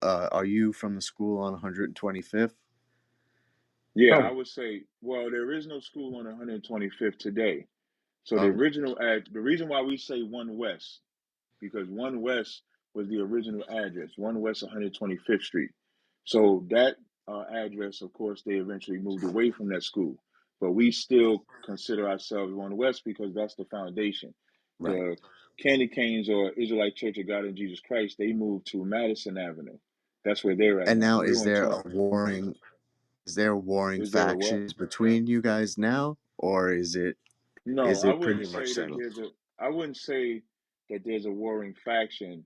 Are you from the school on 125th? Yeah, I Oh, would say, well, there is no school on 125th today. So Oh, the reason why we say One West, because One West was the original address, One West 125th Street. So that address, of course, they eventually moved away from that school, but we still consider ourselves One West because that's the foundation. right. The Candy Canes or Israelite Church of God in Jesus Christ, they moved to Madison Avenue. That's where they're at And now. now, So we're on 12. is there warring Is there a what? factions between you guys now, or No, is I it wouldn't pretty much say that settled? there's a. I wouldn't say that there's a warring faction,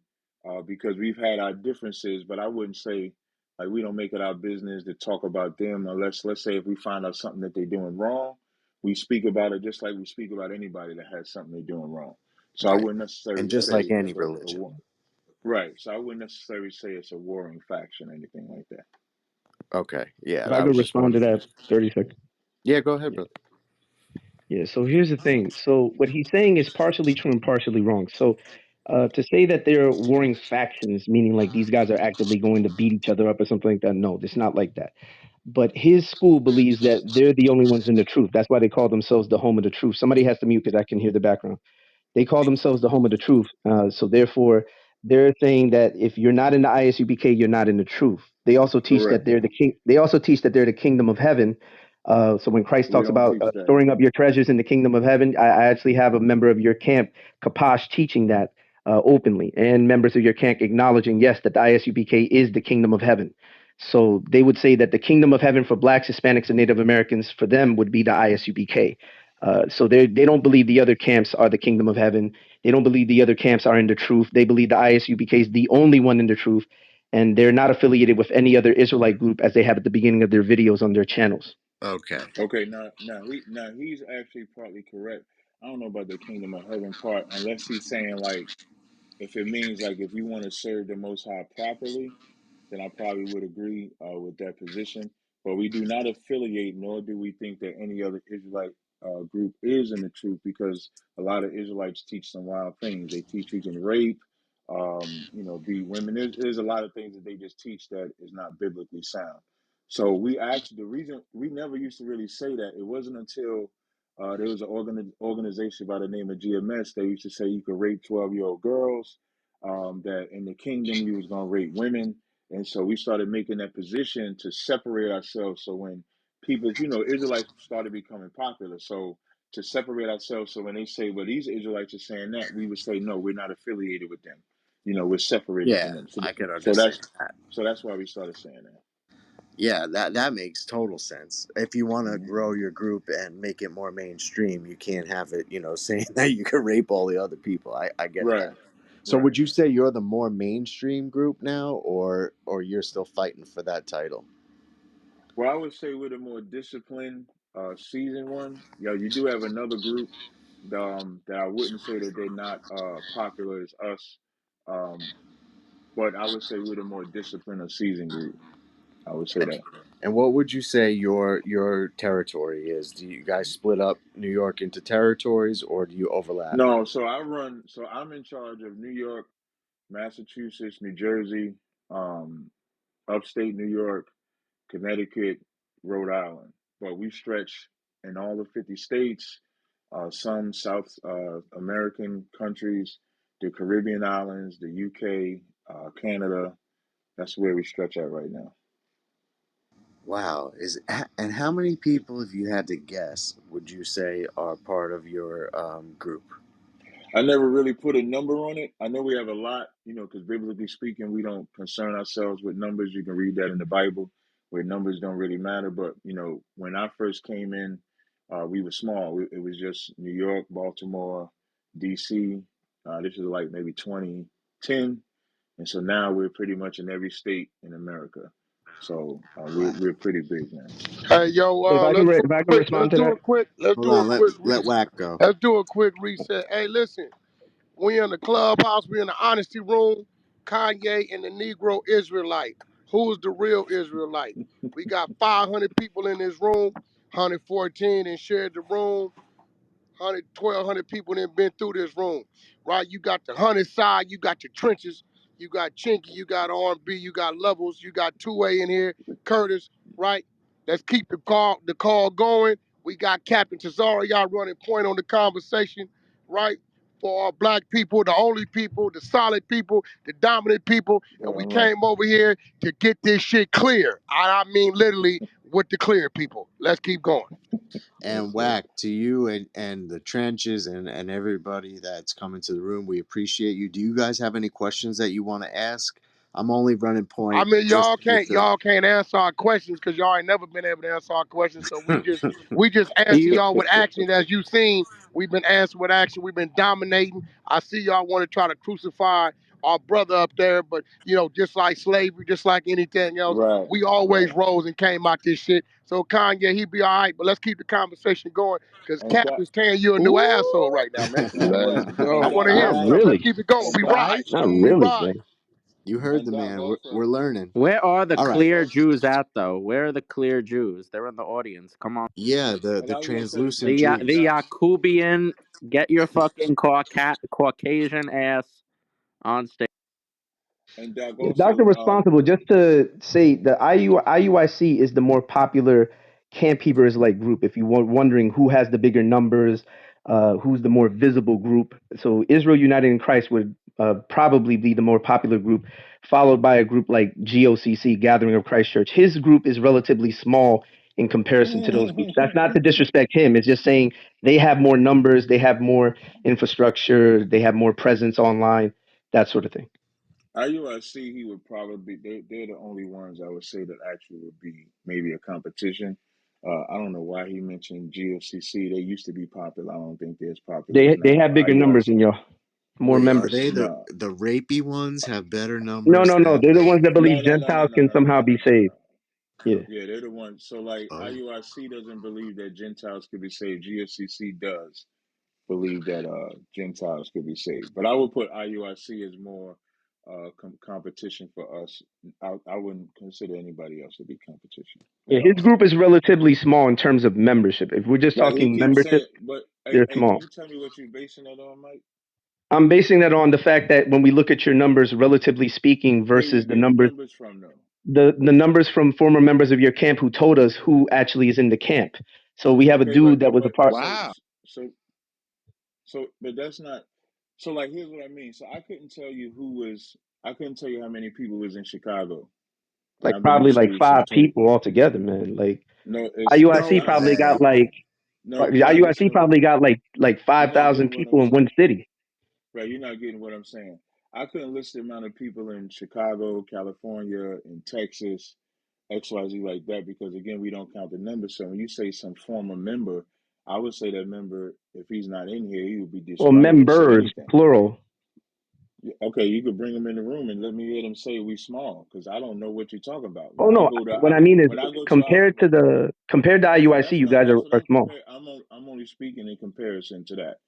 because we've had our differences. But I wouldn't say like we don't make it our business to talk about them unless, let's say, if we find out something that they're doing wrong, we speak about it just like we speak about anybody that has something they're doing wrong. So I Right. wouldn't And necessarily just say like any it's a religion. war. Right. So I wouldn't necessarily say it's a warring faction or anything like that. Okay. Yeah, if I I could was just respond to wondering. that, 30 seconds. Yeah, go ahead, Yeah. brother. Yeah. So here's the thing. So what he's saying is partially true and partially wrong. So to say that they're warring factions, meaning like these guys are actively going to beat each other up or something like that, no, it's not like that. But his school believes that they're the only ones in the truth. That's why they call themselves the home of the truth. Somebody has to mute because I can hear the background. They call themselves the home of the truth. So therefore, they're saying that if you're not in the ISUBK, you're not in the truth. They also teach that Correct. they're the king. They also teach that they're the kingdom of heaven. So when Christ We talks don't about teach that. storing up your treasures in the kingdom of heaven, I actually have a member of your camp, Kapash, teaching that openly, and members of your camp acknowledging yes that the ISUBK is the kingdom of heaven. So they would say that the kingdom of heaven for blacks, Hispanics, and Native Americans for them would be the ISUBK. So they don't believe the other camps are the kingdom of heaven. They don't believe the other camps are in the truth. They believe the ISUBK is the only one in the truth, and they're not affiliated with any other Israelite group as they have at the beginning of their videos on their channels. Okay. Okay, now he's actually partly correct. I don't know about the kingdom of heaven part, unless he's saying like if it means like if you want to serve the Most High properly, then I probably would agree with that position. But we do not affiliate, nor do we think that any other Israelite group is in the truth, because a lot of Israelites teach some wild things. They teach you can rape, beat women. There's a lot of things that they just teach that is not biblically sound. So we actually, the reason we never used to really say that, it wasn't until there was an organization by the name of GMS. They used to say you could rape 12-year-old girls, that in the kingdom you was going to rape women. And so we started making that position to separate ourselves. So when people, Israelites started becoming popular. So to separate ourselves, so when they say, well, these Israelites are saying that, we would say, no, we're not affiliated with them. We're separated Yeah, from them. So, I could so understand that's that. so that's why we started saying that. Yeah, that makes total sense. If you want to Hmm. grow your group and make it more mainstream, you can't have it, saying that you can rape all the other people. I get Right, that. So right. would you say you're the more mainstream group now, or you're still fighting for that title? Well, I would say we're the more disciplined, seasoned one. Yeah, you do have another group that I wouldn't say that they're not popular as us, um, but I would say we're the more disciplined or seasoned group. I would say that. And what would you say your territory is? Do you guys split up New York into territories, or do you overlap? No, so I'm in charge of New York, Massachusetts, New Jersey, um, upstate New York, Connecticut, Rhode Island. But we stretch in all the 50 states, some South American countries, the Caribbean islands, the UK, Canada. That's where we stretch at right now. Wow, and how many people, if you had to guess, would you say are part of your group? I never really put a number on it. I know we have a lot, because biblically speaking, we don't concern ourselves with numbers. You can read that in the Bible where numbers don't really matter. But, when I first came in, we were small. It was just New York, Baltimore, DC. This is like maybe 2010. And so now we're pretty much in every state in America. So Wow. we're pretty big now. Hey, yo, So let's do if I a can quick. respond to that, Let's Hold do a on, quick let reset. Whack go. Let's do a quick reset. Hey, listen, we in the clubhouse. We in the honesty room. Kanye and the Negro Israelite. Who's the real Israelite? We got 500 people in this room. 114 and shared the room. 100, 1,200 people that been through this room, right? You got the 100 side, you got your trenches, You got Chinky, you got R&B, you got Levels, you got 2A in here, Curtis, right? Let's keep the call going. We got Captain Tazara, y'all running point on the conversation, right? For our black people, the only people, the solid people, the dominant people. And we Damn right. came over here to get this shit clear. I mean literally with the clear people. Let's keep going. Yes, And sir. Whack, to you and the trenches and everybody that's coming to the room, we appreciate you. Do you guys have any questions that you want to ask? I'm only running I point mean, just y'all with can't the. y'all can't answer our questions because y'all ain't never been able to answer our questions. So we just answer You y'all with action. As you've seen, we've been answering with action. We've been dominating. I see y'all want to try to crucify our brother up there, but just like slavery, just like anything else, Right. we always Right. rose and came out this shit. So Kanye, he be all right, but let's keep the conversation going because And Cap Doc, is tearing you a new asshole Ooh, right now, man. damn Let's right. I And go. want Doc to hear not Right. some. also, Let's really, keep it going. and We Doc, ride. right? not We really, ride. man. You heard and the Doc man. We're also, learning. Where are the All Doc right. clear also, Jews at though? Where are the clear Jews? They're in the audience. Come on. Yeah, and the I was gonna say this translucent real The quick, the Jews. Doc, Yakubian, get your fucking Caucasian ass on stage. and Doc Yeah, Dr. also, Responsible, just to say the IUIC is the more popular Camp Hebrew Israelite group. If you were wondering who has the bigger numbers, who's the more visible group. So Israel United in Christ would probably be the more popular group, followed by a group like GOCC, Gathering of Christ Church. His group is relatively small in comparison to those groups. That's not to disrespect him. It's just saying they have more numbers, they have more infrastructure, they have more presence online, that sort of thing. IUIC, he would probably they're the only ones I would say that actually would be maybe a competition. I don't know why he mentioned GOCC. They used to be popular. I don't think they're as popular as They now. have But bigger numbers IUIC, than y'all, more Wait, are members. they no, the rapey ones have better No, numbers no, no. than They're the the? ones that no, believe no, no, no, Gentiles no, can no, no, somehow no, be no, saved. no. Yeah. Yeah, they're the ones. So like Oh, IUIC doesn't believe that Gentiles could be saved. GOCC does believe that Gentiles could be saved. But I would put IUIC as more competition for us. I wouldn't consider anybody else to be competition Yeah, at his all. group is relatively small in terms of membership. If we're just Like he talking keeps membership, saying, but they're hey, can small. you tell me what you're basing that on, Mike? I'm basing that on the fact that when we look at your numbers, relatively speaking, Where you versus the getting the numbers, numbers from, though? the numbers from former members of your camp who told us who actually is in the camp. So we have a Okay, but dude that was a but part. so Wow. so but that's not. So like, here's what I mean. So I couldn't tell you who was. I couldn't tell you how many people was in Chicago, and Like I've been in probably the like street since five 20. people altogether, man. Like No, it's IUIC no I probably got way. no. You're not IUIC listening. probably got like You're not 5,000 getting what I'm people in saying. one city. Right, you're not getting what I'm saying. I couldn't list the amount of people in Chicago, California, in Texas, XYZ like that because again, we don't count the numbers. So when you say some former member, I would say that member, if he's not in here, he would be Well, disqualified to say members anything. plural. Okay, you could bring them in the room and let me hear them say we small because I don't know what you're talking about. Oh no, what I mean is When I go to our compared to no, IUIC, you guys that's what are I'm small. comparing. I'm only speaking in comparison to that.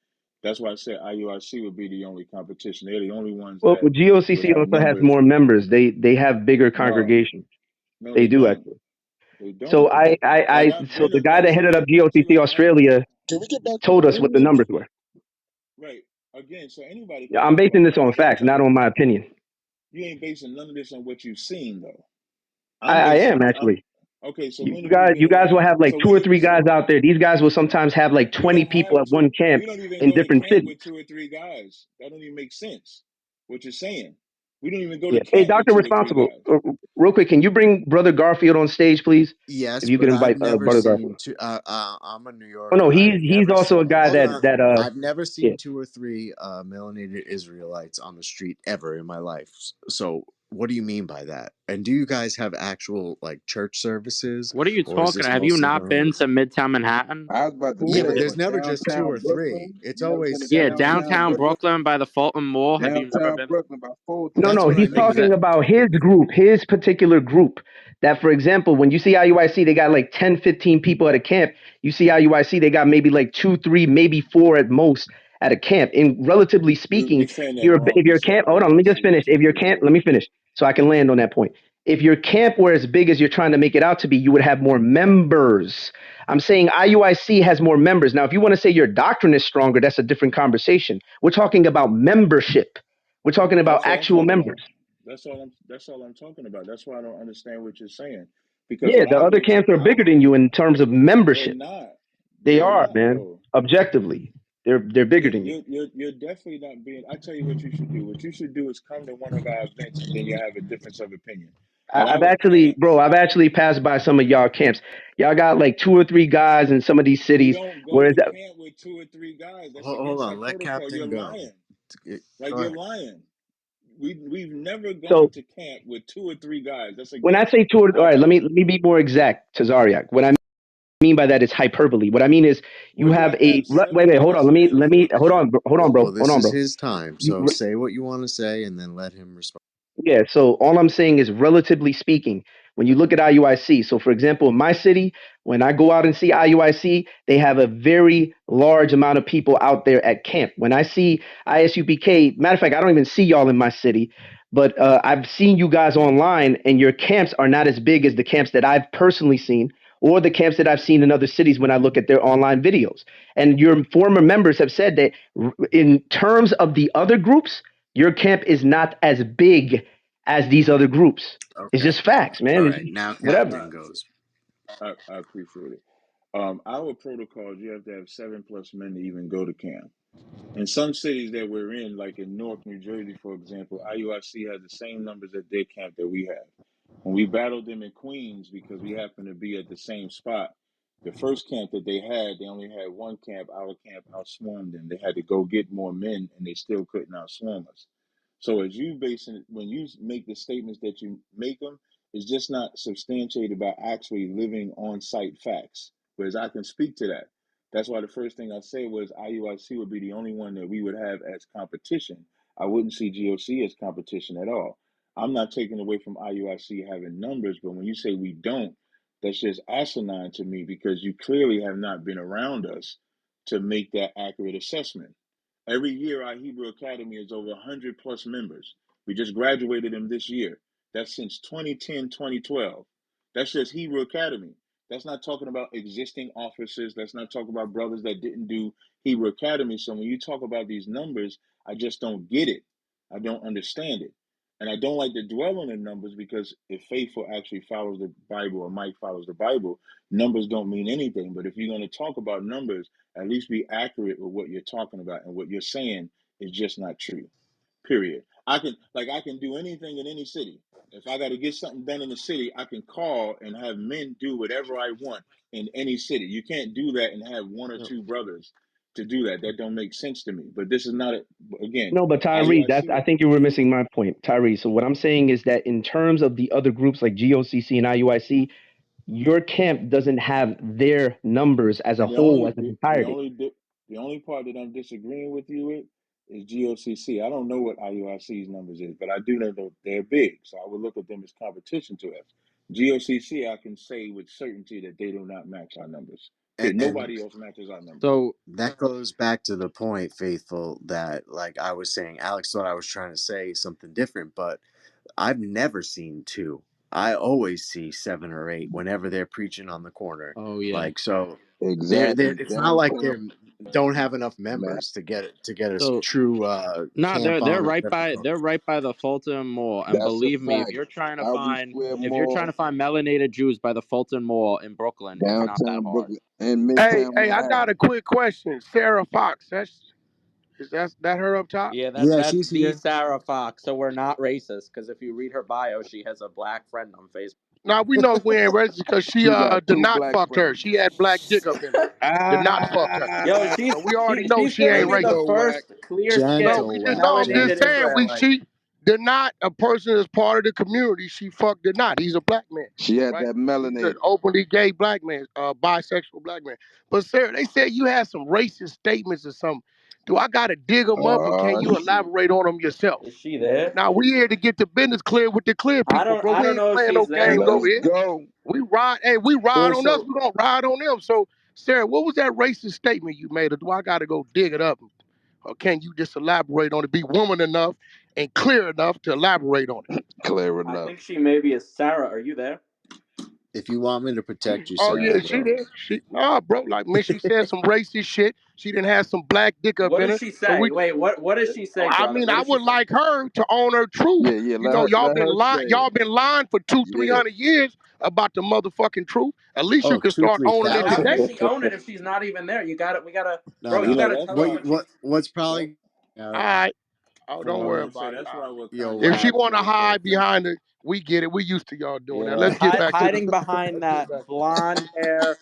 That's why I said IUIC would be the only competition. They're the only ones Well, that would GOCC have also has numbers. more members. They have bigger No, congregations. no, They they do don't. actually. They So don't. Like I've so been the to guy that headed up see GOCC like Australia Can we get back to told the us what the business? numbers were. right again. So anybody Yeah, can I'm talk basing about this on numbers. I'm facts, telling not you, on my opinion. you ain't basing none of this on what you've seen though. I am I'm actually. okay. So You when have you guys, been you guys will around? have like So two when or have you? three guys So out there. These guys will sometimes have like we 20 don't people have at two. one camp We don't even in go to different camp cities. with two or three guys. That don't even make sense. What you're saying. We don't even go to Yeah. Hey, camp with Doctor two or three Responsible, guys. real quick, can you bring Brother Garfield on stage, please? Yes, If you could but I've invite never Brother Garfield. seen two. I'm a New Oh no, Yorker. I've he's never also seen. a guy Hold on. that I've never yeah. seen two or three melanated Israelites on the street ever in my life. So, what do you mean by that? And do you guys have actual like church services, What are you or is talking? this Have you mostly not been done? to Midtown Manhattan? I was about to Yeah, say, but Yeah. there's but never just two downtown or three. Brooklyn, It's you never been to always Yeah, downtown downtown Brooklyn? Brooklyn by the Fulton Mall. Have you never Downtown been? Brooklyn by No, that's no, Fulton. what I he's talking mean. Exact. about his group, his particular group. That, for example, when you see IUIC, they got like 10, 15 people at a camp. You see IUIC, they got maybe like two, three, maybe four at most at a camp. And relatively You're speaking, saying that if wrong. You your said camp, hold on, let me just IUIC finish. was If two, your three, camp, four. let me finish so I can land on that point. If your camp were as big as you're trying to make it out to be, you would have more members. I'm saying IUIC has more members. Now, if you want to say your doctrine is stronger, that's a different conversation. We're talking about membership. We're talking about That's what I'm actual talking members. about. That's all I'm talking about. That's why I don't understand what you're saying. Because Yeah, what the I other go to, camps are bigger than you in terms of they're membership. not. They They're are, not, man. though. Objectively, they're bigger than you. You're definitely not being. I tell you what you should do. What you should do is come to one of our events, and then you have a difference of opinion. At I've our actually, bro, camps, I've actually passed by some of y'all camps. Y'all got like two or three guys in some of these we cities. don't go Whereas to camp with two or three guys. That's Hold against our on, let protocol. You're Captain go. lying. Go Like you're ahead. lying. We've never gone so to camp with two or three guys. That's when I against say two, all our right, code. let me be more exact, Tazariak. What I mean by that is hyperbole. What I mean is you Well, you have have to have wait, seven hold on. plus men Let for me a camp. Well, hold this on, is bro. his time, so You, say what you want to say, and then let him respond. Yeah, so all I'm saying is relatively speaking, when you look at IUIC, so for example, in my city, when I go out and see IUIC, they have a very large amount of people out there at camp. When I see ISUPK, matter of fact, I don't even see y'all in my city, but I've seen you guys online, and your camps are not as big as the camps that I've personally seen or the camps that I've seen in other cities when I look at their online videos. And your former members have said that in terms of the other groups, your camp is not as big as these other groups. It's Okay. just facts, All man. It's right. just Now whatever. Captain goes. I appreciate it. Our protocol is you have to have seven plus men to even go to camp. In some cities that we're in, like in Newark, New Jersey, for example, IUIC has the same numbers at their camp that we have. When we battled them in Queens because we happened to be at the same spot, the first camp that they only had one camp. Our camp outswarmed them. They had to go get more men, and they still couldn't outswarm us. So, as you basing when you make the statements that you make them, it's just not substantiated by actually living on site facts. Whereas I can speak to that. That's why the first thing I said was IUIC would be the only one that we would have as competition. I wouldn't see GOC as competition at all. I'm not taking away from IUIC having numbers, but when you say we don't, that's just asinine to me because you clearly have not been around us to make that accurate assessment. Every year, our Hebrew Academy is over 100 plus members. We just graduated them this year. That's since 2010, 2012. That's just Hebrew Academy. That's not talking about existing officers. That's not talking about brothers that didn't do Hebrew Academy. So when you talk about these numbers, I just don't get it. I don't understand it. And I don't like to dwell on the numbers because if Faithful actually follows the Bible or Mike follows the Bible, numbers don't mean anything. But if you're going to talk about numbers, at least be accurate with what you're talking about. And what you're saying is just not true. Period. I can do anything in any city. If I got to get something done in the city, I can call and have men do whatever I want in any city. You can't do that and have one or two brothers to do that. That don't make sense to me. But this is not a, again, No, but Tyree, that's IUIC. I think you were missing my point, Tyree. So what I'm saying is that in terms of the other groups like GOCC and IUIC, your camp doesn't have their numbers as a The whole, only as an the entirety. only the only part that I'm disagreeing with you with is GOCC. I don't know what IUIC's numbers is, but I do know that they're big, so I would look at them as competition to us. GOCC, I can say with certainty that they do not match our numbers. And, Period. and Nobody else matches our numbers. So that goes back to the point, Faithful, that like I was saying, Alex thought I was trying to say something different, but I've never seen two. I always see seven or eight whenever they're preaching on the corner. oh yeah. Like so, they're Exactly. it's not like Downtown they don't have enough Matt. members to get a So true nah, camp they're on or right whatever. by they're right by the Fulton Mall. And That's a believe me, fact. Square if you're trying Mall, to find melanated Jews by the Fulton Mall in Brooklyn, it's not that downtown hard. Brooklyn, and Hey, Midtown hey, I got a Manhattan. quick question. Sarah Fox, that her up top? Yeah, Yeah, that's she's the here. Sarah Fox. So we're not racist because if you read her bio, she has a black friend on Facebook. Now we know we ain't racist because she She got did two not black fucked her. friends. She had black dick up in her. Did not fuck her. Yo, Ah, So we already know she's she giving ain't me let's the racist. go, Wack. first clear No, skinned Gentle we just wax. know. I'm melanated just saying. Israelite. She did not. A person is part of the community. She fucked did not. He's a black man, She had right? that He's an melanated. openly gay black man, bisexual black man. But Sarah, they said you had some racist statements or something. Do I gotta dig them up, or can Oh you shit. elaborate on them yourself? Is she there? Now we here to get the business clear with the clear people, bro. I We don't ain't know if playing no she's there, games but over Let's here. go. We ride. Hey, we ride Well, on us. so We gonna ride on them. So, Sarah, what was that racist statement you made, or do I gotta go dig it up? Or can you just elaborate on it? Be woman enough and clear enough to elaborate on it. Clear I enough. think she maybe is Sarah. Are you there? If you want me to protect you, Oh say I yeah, she will. did. She nah, bro. Like man, she said some racist shit. She didn't have some black dick up What in did her. she So say? we Wait, what did she say, I brother? mean, What I did she would say? like her to own her truth. Yeah, yeah. You know, Let her say y'all it. been lying for two, three Yeah. hundred years about the motherfucking truth. At least you Oh, can two, start three owning it How thousand. can today. she own it if she's not even there? We gotta, No, bro. You You no. know, gotta that's tell us why. what she's. What's That probably All right. Oh, I don't was worry yo gonna say about it. that's All why right. what yo Kanye If she Wack. West want to did was hide perfect. behind it, we get it. We used to y'all doing that. Yeah, Let's get back to the. hiding behind Let's get that back. blonde hair,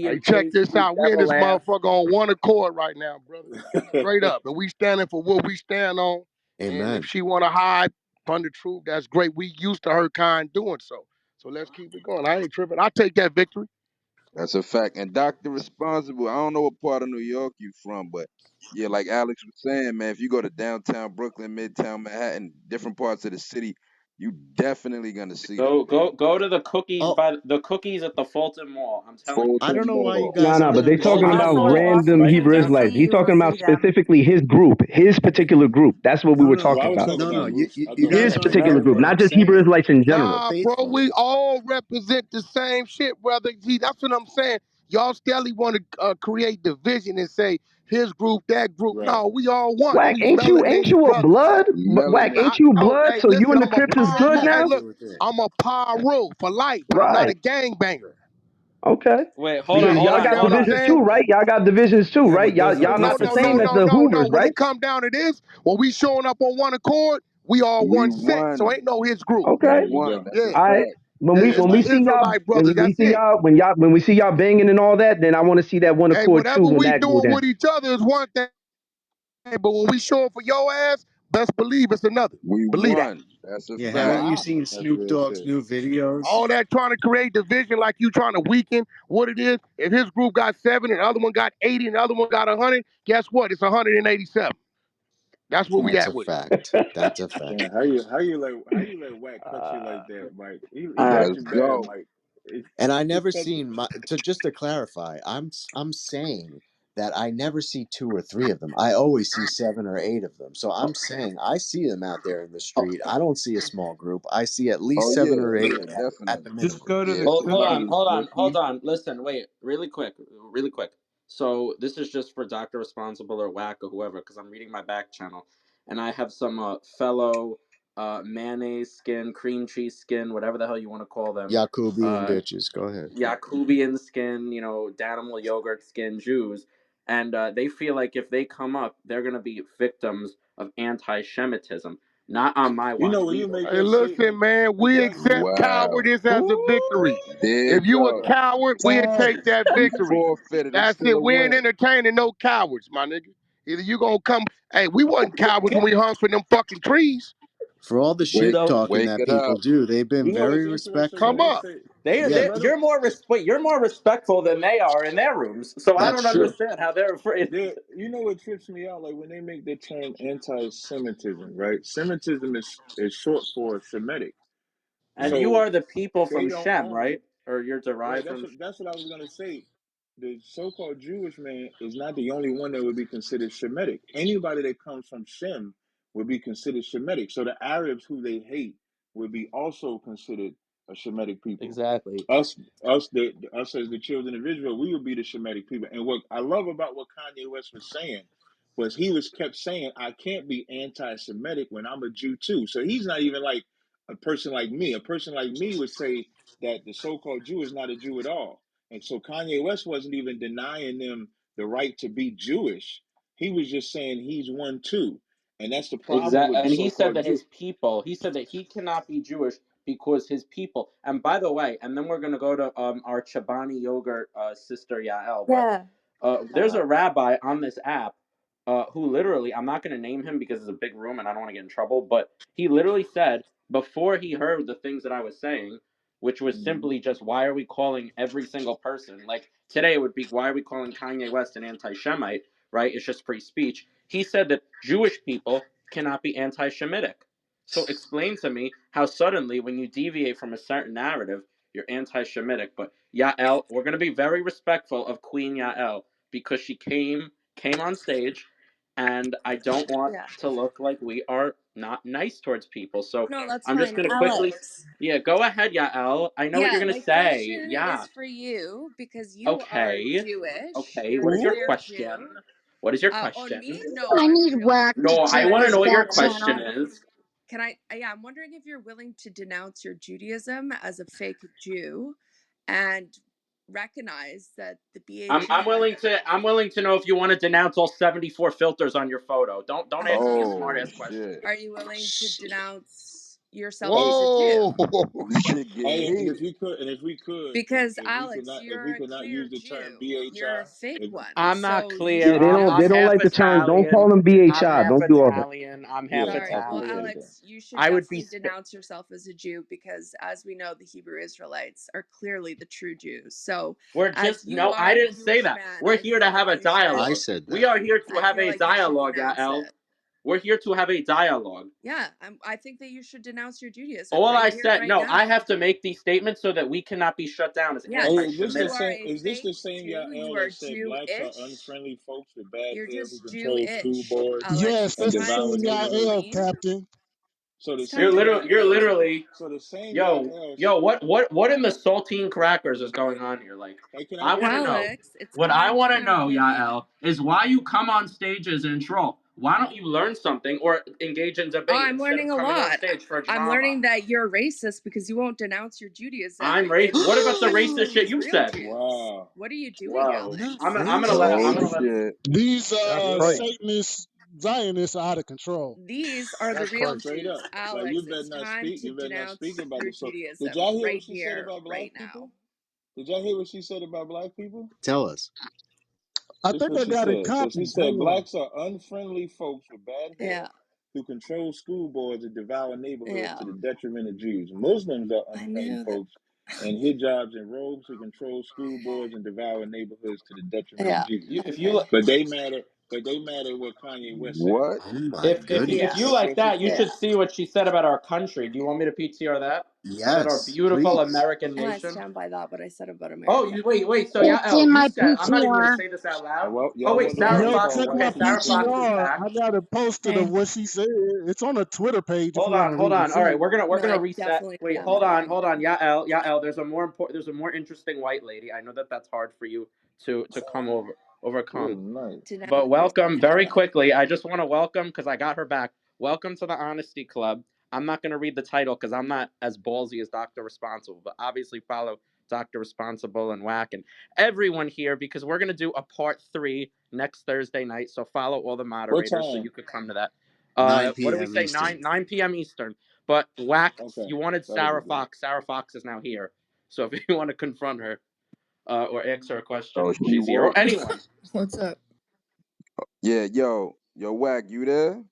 Hey, Yakubian check this pastry out. We in this devil ass. motherfucker on one accord right now, brother. Straight up. And we standing for what we stand on. And if Amen. she want to hide from the truth, that's great. We used to her kind doing so. So let's keep it going. I ain't tripping. I take that victory. That's a fact. And Dr. Responsible, I don't know what part of New York you from, but yeah, like Alex was saying, man, if you go to downtown Brooklyn, Midtown Manhattan, different parts of the city, you definitely gonna see them. Go to the cookies Oh, by the cookies at the Fulton Mall. I'm telling you. I don't Fulton know why you Mall. guys No, aren't but they talking understanding about Fulton that. Also in Mall, random right in Hebrew Washington, Israelites. D.C., He's you will talking about see them. specifically his group, his particular group. That's what we No, were no, Well, I talking was about. talking no, no. about You, Roots. you, I you thought you were His guys talking aren't about particular hearing group, what Roots. I'm not just Hebrew saying. Israelites in general. Nah, bro, Faithful. we all represent the same shit, brother. See, that's what I'm saying. Y'all still want to create division and say his group, that group. Right. No, we all one. Whack, We ain't melanated you a brothers. blood? Whack, Melanin. ain't you Oh, blood? hey, So you listen, and the I'm a Crips What is does that good pyro. have Hey, to now? look, do with it? I'm a pyro for life, but I'm not a Right. gangbanger. Okay. Wait, hold on, Because You hold y'all on, got understand hold what I'm on. divisions saying? too, right? Y'all got divisions too, Yeah, right? but Y'all there's a y'all No, not the no, difference no, same as though. no, the no, no. Hoovers, When right? it come down to this, when we showing up on one accord, we all We one set. So won. ain't no his group. Okay. We There you won. go. That's a Yeah, All right. fact. When it's we the see y'all Israelite brothers. That's it. when we see y'all banging and all that, then I want to see that one Hey, accord too whatever when we that go doing down. with each other is one thing, but when we show up for your ass, best believe it's another. We Believe that. won. That's a Yeah, fact. haven't you Wow. seen That's Snoop real Dogg's shit. new videos? All that trying to create division like you trying to weaken what it is. If his group got 7 and the other one got 80 and the other one got 100, guess what? It's 187. That's where we That's at a with it. fact. That's a fact. Man, how you let Wack cut you like that, Mike? He Uh, got Let's you bad, go. Mike. And I He never cut you. seen my to just to clarify, I'm saying that I never see two or three of them. I always see seven or eight of them. So Oh, I'm saying I see them out there in the oh, street. I don't see a small group. I see at Oh least seven yeah, or eight yeah, at definitely. the Just minimum. go to Yeah, the hold, to hold cookie. on, Bible hold on, hold cookie. on. Listen, wait, really quick, really quick. So this is just for Doctor Responsible or Whack or whoever, because I'm reading my back channel, and I have some fellow mayonnaise skin, cream cheese skin, whatever the hell you want to call them, Yakubian uh, bitches. Go ahead. Yakubian skin, Danimal yogurt skin Jews, and they feel like if they come up, they're gonna be victims of anti-Shemitism. Not on my You watch. know when We you make Hey, that listen, statement, man, it we does. accept Wow. cowardice as a victory. There you If you a go. coward, we'll take that We victory. forfeited. It's That's still it. a We ain't win. entertaining no cowards, my nigga. Either you gonna come. Hey, we wasn't cowards when we hung for them fucking trees. For all the Wake shit so talking wake that it people up. do, they've been You know what's very interesting when Come respectful. they up. say, Yeah, you're more you're more respectful than they are in their rooms. So I that's don't true. understand how they're afraid. you know what trips me out? Like when they make the term anti-Semitism, right? Semitism is short for Semitic. And Mm. you So are the people they from don't Shem, own right? Or you're right. derived from. That's what I was gonna say. The so-called Jewish man is not the only one that would be considered Shemitic. Anybody that comes from Shem would be considered Shemitic. So the Arabs who they hate would be also considered a Shemitic people. Exactly. Us, us as the children of Israel, we would be the Shemitic people. And what I love about what Kanye West was saying was he was kept saying, "I can't be anti-Semitic when I'm a Jew too." So he's not even like a person like me. A person like me would say that the so-called Jew is not a Jew at all. And so Kanye West wasn't even denying them the right to be Jewish. He was just saying he's one too. And that's the problem Exactly. with the And he said so-called that Jew. his people, he said that he cannot be Jewish because his people. And by the way, and then we're going to go to our Chobani yogurt sister Yael. But Yeah. there's a rabbi on this app who literally, I'm not going to name him because it's a big room and I don't want to get in trouble, but he literally said before he heard the things that I was saying, which was Mhm. simply just why are we calling every single person, like today it would be why are we calling Kanye West an anti Shemite, right? It's just free speech. He said that Jewish people cannot be anti Shemitic. So explain to me how suddenly, when you deviate from a certain narrative, you're anti Shemitic. But Yael, we're going to be very respectful of Queen Yael because she came on stage and I don't want Yeah. to look like we are not nice towards people. So No, that's I'm just fine. gonna quickly. Alex. Yeah, go ahead, Yael. I know what you're Yeah, gonna my say. question Yeah. is for you because you are Okay. Jewish. Okay. You're a What is your Who? clear question? Jew. What is your On question? me? No, I I'm need really Wack to No, I check want to curious. his know what your back question channel. is. Can I? Yeah, I'm wondering if you're willing to denounce your Judaism as a fake Jew and recognize that the I'm BHM. willing to know if you want to denounce all 74 filters on your photo. Don't Are answer the you smart Oh ass question. shit. are you willing to denounce yourself Hey, as a Jew? Whoa. This shit getting hey, and heated. if you could, and if we could, Because Alex, if you're we a could not clear use the term Jew. You're a BHI, fake if, one. I'm not So you clear. Yeah, should they I'm don't denounce half like the term. Don't Italian. call them I'm BHI. half Don't do all that. Italian. I'm half yeah, Sorry. I Well, appreciate Italian. that. Alex, you should I would be definitely denounce yourself as a Jew because, as we know, the Hebrew Israelites are clearly the true Jews. So, We're as just you no. I are a didn't say Jewish that. man, We're I here to feel have like a you should. I dialogue. said We that. are here to I have feel a like you should dialogue, denounce Yael. it. We're here to have a dialogue. Yeah, I think that you should denounce your Judaism All right I here, said, right no, I now. have to make these statements so that we cannot be shut down as Yeah, Hey, you anti-Semitic. are a is this fake the same Jew. You Yael are that said blacks are Jewish. unfriendly folks with bad You're hair who just control school Jewish, boards Alex. Yes, It's and that's the time devour same to neighborhoods? Yael, leave. Captain. So the It's You're time to same literally, leave, you're Alex. literally, so the same yo, Yael. yo, what in the saltine crackers is going on here? Like, Hey, can I I get want to in? know. Alex, it's What I time want to to know, leave. Yael, is why you come on stages and troll. Why don't you learn something or engage in Oh, debate I'm instead learning of a coming on lot. stage for I'm drama? learning that you're racist because you won't denounce your Judaism I'm in racist. What about the racist respect to shit these you real said? Jews. Wow. What are you doing, Whoa, Not Alex? Oh I'm gonna let. racist. shit. These That's Yeah. crazy. Satanist Zionists are out of control. These are the That's real crazy. Straight Jews. up. Like Alex, it's time to you better not speak denounce about your it. So did Judaism y'all hear what right she said here, about black right now. people? Did y'all hear what she said about black people? Tell us. I This is think what I she got it said. So she copied. said Hold on. blacks are unfriendly folks with bad hair Yeah, who control school boards and devour neighborhoods yeah. to the detriment of Jews. Muslims are I unfriendly knew that. folks in hijabs and robes who control school boards and devour neighborhoods to the detriment of Yeah. Jews. If you Okay. But they mad at what Kanye West said. What? Oh my if you Yeah. goodness. That's like what she that, you said. Yeah. should see what she said about our country. Do you want me to PTR that? About our Yes, beautiful please. American And I nation? stand by that, what I said about Oh, America. you wait. So It's Yael, in you my said I'm not even gonna PTR. say this out loud. Well, Oh y'all wait, wonder Sarah why Yeah. it's Yo, Fox called is check white my okay. people Sarah Fox is supremacy. PTR. back. I got it posted of Hey. what she said. It's on the Twitter page if you want to Hold read it. on. All right, See? we're No, gonna I reset. definitely Wait, stand by what I hold on. mean. Yael. There's a more interesting white lady. I know that that's hard for you to overcome. Good night. But Denounce yourself, welcome very Alex. quickly. I just want to welcome because I got her back. Welcome to the Honesty Club. I'm not going to read the title because I'm not as ballsy as Dr. Responsible, but obviously follow Dr. Responsible and Whack and everyone here because we're going to do a part 3 next Thursday night. So follow all the What moderators so time? you could come to that. 9 What do we p.m. say? Eastern. 9 p.m. Eastern. But Whack, Okay, you wanted that'll be Sarah good. Fox. Sarah Fox is now here. So if you want to confront her or ask her a Oh, question, she she's here. Or walked. anyone. What's up? Yeah, yo, Wack, you there?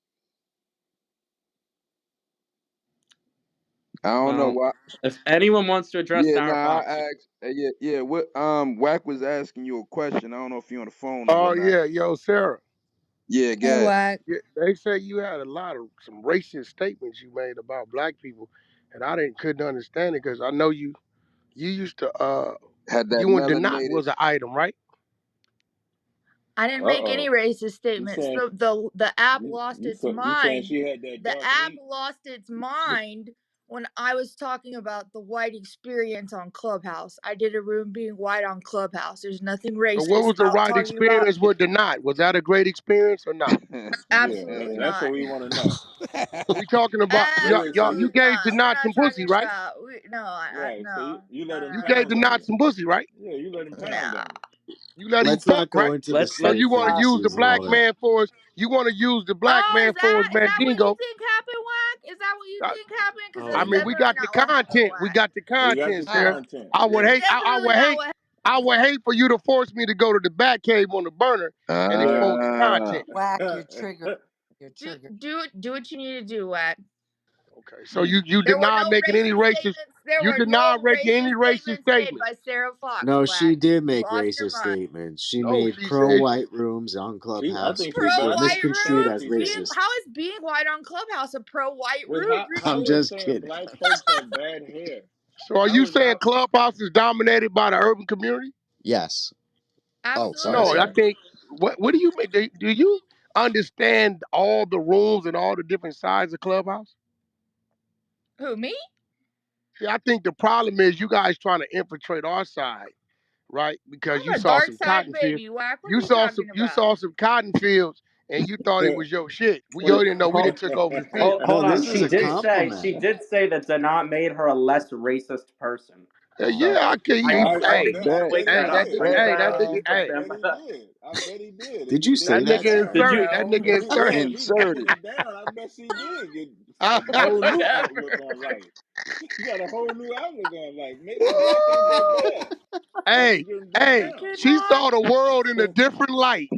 I don't know Well, why. if anyone wants to address Yeah, Sarah nah, Fox, I asked. Yeah. What? Wack was asking you a question. I don't know if you on the phone or Oh whatnot. yeah, yo, Sarah. Yeah, Hey, good. Wack. Yeah, they say you had a lot of some racist statements you made about black people, and I didn't couldn't understand it because I know you used to Had that you and Denat melanated. was an item, right? I Uh didn't make any oh. racist You statements. saying The app lost its you saying mind. she had that The dark app meat? lost its mind when I was talking about the white experience on Clubhouse. I did a room being white on Clubhouse. There's nothing So what racist was the about right talking about experience with Denat? Was that a great experience or not? Yeah, absolutely that's what not. we want to know. We talking about y'all. You Seriously. Absolutely gave not. We're Denat not some talking pussy, right? about no, Right. So no, you no, let him You gave pound no, on Denat you. some pussy, right? Yeah, you let him pound no. on you. You let him Let's fuck, not go right? into the let's So slave you want to use the phases and black all that. man for his. You want to use the black Oh, man for his is that what you mandingo. think happened, Wack? Is that what you I, think happened? Because Oh I that's mean, we my. definitely got the not what happened, content. We Wack. got the We got the content, Sarah. content. I would Yeah. That's hate. definitely not what I would hate for you to force me to go to the Batcave on the burner and Yeah. expose the content. Whack, you're triggered. You're do. triggered. Do what you need to do, Wack. Okay, so Hmm. you There were deny no making any racist racist. statements. There You were deny no making any racist racist statements made statements. by Sarah Fox, No, she Wack. did You make lost your racist mind. statements. She No, made she said she. pro-white rooms on I Clubhouse, think she which were Pro bashing white misconstrued black room? as people. Being racist. how is being white on Clubhouse a pro white Wait, room? I'm how is just saying kidding. black folks have bad hair? So are you saying How Clubhouse is dominated by the urban community? Yes. Oh, sorry, No, I Absolutely. Sarah. think. What do you mean? Do you? understand all the rules and all the different sides of Clubhouse? Who, me? See, I think the problem is you guys trying to infiltrate our side, right? Because you I'm a saw dark some side cotton fields. baby, Whack. What are you talking You about? saw some cotton fields and you thought it was your shit. Wait, You didn't know we hold, didn't took over the field. hold No, on. this is She a did say compliment. that Danat made her a less racist person. Yeah, So I can. I You, I I think hey, we should bet, wake I that up. bet, Wake that that nigga, up. I hey, bet he did. I bet he did. If Did he you did say that get that, nigga Sarah? Did down, you? inserted. That nigga if inserted. he did inserted. get down, I bet she did get a whole new outlook Whatever. on life. She got a whole new outlook on life. Maybe black ain't that bad after Hey, getting beat I hey, down. she cannot. saw the world in a different light.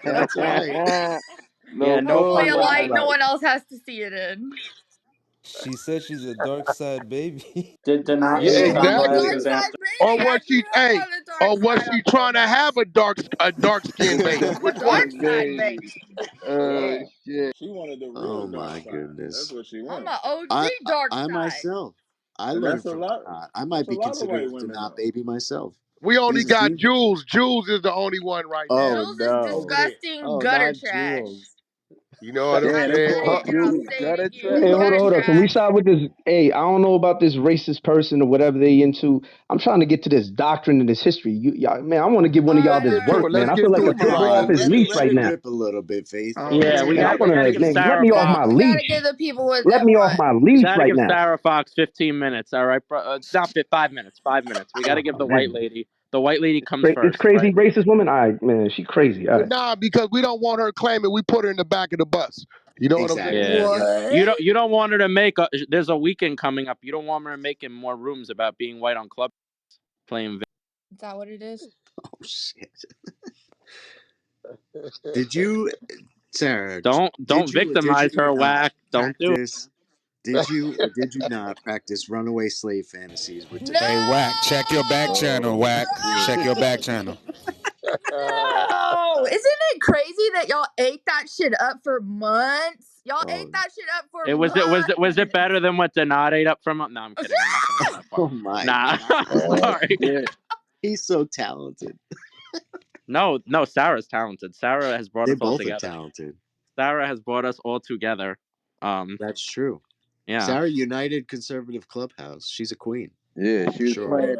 That's right. Yeah, No no Hopefully, pun a bullshit. light no intended. one else has to see it in. She said she's a dark side baby. Did I not Yeah, need am. I'm a exactly. dark sunglasses side after? Or baby. I was she? grew up Hey, on the dark or was side she on trying to have Clubhouse. a dark skinned baby? I'm a Which one? dark Skin side baby. baby. Oh Yeah. shit. She wanted the real Oh dark my side. That's goodness. what she I'm wanted. a OG I, dark I side. myself, I And learned from Denat. I might that's a be lot of considered white a women Denat though. baby myself. We only He's a got genius. Jules. Jules is the only one right now Oh Jules is no. over there. disgusting Oh, gutter not trash. Jules. You know what I'm Damn, I've they saying? call said her it and I'll Jules say it gutter again. Hey, trash. hold on, Gutter hold on. Can we trash. start with this? Hey, I don't know about this racist person or whatever they into. I'm trying to get to this doctrine and this history. Y'all, man, I want to give one of y'all Let's this get to it. work, Uh, man. Let's I feel get like to a it, Come squirrel Mariah. off on, his let it leash let right it now. rip a little bit, Oh faithful. Yeah, Man, I man. we want gotta to, give man, let Sarah me off my Fox. gotta leash. give the people what they Let me off want. my leash Gotta right give now. Sarah Fox 15 minutes. All right, bro. Not 5 minutes. 5 minutes. We gotta Oh give the white man, lady. The white lady comes this first, crazy right? racist woman. All right, man, she crazy. All Well, right. nah, because we don't want her claiming we put her in the back of the bus. You know what I'm saying? Exactly. Yeah. Yep. You What? don't. You don't want her to make. There's a weekend coming up. You don't want her making more rooms about being white on club playing. Is that what it is? Oh shit. Did you, Sarah? Don't Did victimize you her, not Whack. Don't do it. practice? Did you or did you not practice runaway slave fantasies with No! Denat? Hey, Whack, check your back channel, Oh Whack. shit. Check your back channel. No! Isn't it crazy that y'all ate that shit up for months? Y'all ate Oh, that shit up for Was it months. better than what Denat ate up from? No, I'm kidding. I'm not gonna go that far. oh my Nah. God. Oh Sorry. shit. He's so talented. No. Sarah's talented. Sarah has brought They us all both are together. talented. Sarah has brought us all together. That's true. Yeah. Sarah United Conservative Clubhouse. She's a queen Yeah, for she was sure. playing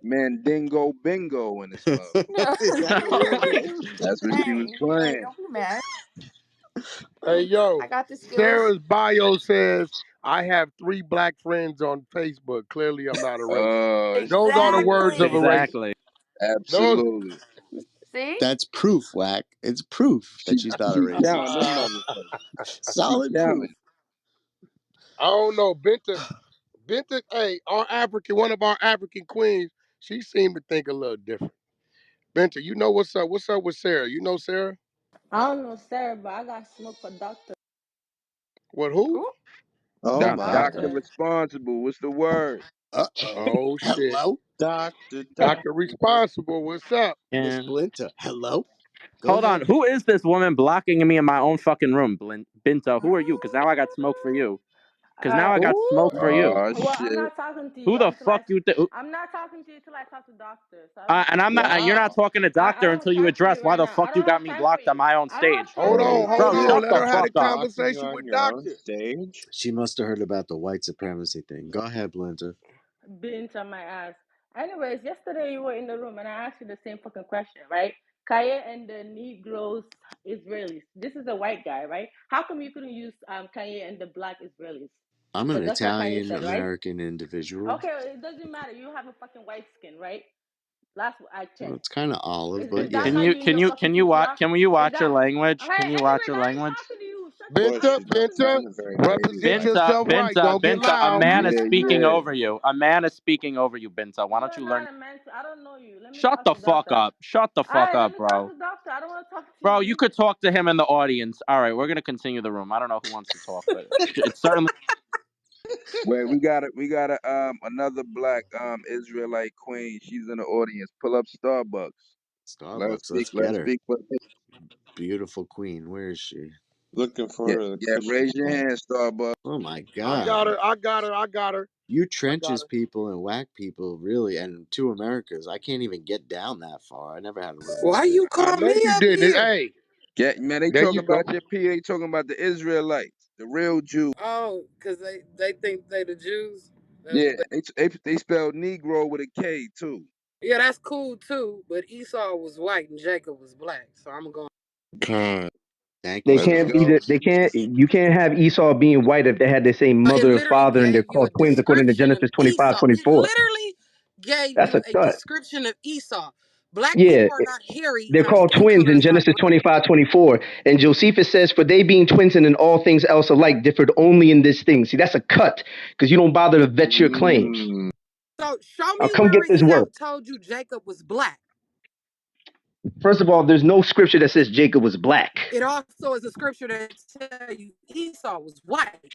Mandingo Bingo in this mother. Is that the real name? That's what she was Hey, playing. don't be mad. Hey, yo, I got the skills. Sarah's bio says, I have 3 black friends on Facebook. Clearly, I'm not a racist. Oh Those are the shit. words of a Exactly. racist. Exactly. Those. Absolutely. See? That's proof, Whack. It's proof that she's not a She counting racist. them I motherfuckers. She Solid proof. counting. don't know. Benta, hey, one of our African queens, she seemed to think a little different. Benta, you know what's up? What's up with Sarah? You know Sarah? I don't know Sarah, but I got smoke for doctor. What, who? Ooh, Oh, Not Doctor doctor. Doctor. Responsible. What's the word? Uh-oh. Oh, shit. Hello? Doctor. Dr. Responsible, what's up? Miss And Blinta. Hello? Go hold on. ahead. Who is this woman blocking me in my own fucking room? Binta, who are you? Because now I got smoke for you. Because now I got Ooh. smoke for you. Oh Well, I'm shit. not talking to you Who the until fuck you think? I'm not talking to you till I talk to doctor. So I don't want to And talk I'm to you not. right You're now. not Wow. talking to I doctor don't until have you time for address you why right the now. I fuck you don't got have me time for blocked on you. my own I don't have stage, time for you. bro. Hold on. Shut Let the her have a fuck up. conversation with Doctor. She must have heard about the white supremacy thing. Go ahead, Blinta. Beans on my ass. Anyways, yesterday you were in the room and I asked you the same fucking question, right? Kaya and the Negroes Israelis. This is a white guy, right? How come you couldn't use Kanye and the black Israelis? I'm an Because that's what Kanye Italian said, right? American individual. Okay, it doesn't matter. You have a fucking white skin, right? Last I Well, checked. it's kind of olive, Is but that yeah. how you in your fucking Can you watch? PTR? Can you Is watch your that language? okay? Can you watch Anyways, your I ain't language? talking to you. Shut your I Benta, ain't Question. talking to Benta, you. That's a very basic represent question. yourself right. Don't get A loud. man is Yeah, speaking yeah. over you. A man is speaking over you, Binta. Why You don't are you learn? not a man. I don't know you. Let me Shut talk the to fuck doctor. up. Shut the All fuck right, let up, me talk bro. to doctor. I don't want to talk to Bro, you you. could talk to him in the audience. All right, we're gonna continue the room. I don't know who wants to talk, but it's certainly. Wait, we got a another black Israelite queen. She's in the audience. Pull up Starbucks. Let her Starbucks, speak. let's Let her get her. speak for Beautiful queen. Where is she? yeah. Raise your hand, Starbucks. Oh my I God. got her. I got her. I got her. You I got trenches her. people and whack people, really, and two Americas. I can't even get down that far. I never had a room Why that big. you I call know me you up didn't. here? Hey. Get man, they There talking you go. about your P. They talking about the Israelites, the real Jews. Oh, because they think they the Jews. That's Yeah, what they. they spelled Negro with a K too. Yeah, that's cool too. But Esau was white and Jacob was black. So I'm going. Con. Thank you, They Let's can't Showing. be go. the, they can't you can't have Esau being white if they had the same It mother and literally father and they're gave you a called twins according to description of Genesis 25, Esau. It 24. literally gave That's you a a cut. description of Esau. Black Yeah, people are not hairy they're and called skin twins in colors like Genesis black. 25, 24. And Josephus says, for they being twins and in all things else alike differed only in this thing. See, that's a cut because you don't bother to vet your claims. Mm. So show I'll me come get where this it work. told you Jacob was black. First of all, there's no scripture that says Jacob was black. It also is a scripture that tell you Esau was white.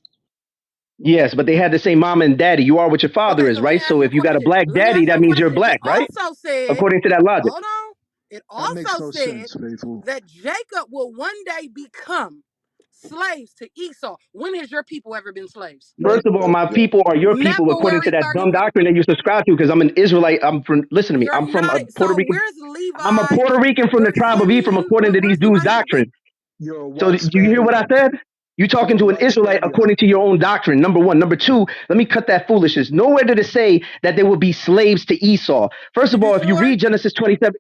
Yes, but they had the same mama and daddy. You are what your father Okay, is, so let me right? ask So you a if you got a question. black Let me daddy, ask you that a means you're question. It black, right? also said, According to that logic. hold on. It That makes also no said sense, faithful. that Jacob will one day become slaves to Esau. When has your people ever been slaves? First of all, my people are your people according to February that dumb 31st. doctrine that you subscribe to because I'm an Israelite. I'm from, listen to me, You're I'm from a not. Puerto So Rican. where's I'm a Levi? Puerto Rican from the Where's tribe of Ephraim Simeon? according to these Where's the dudes' rest of it? doctrine. You're a So white do you hear what I Spaniard. said? You talking You're a to an white Israelite Spaniard. according to your own doctrine. Number one. Number two, let me cut that foolishness. Nowhere did it say that they would be slaves to Esau. First of You all, if you sure? read Genesis 27,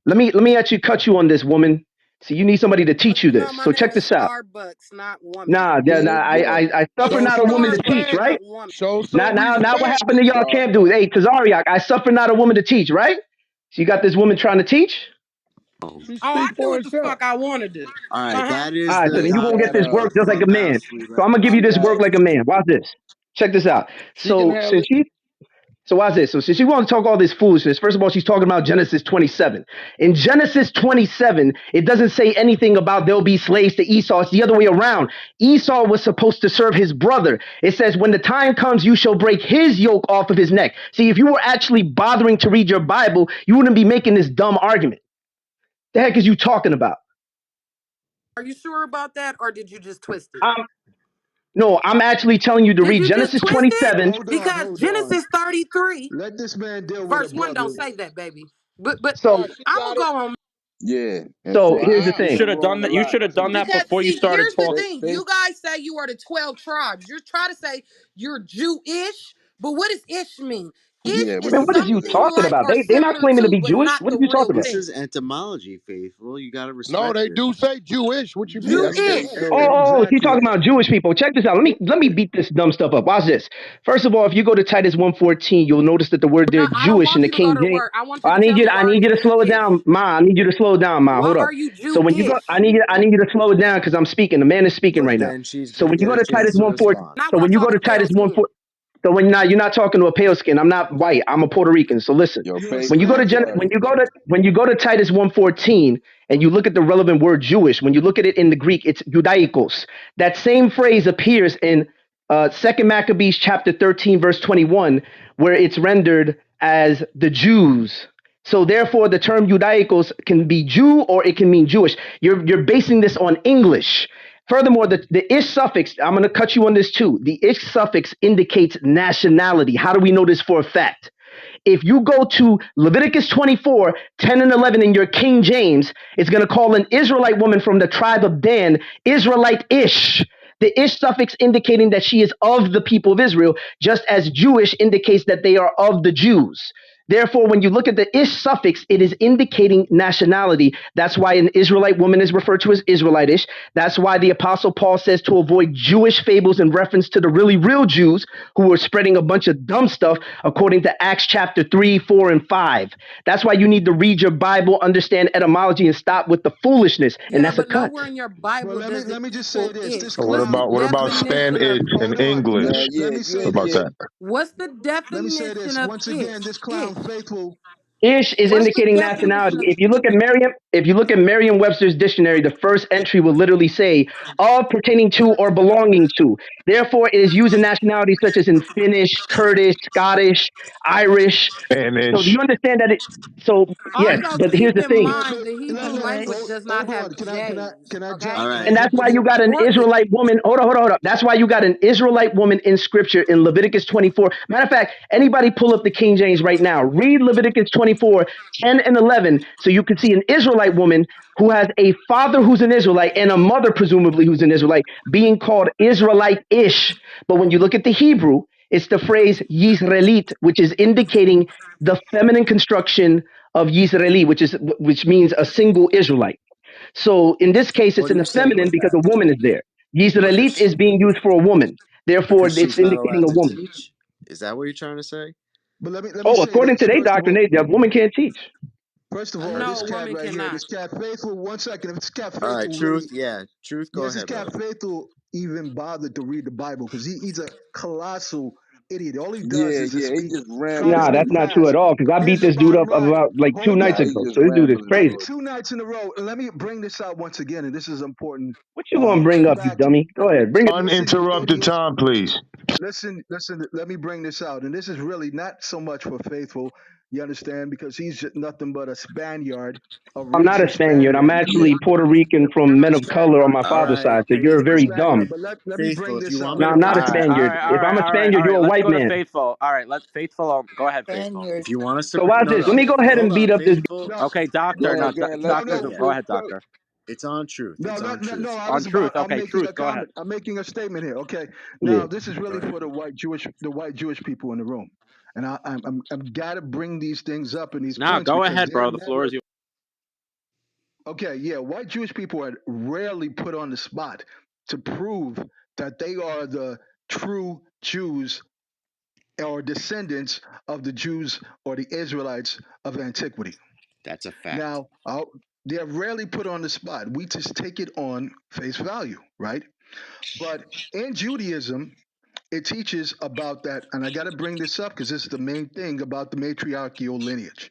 let me actually cut you on this, woman. See, you need somebody to teach you No, this. my So name check is this out. Starbucks, not woman. Nah, Here nah, we go. I suffer Show not a some woman to teach, Starbucks, respect. right? not woman. Show Now, some now, what respect, happened to y'all Esau. can't do? Hey, Tazariak, I suffer not a woman to teach, right? So you got this woman trying to teach? She Oh, I speak do for what the herself. fuck I want to do. All right, Uh huh. that All is right, so the then you won't get topic this of work the just like a man. clubhouse. We So let I'm gonna give you you this work guys. like a man. Watch this. Check this out. She can So have since it. she So watch this. So since you want to talk all this foolishness, first of all, she's talking about Genesis 27. In Genesis 27, it doesn't say anything about there'll be slaves to Esau. It's the other way around. Esau was supposed to serve his brother. It says, when the time comes, you shall break his yoke off of his neck. See, if you were actually bothering to read your Bible, you wouldn't be making this dumb argument. The heck is you talking about? Are you sure about that, or did you just twist it? I'm, no, I'm actually telling you to Did read you just Genesis twist it? 27. Hold on, Because hold on. Genesis 33, Let this man deal with a verse 1 don't brother. say that, baby. But So, Nah, she I'm got gonna it. go on. Yeah, and so here's the Faith Wow. You thing. should been have done wrong a that. You lot should have done too. that Because before you see, started here's the talking. thing. Faith, You guys say you are the 12 tribes. You're trying to say you're Jewish, but what does ish mean? Ish yeah, what is Man, does what is it you something mean? talking like about? or They're not similar claiming to to, be but Jewish. not What the are you real talking This about? is thing. entomology, faithful. You got to No, respect they it. do say Jewish. What you mean? That's That's their they Jewish. name. Oh, say. she's Exactly. talking about Jewish people. Check this out. Let me beat this dumb stuff up. Watch this. First of all, if you go to Titus 1:14, you'll notice that the word there No, I don't Jewish in want the you to go King to James. work. I want you I to need tell you. me I why are need you you to slow it Jewish? down, Ma. I need you to slow it down, Ma. Why Hold up. are you So when you go, Jewish? I need you to slow it down because I'm speaking. The man is speaking But right now. then she's So going to when you get go a to Titus chance to 1:14, respond. Not so when I'm when you go talking to to pale Titus skin. 1:14, so when you're not talking to a pale skin, I'm not white. I'm a Puerto Rican. So listen. Yo, You're a Faith When you go to Spaniard. when you go to Titus 1:14 and you look at the relevant word Jewish, when you look at it in the Greek, it's judaikos. That same phrase appears in Second Maccabees chapter 13 verse 21, where it's rendered as the Jews. So therefore, the term judaikos can be Jew or it can mean Jewish. You're basing this on English. Furthermore, the ish suffix, I'm going to cut you on this too. The ish suffix indicates nationality. How do we know this for a fact? If you go to Leviticus 24, 10 and 11 in your King James, it's going to call an Israelite woman from the tribe of Dan, Israelite ish. The ish suffix indicating that she is of the people of Israel, just as Jewish indicates that they are of the Jews. Therefore, when you look at the ish suffix, it is indicating nationality. That's why an Israelite woman is referred to as Israelitish. That's why the Apostle Paul says to avoid Jewish fables in reference to the really real Jews who were spreading a bunch of dumb stuff according to Acts chapter 3, 4, and 5. That's why you need to read your Bible, understand etymology, and stop with the foolishness. And Yeah, that's a but cut. nowhere in your But Bible let me does it let me just say equal this. This ish. What What's clown the about what about hold definition of Spanish hold in ish? on. Yeah, English? yeah, Let me yeah, say What about this. yeah. that? What's the Let me say definition this. of Once again, this ish? clown Ish. faithful. Ish is What's the indicating nationality. definition of If you look at Merriam-Webster's dictionary, the first entry will literally say "of pertaining to or belonging to." Therefore, it is used in nationalities such as in Finnish, Kurdish, Scottish, Irish. So do Spanish. you understand that it? So yes, Also, but here's keep the in thing. mind the Hebrew language Hold, Jewish. does not hold have on. J's. Jump? All Okay, Can right. I And that's jump in why you there? got an or it. Israelite woman. Hold on, hold on, hold on. That's why you got an Israelite woman in scripture in Leviticus 24. Matter of fact, anybody pull up the King James right now. Read Leviticus 24, 10 and 11, so you can see an Israelite Israelite woman who has a father who's an Israelite and a mother presumably who's an Israelite being called Israelite-ish. But when you look at the Hebrew, it's the phrase Yisraelit, which is indicating the feminine construction of Yisraeli, which means a single Israelite. So in this case, What it's are in you the saying feminine with because that? a woman is there. Yisraelit Because is being used for a woman. Therefore, because it's she's not indicating allowed a to woman. teach? Is that what you're trying to say? But let me Oh, say according to this. their doctrine, a woman can't teach. First of I all, heard this No, that. cat woman right here, cannot. this cat faithful. 1 second, if this cat All right, faithful really, truth. Yeah, truth. Go yes, this ahead, cat brother. faithful even bothered to read the Bible because he's a colossal idiot. All he does Yeah, is to yeah, he speak, just try to Nah, rambling. speak that's not true past. at all. Because I beat Here's the this dude bottom up line. about like two Hold nights Nah, on. he ago. just So this dude is rambling, Two, crazy. Lord. 2 nights in a row. Let me bring this out once again, and this is important. What you gonna bring up, you Fact. dummy? Go ahead, bring it. Listen, you Uninterrupted idiot. time, please. Listen. Let me bring this out, and this is really not so much for faithful. You understand? Because he's just nothing but a Spaniard, a I'm not a racist Spaniard. I'm Spaniard. Yeah. actually Puerto Rican from men of color on my All father's right, side. So you're You're a very faithful. dumb. Spaniard, but let me Faithful. bring If you this want out. me No, to I'm put not the a Spaniard. If I'm a Spaniard, you're a Let's white go to man. faithful. All right, let's faithful. Go ahead, faithful. Spaniard. if you want us to So put watch no this. Let no me go ahead hold and on, beat up this. faithful. No, Okay, doctor. Go No, ahead, go ahead. Let doctor. no. faithful. Go ahead, doctor. It's on truth. No, It's on no. truth. I On was about. truth. I'm Okay, making truth. a Go ahead. comment. I'm making a statement here. Okay. Yeah. Now, this is Go really ahead. for the white Jewish people in the room, and I'm gotta bring these things up and these Nah, points go because ahead, they're bro. The floor never is yours. okay. Yeah, white Jewish people are rarely put on the spot to prove that they are the true Jews or descendants of the Jews or the Israelites of antiquity. That's a fact. Now, they're rarely put on the spot. We just take it on face value, right? But in Judaism, it teaches about that, and I got to bring this up because this is the main thing about the matriarchal lineage.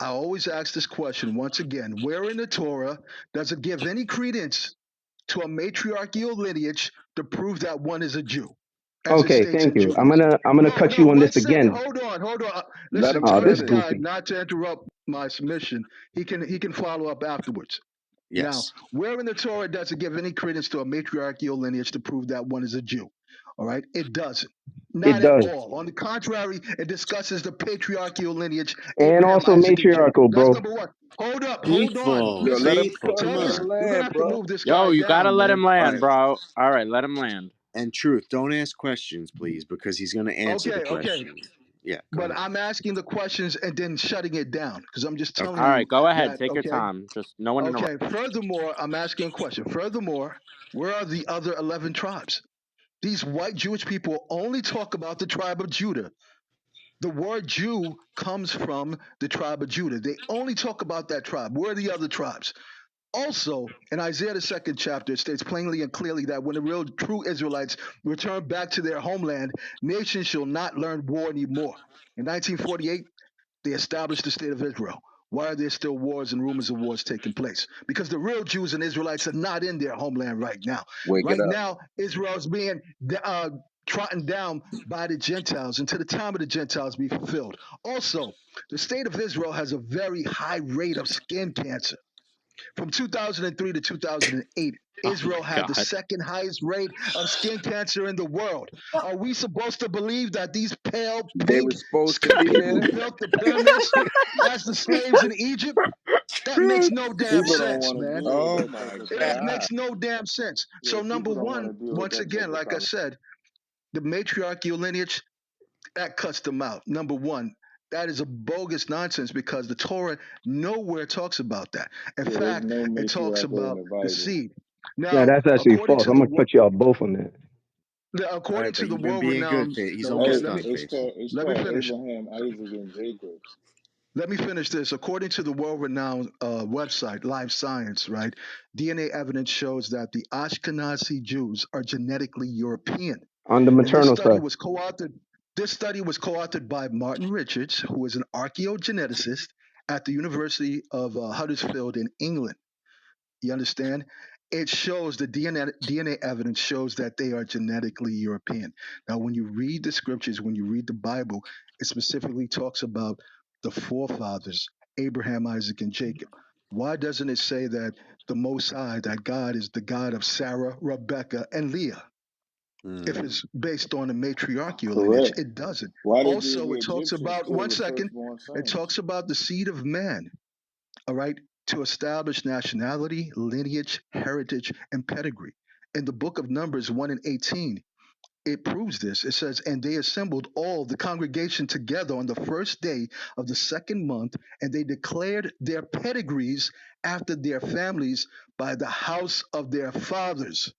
I always ask this question once again: where in the Torah does it give any credence to a matriarchal lineage to prove that one is a Jew, as it Okay, states thank in you. I'm Judaism? gonna I'm gonna No, cut no, you on this 1 second. again. Hold on. Let Listen, him Oh, tell this this finish. guy goofy. not to interrupt my submission. He can follow up afterwards. Now, Yes. where in the Torah does it give any credence to a matriarchal lineage to prove that one is a Jew? All right, it doesn't. It Not at does, all. On the contrary, it discusses the patriarchal lineage: and Abraham, also Isaac, and Jacob. matriarchal, That's bro. number one. Hold up, hold on. Faithful. Yo, Listen, let him Faithful. cook. Come tell Let this. him on. You're gonna land, have to bro. move this Yo, guy you gotta down, let him man. All land, right. bro. All right, let him land. And truth. Don't ask questions, please, because he's going to answer the Okay. question. Yeah. Go But ahead. I'm asking the questions and then shutting it down because I'm just Okay. telling All right, you go ahead. that. Take your Okay. time. Just no one interrupt. Okay. Furthermore, I'm asking a question. Furthermore, where are the other 11 tribes? These white Jewish people only talk about the tribe of Judah. The word Jew comes from the tribe of Judah. They only talk about that tribe. Where are the other tribes? Also, in Isaiah the second chapter, it states plainly and clearly that when the real true Israelites return back to their homeland, nations shall not learn war anymore. In 1948, they established the state of Israel. Why are there still wars and rumors of wars taking place? Because the real Jews and Israelites are not in their homeland right now. Wake it Right up. now, Israel is being trodden down by the Gentiles until the time of the Gentiles be fulfilled. Also, the state of Israel has a very high rate of skin cancer. From 2003 to 2008, Oh my Israel had the god. second highest rate of skin cancer in the world. Are we supposed to believe that these pale, They pink were supposed to skinned be people there. built the pyramids as the slaves in Egypt? That makes Truth. no damn People don't sense, want to man. deal with Oh that my type of It stuff. God. makes no damn sense. Yeah, So, number people don't want one, to deal with once that type again, of like I conversation. said, the matriarchal lineage, that cuts them out. Number one, that is a bogus nonsense because the Torah nowhere talks about that. In Yeah, there's fact, no it talks matriarchal in about the the Bible. seed. Yeah, Now, that's actually according false. to I'm the gonna cut y'all both on that. All according right, to but the you've been being good, world-renowned, Faith. He's okay, almost Hey, done, faithful. it's let me called finish. Abraham, Isaac, and Jacob. Let me finish this. According to the world-renowned website Live Science, right, DNA evidence shows that the Ashkenazi Jews are genetically European. On the And this maternal study side. was co-authored. This study was co-authored by Martin Richards, who is an archaeogeneticist at the University of Huddersfield in England. You understand? It shows the DNA evidence shows that they are genetically European. Now, when you read the scriptures, when you read the Bible, it specifically talks about the forefathers, Abraham, Isaac, and Jacob. Why doesn't it say that the Most High, that God is the God of Sarah, Rebecca, and Leah? If Hmm. it's based on a matriarchal lineage, Correct. it doesn't. Why did the Also, it talks Egyptians about, kill one the second, firstborn it sons? talks about the seed of man, all right? to establish nationality, lineage, heritage, and pedigree. In the book of Numbers 1 and 18, it proves this. It says, and they assembled all the congregation together on the first day of the second month, and they declared their pedigrees after their families by the house of their fathers,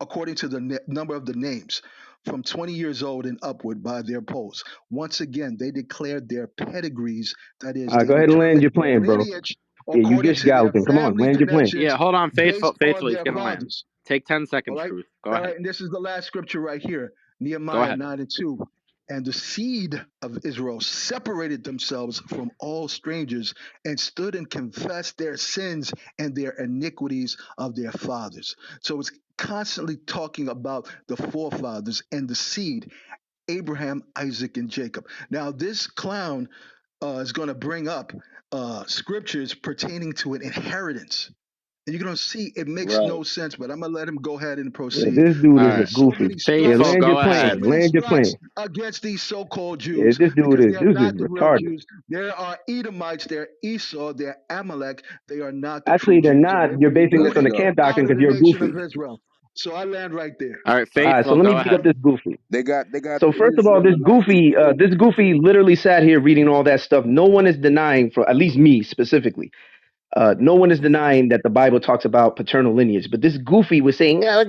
according to the number of the names, from 20 years old and upward by their polls. Once again, they declared their pedigrees, that is, All right, they go ahead and land determined your their plane, bro. lineage Yeah, you according gish to their galloping. Come on, family land your plane. Yeah, connections hold on, based faithful. on He's their gonna land. fathers. Take 10 All seconds, right. Truth. Go All ahead. right. And this is the last scripture right here, Go Nehemiah ahead. 9 and 2. And the seed of Israel separated themselves from all strangers and stood and confessed their sins and their iniquities of their fathers. So it's constantly talking about the forefathers and the seed, Abraham, Isaac, and Jacob. Now, this clown is going to bring up scriptures pertaining to an inheritance. And you're going to see it makes Right. no sense, but I'm going to let him go ahead and Yeah, proceed. this dude All is a right. So goofy. many Yeah, strikes, Faithful, land your go so plane. ahead. many Land your strikes plane. against these so-called Yeah, Jews this dude because is they are this is not the real retarded. Jews. There are Edomites, they're Esau, they're Amalek. They are not the true Actually, they're Jews, and not. they You're will be basing this There on you driven the go. camp doctrine out of because the you're nation of goofy. Israel. So I land right there. All right, All right, so faithful, let me go beat ahead. up this goofy. They got So the first of all, Israelites too. this goofy literally sat here reading all that stuff. No one is denying, for at least me specifically, no one is denying that the Bible talks about paternal lineage. But this goofy was saying, "No,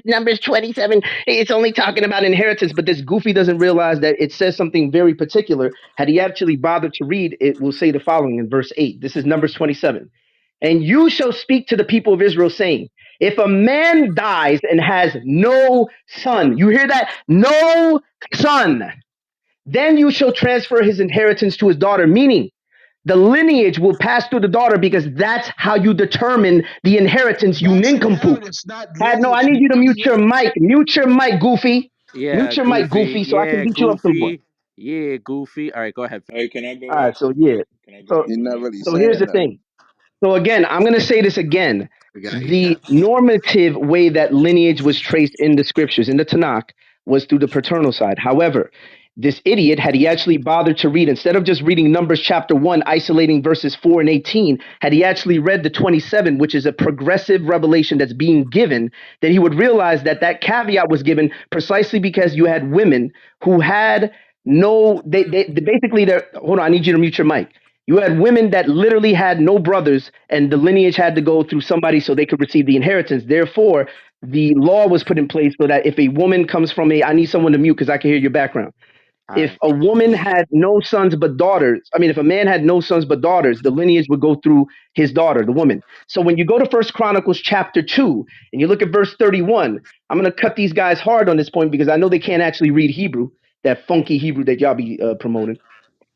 Numbers 27, it's only talking about inheritance." But this goofy doesn't realize that it says something very particular. Had he actually bothered to read, it will say the following in verse 8. This is Numbers 27. And you shall speak to the people of Israel, saying, if a man dies and has no son, you hear that? No son, then you shall transfer his inheritance to his daughter, meaning the lineage will pass through the daughter because that's how you determine the inheritance, you That's nincompoop. inheritance, not No, I lineage, need you you to mute idiot. your mic. Mute your mic, goofy. Yeah, Mute your mic, Goofy. goofy, so I can Yeah, beat you up some more. Goofy. Yeah, Goofy. All right, go ahead. Hey, can I go All right, after so yeah. Faith? Can I go So He after not him? really so here's saying the nothing. thing. So again, I'm going to say this again. We got you, The Captain. normative way that lineage was traced in the scriptures, in the Tanakh, was through the paternal side. However, this idiot, had he actually bothered to read, instead of just reading Numbers chapter 1, isolating verses 4 and 18, had he actually read the 27, which is a progressive revelation that's being given, then he would realize that that caveat was given precisely because you had women who had no, they basically, they're, hold on, I need you to mute your mic. You had women that literally had no brothers, and the lineage had to go through somebody so they could receive the inheritance. Therefore, the law was put in place so that if a woman comes from a, I need someone to mute because I can hear your background. All If right. a woman had no sons but daughters, I mean, if a man had no sons but daughters, the lineage would go through his daughter, the woman. So when you go to First Chronicles chapter 2 and you look at verse 31, I'm going to cut these guys hard on this point because I know they can't actually read Hebrew, that funky Hebrew that y'all be promoting.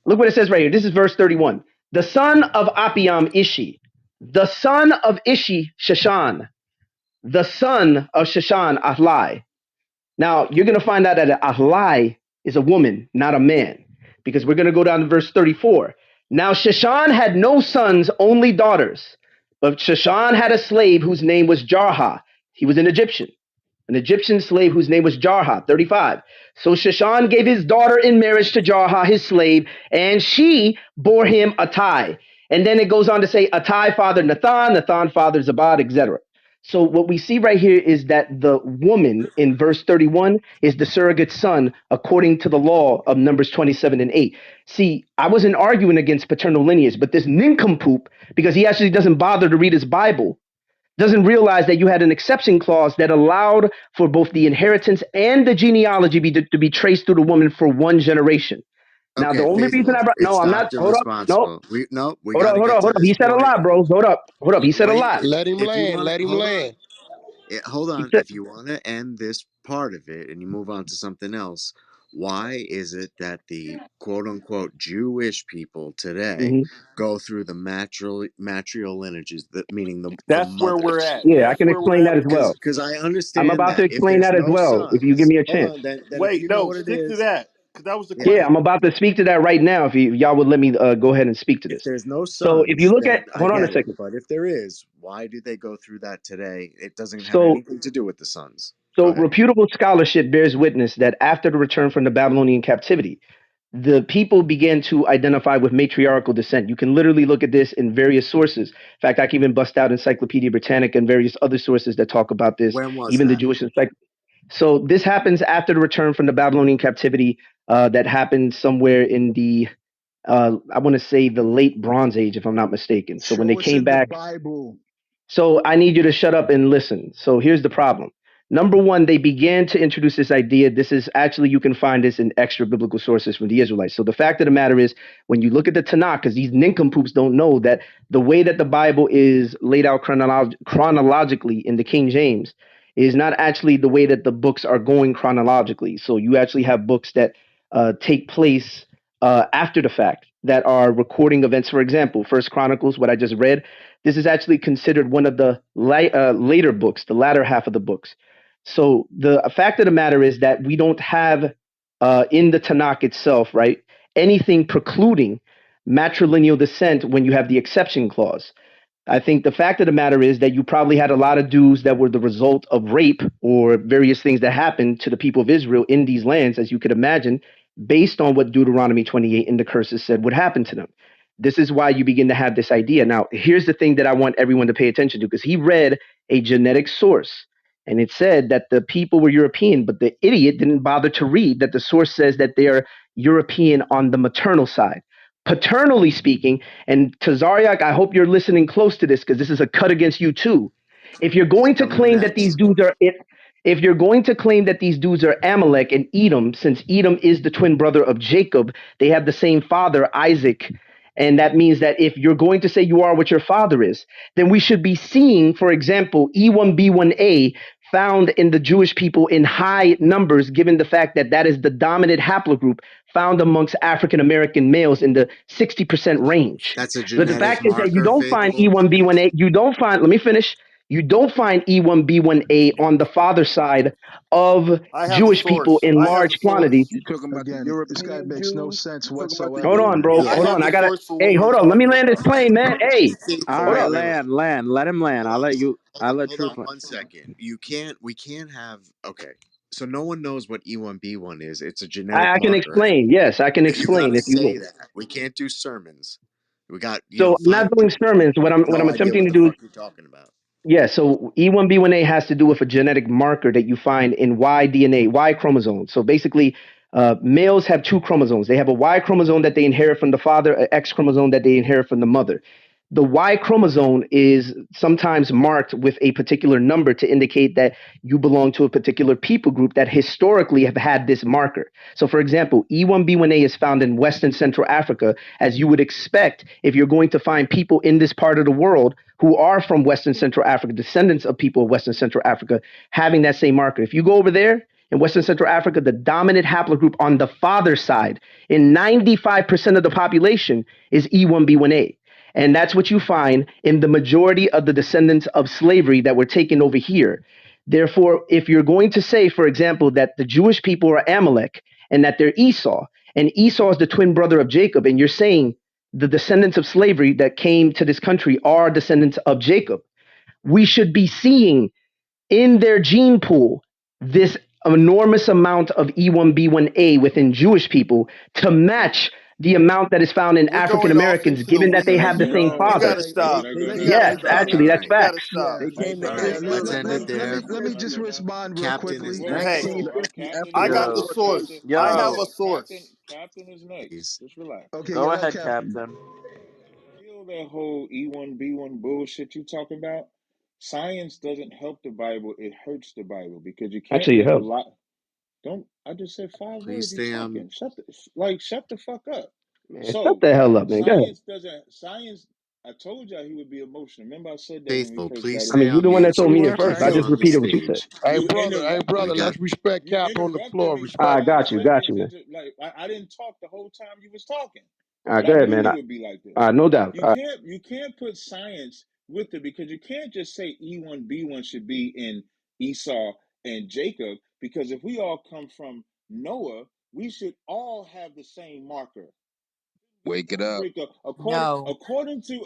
Look what it says right here. This is verse 31. The son of Apiam, Ishi. The son of Ishi, Shashan. The son of Shashan, Ahlai. Now, you're going to find out that Ahlai is a woman, not a man, because we're going to go down to verse 34. Now, Shashan had no sons, only daughters. But Shashan had a slave whose name was Jarha. He was an Egyptian slave whose name was Jarha, 35. So Shashan gave his daughter in marriage to Jarha, his slave, and she bore him Attai. And then it goes on to say Attai fathered Nathan, Nathan fathered Zabad, etc. So what we see right here is that the woman in verse 31 is the surrogate son according to the law of Numbers 27 and 8. See, I wasn't arguing against paternal lineage, but this nincompoop, because he actually doesn't bother to read his Bible, doesn't realize that you had an exception clause that allowed for both the inheritance and the genealogy to be traced through the woman for one generation. Now, the Okay, only reason faithful. I brought, no, It's I'm not, Doctor hold up, no, Responsible. We hold got up, to hold get up, to hold up. this He said a point. lot, bro. Hold up. He said a Wait, lot. if you want to, Let him hold on. land. Hold He on. said, If you want to end this part of it and you move on to something else, why is it that the quote unquote Jewish people today hmm go through the matrial lineages, that meaning the That's where we're mothers? at. yeah, I That's can where we're explain at that as with well. this. Because I I'm understand about to that if explain there's that as no well, if you give sons, me a hold chance. on, then if Wait, you know no, what it stick to is, that because that was the yeah. Yeah, I'm question. about to speak to that right now. If y'all would let me go ahead and speak to If this. there's no So if you sons, look at, then I hold on a get it. second. But if there is, why do they go through that today? It doesn't have So anything to do with the sons. Go So ahead. reputable scholarship bears witness that after the return from the Babylonian captivity, the people began to identify with matriarchal descent. You can literally look at this in various sources. In fact, I can even bust out Encyclopedia Britannica and various other sources that talk about this, When was even the that? Jewish encyclopedia. So this happens after the return from the Babylonian captivity that happened somewhere in the, I want to say the late Bronze Age, if I'm not mistaken. So when they Show us came in the back, Bible. so I need you to shut up and listen. So here's the problem. Number one, they began to introduce this idea. This is actually, you can find this in extra biblical sources from the Israelites. So the fact of the matter is, when you look at the Tanakh, because these nincompoops don't know that the way that the Bible is laid out chronologically in the King James is not actually the way that the books are going chronologically. So you actually have books that take place after the fact that are recording events. For example, First Chronicles, what I just read, this is actually considered one of the later books, the latter half of the books. So the fact of the matter is that we don't have in the Tanakh itself, right, anything precluding matrilineal descent when you have the exception clause. I think the fact of the matter is that you probably had a lot of dudes that were the result of rape or various things that happened to the people of Israel in these lands, as you could imagine, based on what Deuteronomy 28 in the curses said would happen to them. This is why you begin to have this idea. Now, here's the thing that I want everyone to pay attention to, because he read a genetic source and it said that the people were European, but the idiot didn't bother to read that the source says that they are European on the maternal side. Paternally speaking, and Tazariak, I hope you're listening close to this because this is a cut against you too. If you're going to Coming claim that these next. dudes are if you're going to claim that these dudes are Amalek and Edom, since Edom is the twin brother of Jacob, they have the same father, Isaac. And that means that if you're going to say you are what your father is, then we should be seeing, for example, E1B1A found in the Jewish people in high numbers, given the fact that that is the dominant haplogroup found amongst African American males in the 60% range. That's a But the genetic fact is that you marker, don't find faithful. E1B1A, you don't find, let me finish, you don't find E1B1A on the father side of I have a Jewish people source. in I have a large quantities. source. You talking about the Again, this guy European makes no Jews? sense You talking about the Hold whatsoever. on, bro. European I Hold Yeah. have on. the I gotta, source for what hey, you're hold on. Let me talking land this about. plane, man. Hey, All Faithful, hold right, up. wait, wait, wait. Let him land. Hold on. I'll let Hold on Truth land. 1 second. We can't have, okay. So no one knows what E1B1 is. It's a genetic I can marker. explain. Yes, I can You explain gotta if you say will. that. We can't do sermons. We got, So I'm not five doing people here sermons. who have What no I'm idea attempting what to the do is, fuck you're talking about. yeah. So E1B1A has to do with a genetic marker that you find in Y DNA, Y chromosome. So basically, males have two chromosomes. They have a Y chromosome that they inherit from the father, an X chromosome that they inherit from the mother. The Y chromosome is sometimes marked with a particular number to indicate that you belong to a particular people group that historically have had this marker. So, for example, E1B1A is found in Western Central Africa, as you would expect if you're going to find people in this part of the world who are from Western Central Africa, descendants of people of Western Central Africa, having that same marker. If you go over there in Western Central Africa, the dominant haplogroup on the father's side in 95% of the population is E1B1A. And that's what you find in the majority of the descendants of slavery that were taken over here. Therefore, if you're going to say, for example, that the Jewish people are Amalek and that they're Esau, and Esau is the twin brother of Jacob, and you're saying the descendants of slavery that came to this country are descendants of Jacob, we should be seeing in their gene pool this enormous amount of E1B1A within Jewish people to match the amount that is found in We're African going off Americans, into the given that they have weeds. the Hey, same No, You father. gotta hey, no, hey, stop. that hey, go let You me back gotta Yes, to hey stop. actually, Captain. that's All You right. gotta facts. stop. They Hey, came to All bro. right. Israel in Let's Listen, end it there. Let me just respond real Captain is quickly. in next. whoa, 1950 Captain I is after got World the Yo, War II. source. I have yo, a source. Captain is next. Please. Just relax. Okay, go go ahead, ahead, Captain. Captain. Kill that whole E1B1 bullshit you talking about. Science doesn't help the Bible, it hurts the Bible because you can't Actually, it put a helps. lot. Don't I just said five Please words? You stay on. talking? Shut the fuck up. Man, shut So the hell up, man. Go ahead. science. I told y'all he would be emotional. Remember I said that when we Faithful, first please got I in stay mean, here. you're on the one mute that so told we me it can first. keep I you just So on the repeated what you said. stage. Hey you brother, We got let's respect you Cap on the interrupted floor. me. You I Respect always Cap. got you, got threatening you, to man. just like I didn't talk the whole time you was talking, All right, but go I ahead, knew man. you would be like this. No doubt. You can't put science with it because you can't just say E1B1 should be in Esau and Jacob because if we all come from Noah, we should all have the same marker. Wake it up. Separate the No. according to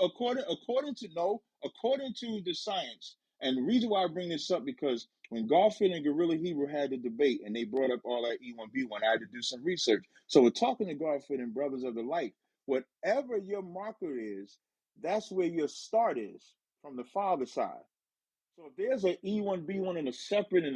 the science And the reason why I bring this up because when Garfield and Gorilla Hebrew had the debate and they brought up all that E1B1, I had to do some research. So we're talking to Garfield and Brothers of the Light. Whatever your marker is, that's where your start is from the father side. So if there's an E1B1 in a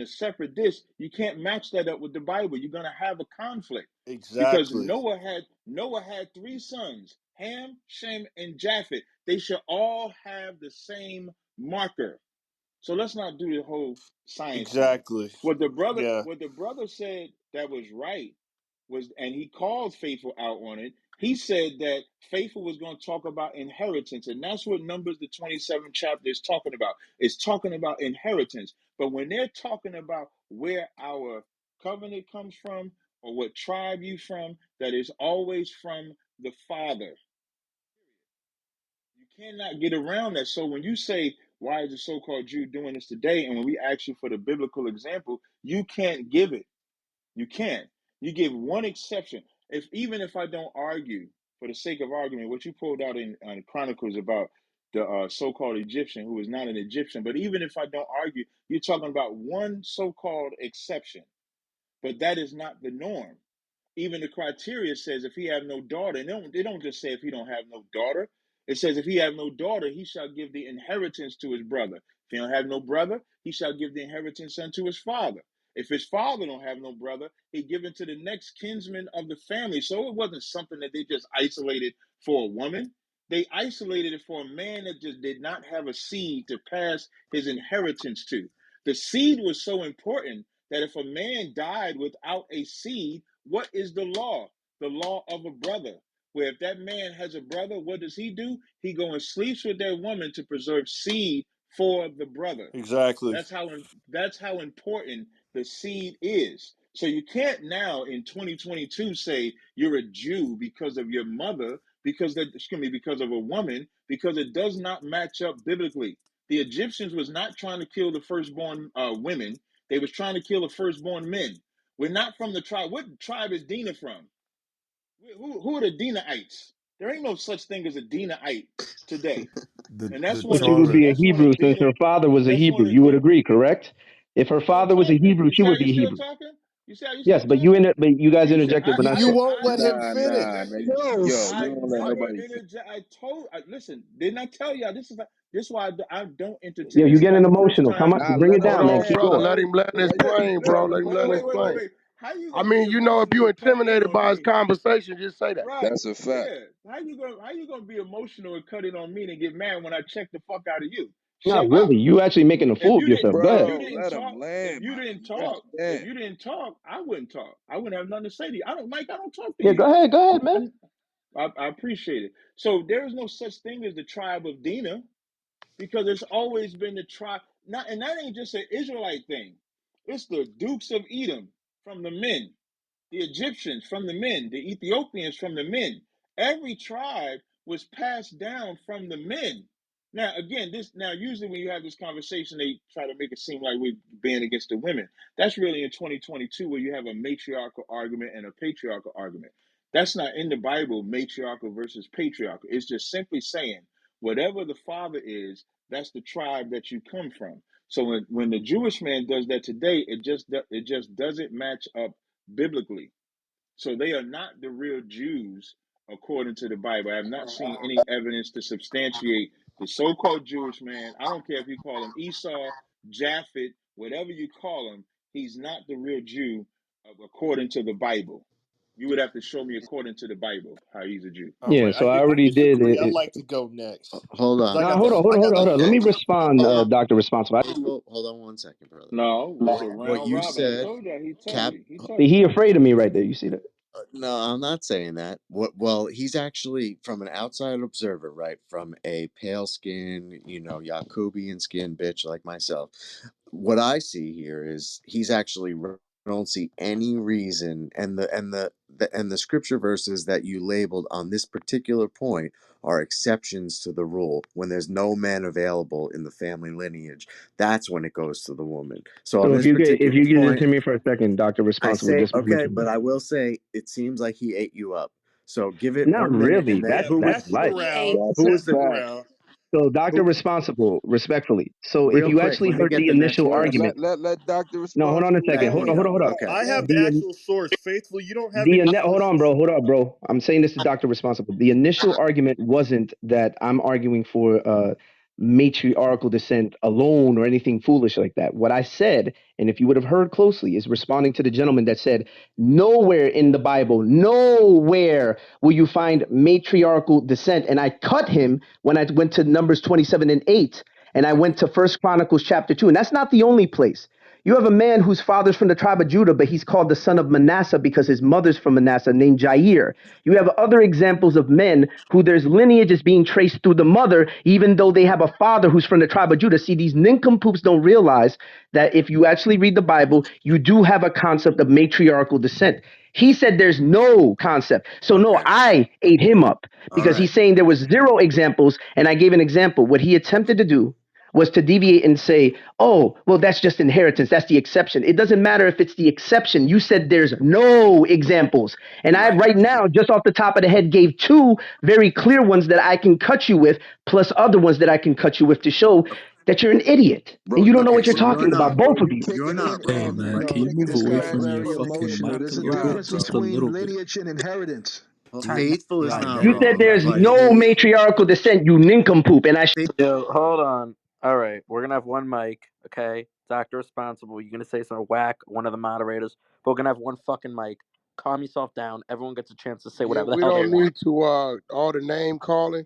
separate disk, you can't match that up with the Bible. You're gonna have a conflict because Exactly. Noah had three sons, Ham, Shem, and Japheth. They should all have the same marker. So let's not do the whole science thing. Exactly. What the brother Yeah. what the brother said that was right was, and he called Faithful out on it. He said that Faithful was going to talk about inheritance, and that's what Numbers the 27th chapter is talking about. It's talking about inheritance. But when they're talking about where our covenant comes from or what tribe you from, that is always from the Father. You cannot get around that. So when you say, why is the so-called Jew doing this today? And when we ask you for the biblical example, you can't give it. You can't. You give one exception. Even if I don't argue, for the sake of argument, what you pulled out in Chronicles about the so-called Egyptian who is not an Egyptian, but even if I don't argue, you're talking about one so-called exception, but that is not the norm. Even the criteria says if he have no daughter, and they don't just say if he don't have no daughter. It says if he have no daughter, he shall give the inheritance to his brother. If he don't have no brother, he shall give the inheritance unto his father. If his father don't have no brother, he give it to the next kinsman of the family. So it wasn't something that they just isolated for a woman. They isolated it for a man that just did not have a seed to pass his inheritance to. The seed was so important that if a man died without a seed, what is the law? The law of a brother. Where if that man has a brother, what does he do? He go and sleeps with that woman to preserve seed for the brother. Exactly. That's how important the seed is. So you can't now in 2022 say you're a Jew because of your mother, because of a woman, because it does not match up biblically. The Egyptians was not trying to kill the firstborn women; they was trying to kill the firstborn men. We're not from the tribe. What tribe is Dinah from? Who are the Dinahites? There ain't no such thing as a Dinahite today. And The that's Well, one she of would be a that's Taurus. one of Hebrew since Dina. her father was a That's one Hebrew. of You would agree, correct? If her still father was a talking. Hebrew, You she see how would you be still Hebrew. talking? You see how you Yes, still but talking? you guys Listen, interjected when I You spoke. won't let him Nah, finish. nah, man. Yo, You I don't let never nobody. interject. Listen. Didn't I tell y'all this is why I don't Yeah, entertain. This you're is why getting the first emotional. Come time. on, Nah, bring let it him Hold down, man. on, Keep land, hold Brother, going. on. let bro. him let him Let him Listen, explain, bro. listen. Let him Wait, let him wait, wait, wait, explain. wait. How you I gonna be mean, if emotional you and cut in intimidated on by his me? conversation, just say that. Right. That's a fact. Yeah. How you gonna be emotional and cut in on me and get mad when I check the fuck out of you? Not Shut up. really. You actually making a If fool of you didn't yourself. Go if ahead. you Bro, didn't let him talk, if land, you man. didn't God talk, if damn. you didn't talk, I wouldn't talk. I wouldn't have nothing to say to you. Mike, I don't talk to Yeah, you. go ahead, man. I appreciate it. So there is no such thing as the tribe of Dinah because it's always been the tribe. Not, and that ain't just an Israelite thing. It's the Dukes of Edom from the men, the Egyptians from the men, the Ethiopians from the men. Every tribe was passed down from the men. Now, again, usually when you have this conversation, they try to make it seem like we're being against the women. That's really in 2022 where you have a matriarchal argument and a patriarchal argument. That's not in the Bible, matriarchal versus patriarchal. It's just simply saying whatever the father is, that's the tribe that you come from. So when the Jewish man does that today, it just doesn't match up biblically. So they are not the real Jews according to the Bible. I have not seen any evidence to substantiate the so-called Jewish man. I don't care if you call him Esau, Japhet, whatever you call him, he's not the real Jew according to the Bible. You would have to show me according to the Bible how he's a Jew. All Yeah, right, so I I already did disagree. I'd it. like to go next Hold because I on. Nah, got the hold on, I got the hold on. Let me floor. respond, Hold on. Dr. Responsible. Faithful, hold on one second, brother. No, it's a What round you robin. I said, told you. He told Cap. you. He told He afraid of me right there. You see that? No, I'm not saying that. Well, he's actually from an outside observer, right? From a pale skin, Yakubian skin bitch like myself. What I see here is he's actually. I don't see any reason, and the scripture verses that you labeled on this particular point are exceptions to the rule. When there's no man available in the family lineage, that's when it goes to the woman. So on So this if particular you could just point, hear me for a second, Dr. I Responsible, say just okay, mention but that. I will say it seems like he ate you up. So give it Not 1 minute, really. and then Yeah, That's pass it light. around. That's who a was Pass it the fact. around. So, Doctor Who? Responsible, respectfully. So, if Real you quick, actually let me heard get the the next initial Yeah, word. argument, let Doctor no, hold on a Responsible second. Thank Hold go. on, hold you. on, hold on. Okay. I have the The actual source. Faithful, you don't have the any hold on, sources. bro. Hold on, bro. I'm saying this to Dr. Responsible. The initial argument wasn't that I'm arguing for matriarchal descent alone or anything foolish like that. What I said, and if you would have heard closely, is responding to the gentleman that said, nowhere in the Bible, nowhere will you find matriarchal descent. And I cut him when I went to Numbers 27 and 8, and I went to First Chronicles chapter 2. And that's not the only place. You have a man whose father's from the tribe of Judah, but he's called the son of Manasseh because his mother's from Manasseh, named Jair. You have other examples of men who there's lineage is being traced through the mother, even though they have a father who's from the tribe of Judah. See, these nincompoops don't realize that if you actually read the Bible, you do have a concept of matriarchal descent. He said there's no concept. So, no, Okay. I ate him up All because right. he's saying there was zero examples, and I gave an example. What he attempted to do was to deviate and say, oh, well, that's just inheritance. That's the exception. It doesn't matter if it's the exception. You said there's no examples. And I, Right. right now, just off the top of the head, gave two very clear ones that I can cut you with, plus other ones that I can cut you with to show that you're an idiot and Bro, you don't know Okay. what you're So you're talking about, not both bro, of you you. you're kicking not in Hey wrong, man, you but can you kicking move this away guy from your very fucking emotional. mic This a is little what yeah. bit? happens Just So a when little bit. lineage and inheritance. Turn that faithful is right not You there. said wrong, there's but no he matriarchal descent, you nincompoop. And faith, Yo, hold on. All right, we're gonna have one mic, okay? Doctor Responsible, you're gonna say some whack, one of the moderators, but we're gonna have one fucking mic. Calm yourself down. Everyone gets a chance to say Yeah, whatever the we hell they don't want. need to all the name calling.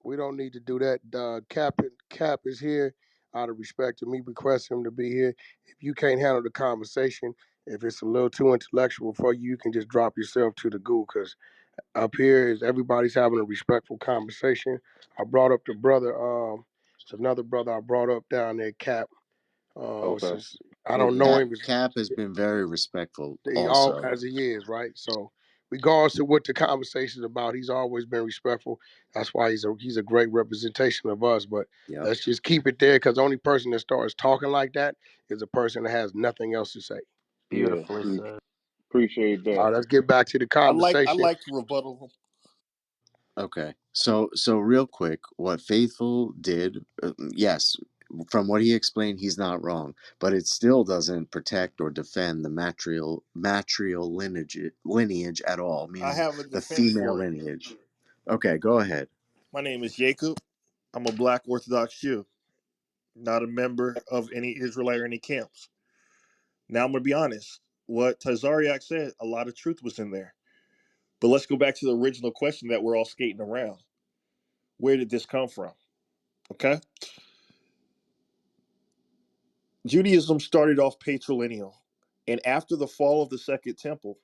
We don't need to do that. Cap is here out of respect to me requesting him to be here. If you can't handle the conversation, if it's a little too intellectual for you, you can just drop yourself to the goo. Cause up here is everybody's having a respectful conversation. I brought up the brother. It's another brother I brought up down there, Cap. Okay. Since I don't Okay. know Cap him, Cap has been very respectful he all also. as he is, right? So regardless of what the conversation is about, he's always been respectful. That's why he's a great representation of us. But Yep. let's just keep it there because the only person that starts talking like that is a person that has nothing else to say. Yeah. Beautifully said. Appreciate All that. right, let's get back to the I conversation. like to rebuttal them. Okay. So real quick, what Faithful did, yes, from what he explained, he's not wrong, but it still doesn't protect or defend the matrial lineage at all, I meaning have a the defense female for it. lineage. Okay, go ahead. My name is Jacob. I'm a Black Orthodox Jew, not a member of any Israelite or any camps. Now I'm gonna be honest. What Tazariak said, a lot of truth was in there. But let's go back to the original question that we're all skating around. Where did this come from? Okay. Judaism started off patrilineal, and after the fall of the Second Temple,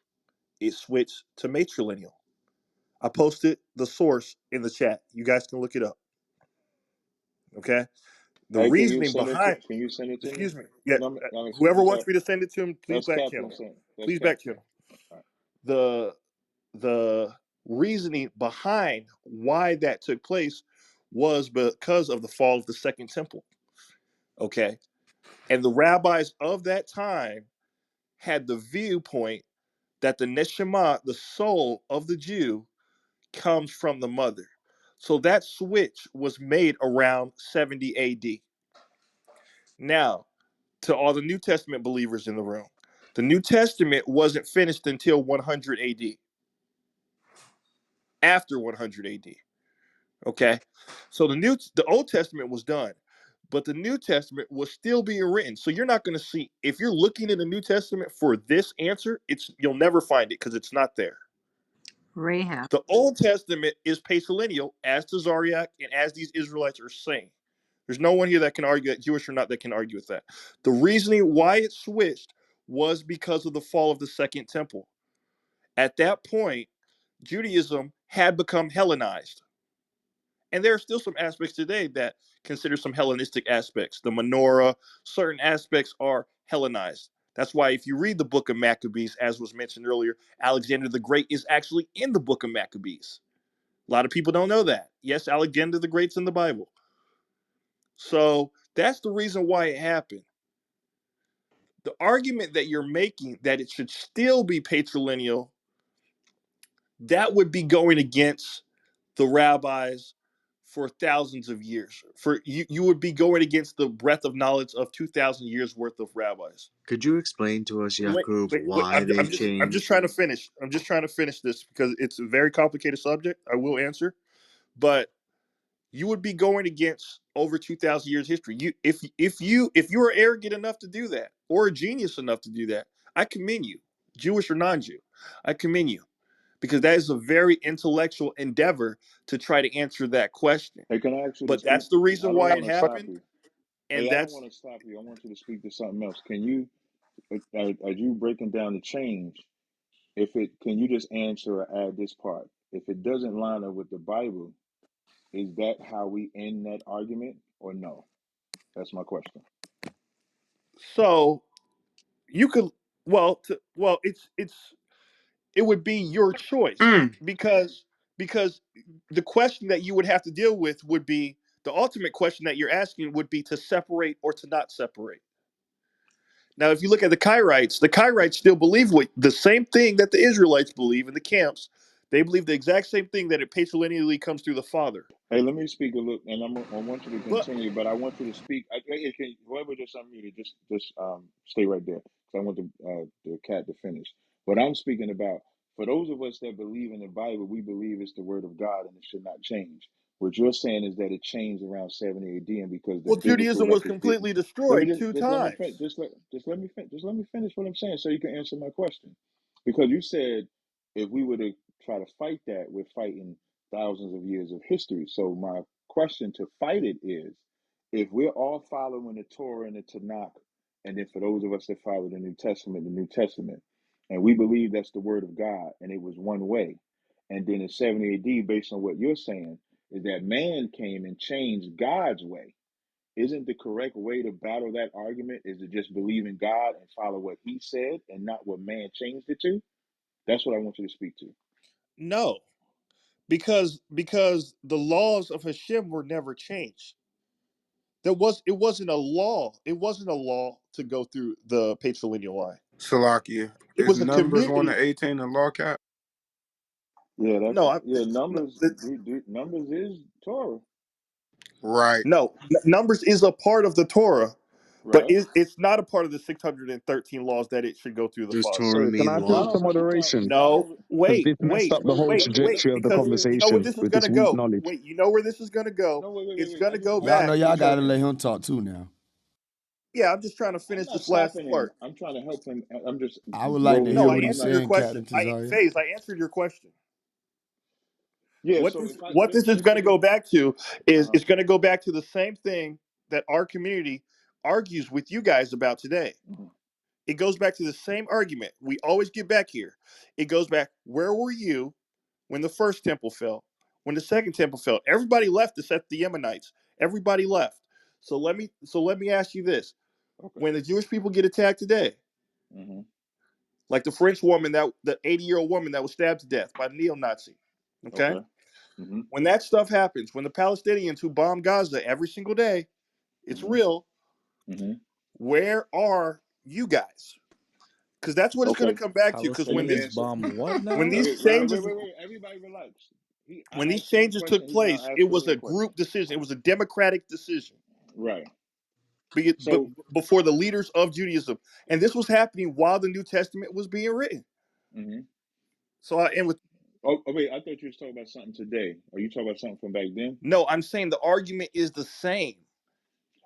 it switched to matrilineal. I posted the source in the chat. You guys can look it up. Okay. The Hey, can you reasoning send it to behind, can you send it to me? excuse me, yeah, No, no, whoever it's wants all, me to send it to him, please that's back Captain channel. saying. That's Please back Captain. channel. All right. The the reasoning behind why that took place was because of the fall of the Second Temple. Okay. And the rabbis of that time had the viewpoint that the neshama, the soul of the Jew, comes from the mother. So that switch was made around 70 AD. Now, to all the New Testament believers in the room, the New Testament wasn't finished until 100 AD, after 100 AD. Okay? So the Old Testament was done, but the New Testament was still being written. So you're not going to see, if you're looking in the New Testament for this answer, you'll never find it because it's not there. Rahab. The Old Testament is patrilineal, as to Zariach and as these Israelites are saying. There's no one here that can argue that, Jewish or not, that can argue with that. The reasoning why it switched was because of the fall of the Second Temple. At that point, Judaism had become Hellenized. And there are still some aspects today that consider some Hellenistic aspects. The menorah, certain aspects are Hellenized. That's why if you read the book of Maccabees, as was mentioned earlier, Alexander the Great is actually in the book of Maccabees. A lot of people don't know that. Yes, Alexander the Great's in the Bible. So that's the reason why it happened. The argument that you're making that it should still be patrilineal, that would be going against the rabbis for thousands of years. For you would be going against the breadth of knowledge of 2,000 years worth of rabbis. Could you explain to us, Wait, Yakub, wait, wait. why they I'm just changed? trying to finish. I'm just trying to finish this because it's a very complicated subject. I will answer, but you would be going against over 2,000 years history. If you are arrogant enough to do that, or a genius enough to do that, I commend you, Jewish or non-Jew. I commend you because that is a very intellectual endeavor to try to answer that question. Hey, can I ask you to But speak? that's the I reason don't why want it to stop happened, you. and Hey, I don't that's want to stop you. I want you to speak to something else. Can you, as you breaking down the change, if it, can you just answer or add this part? If it doesn't line up with the Bible, is that how we end that argument or no? That's my question. so you could it would be your choice Mm. because the question that you would have to deal with would be the ultimate question that you're asking would be to separate or to not separate. Now, if you look at the Kirites still believe what the same thing that the Israelites believe in the camps. They believe the exact same thing that it patrilineally comes through the Father. Hey, let me speak a little, and I want you to But continue, but I want you to speak. Whoever just unmuted, just stay right there, because I want the cat to finish. What I'm speaking about, for those of us that believe in the Bible, we believe it's the word of God and it should not change. What you're saying is that it changed around 70 AD, and because the well, biblical Judaism was records didn't. completely Let me destroyed two just let me finish. times. Just let me finish what I'm saying, so you can answer my question. Because you said if we were to try to fight that, we're fighting thousands of years of history. So my question to fight it is, if we're all following the Torah and the Tanakh, and then for those of us that follow the New Testament, and we believe that's the word of God, and it was one way, and then in 70 AD, based on what you're saying, is that man came and changed God's way. Isn't the correct way to battle that argument is to just believe in God and follow what he said and not what man changed it to? That's what I want you to speak to. No, because the laws of Hashem were never changed. It wasn't a law. It wasn't a law to go through the patrilineal line. Salakia. It Is was a Numbers 1 community. to 18 the law cap? Yeah, No, numbers. Numbers is Torah, Right. no. Numbers is a part of the Torah, but right? it's not a part of the 613 laws that it should go through the Does Father. Torah Sorry, can mean I appeal I law? to don't know what Torah. moderation? I No, don't. Because this messed up the whole trajectory of the Wait. because you know where conversation this is with going this to weak go. knowledge. Wait, you know where this is going to go. No, It's wait. going to go Y'all back. know You're y'all gotta let talking. him talk too now. Yeah, I'm just trying to I'm finish not this last stopping him. flirt. I'm trying to help him. I'm just I would like to rolling No, hear with I what him. I'm he's not. answered your saying, question. Captain Tazaria. I answered your question. Yeah. What So this if I what this is just going to to be. go back to Uh is huh. it's going to go back to the same thing that our community argues with you guys about today. It goes back to the same argument. We always get back here. It goes back, where were you when the first temple fell? When the second temple fell? Everybody left except the Yemenites. Everybody left. So let me ask you this. Okay. When the Jewish people get attacked today, hmm like the French woman, that the 80-year-old woman that was stabbed to death by a neo-Nazi, okay? Okay. hmm When that stuff happens, when the Palestinians who bomb Gaza every single day, it's hmm real, hmm where are you guys? Because that's what it's going to Okay. come back to. Because So let when me Palestinians this answer. bomb what when now? these changes Wait. Everybody relax. when I these asked him a changes question. took He's now place, it asking was me a a question. group decision. It was a democratic decision. Right. But So. before the leaders of Judaism, and this was happening while the New Testament was being written. hmm So I end with wait. I thought you was talking about something today. Are you talking about something from back then? no. I'm saying the argument is the same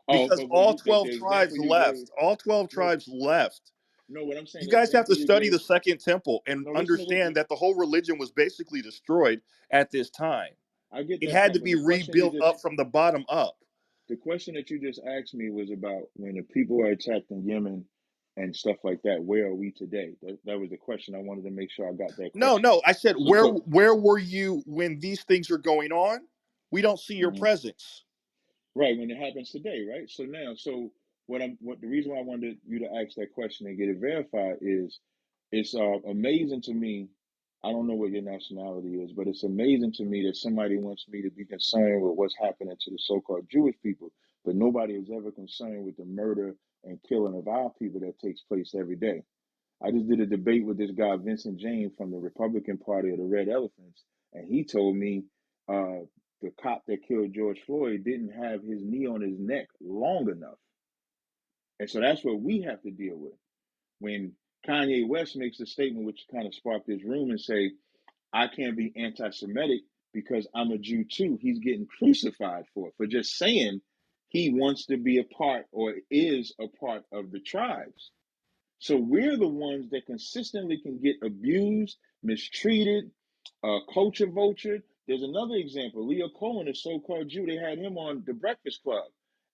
Oh, because but what all you the 12 example tribes you gave. left. All 12 No, tribes left. no. What I'm saying, You the guys have example to you study gave. the Second Temple and No, listen to what understand that the whole religion was basically destroyed at this time. I get It that had to part, but be rebuilt up from the bottom up. the question that you just asked me was about when the people are attacked in Yemen and stuff like that. Where are we today? That was the question. I wanted to make sure I got that No, question. no. I said, where Because where were you when these things are going on? We don't see your mhm. presence. Right, when it happens today, right? So now, so what the reason why I wanted you to ask that question and get it verified is it's amazing to me. I don't know what your nationality is, but it's amazing to me that somebody wants me to be concerned with what's happening to the so-called Jewish people, but nobody is ever concerned with the murder and killing of our people that takes place every day. I just did a debate with this guy, Vincent James, from the Republican Party of the Red Elephants, and he told me uh, the cop that killed George Floyd didn't have his knee on his neck long enough. And so that's what we have to deal with. When Kanye West makes a statement which kind of sparked this room and say, I can't be anti-Semitic because I'm a Jew too. He's getting crucified for just saying he wants to be a part or is a part of the tribes. So we're the ones that consistently can get abused, mistreated, culture vultured. There's another example. Leo Cohen, a so-called Jew, they had him on the Breakfast Club.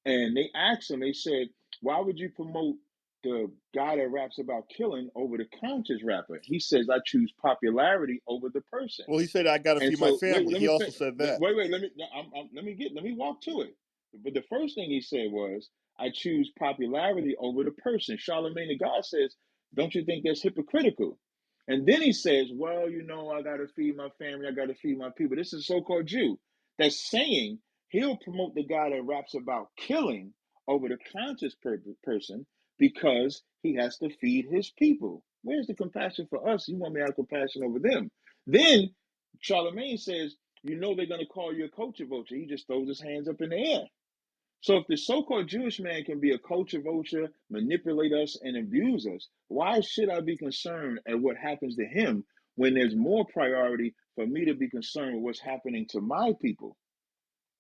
And they asked him, they said, why would you promote the guy that raps about killing over the conscious rapper? He says, I choose popularity over the person. Well, he said I got to And feed my so, wait, family. let He me also fit. said that. Wait. Let me walk to it. But the first thing he said was, "I choose popularity over the person." Charlemagne the God says, "Don't you think that's hypocritical?" And then he says, "Well, you know, I got to feed my family. I got to feed my people." This is a so-called Jew that's saying he'll promote the guy that raps about killing over the conscious person because he has to feed his people. Where's the compassion for us? You want me to have compassion over them? Then Charlemagne says, you know they're going to call you a culture vulture. He just throws his hands up in the air. So if the so-called Jewish man can be a culture vulture, manipulate us, and abuse us, why should I be concerned at what happens to him when there's more priority for me to be concerned with what's happening to my people?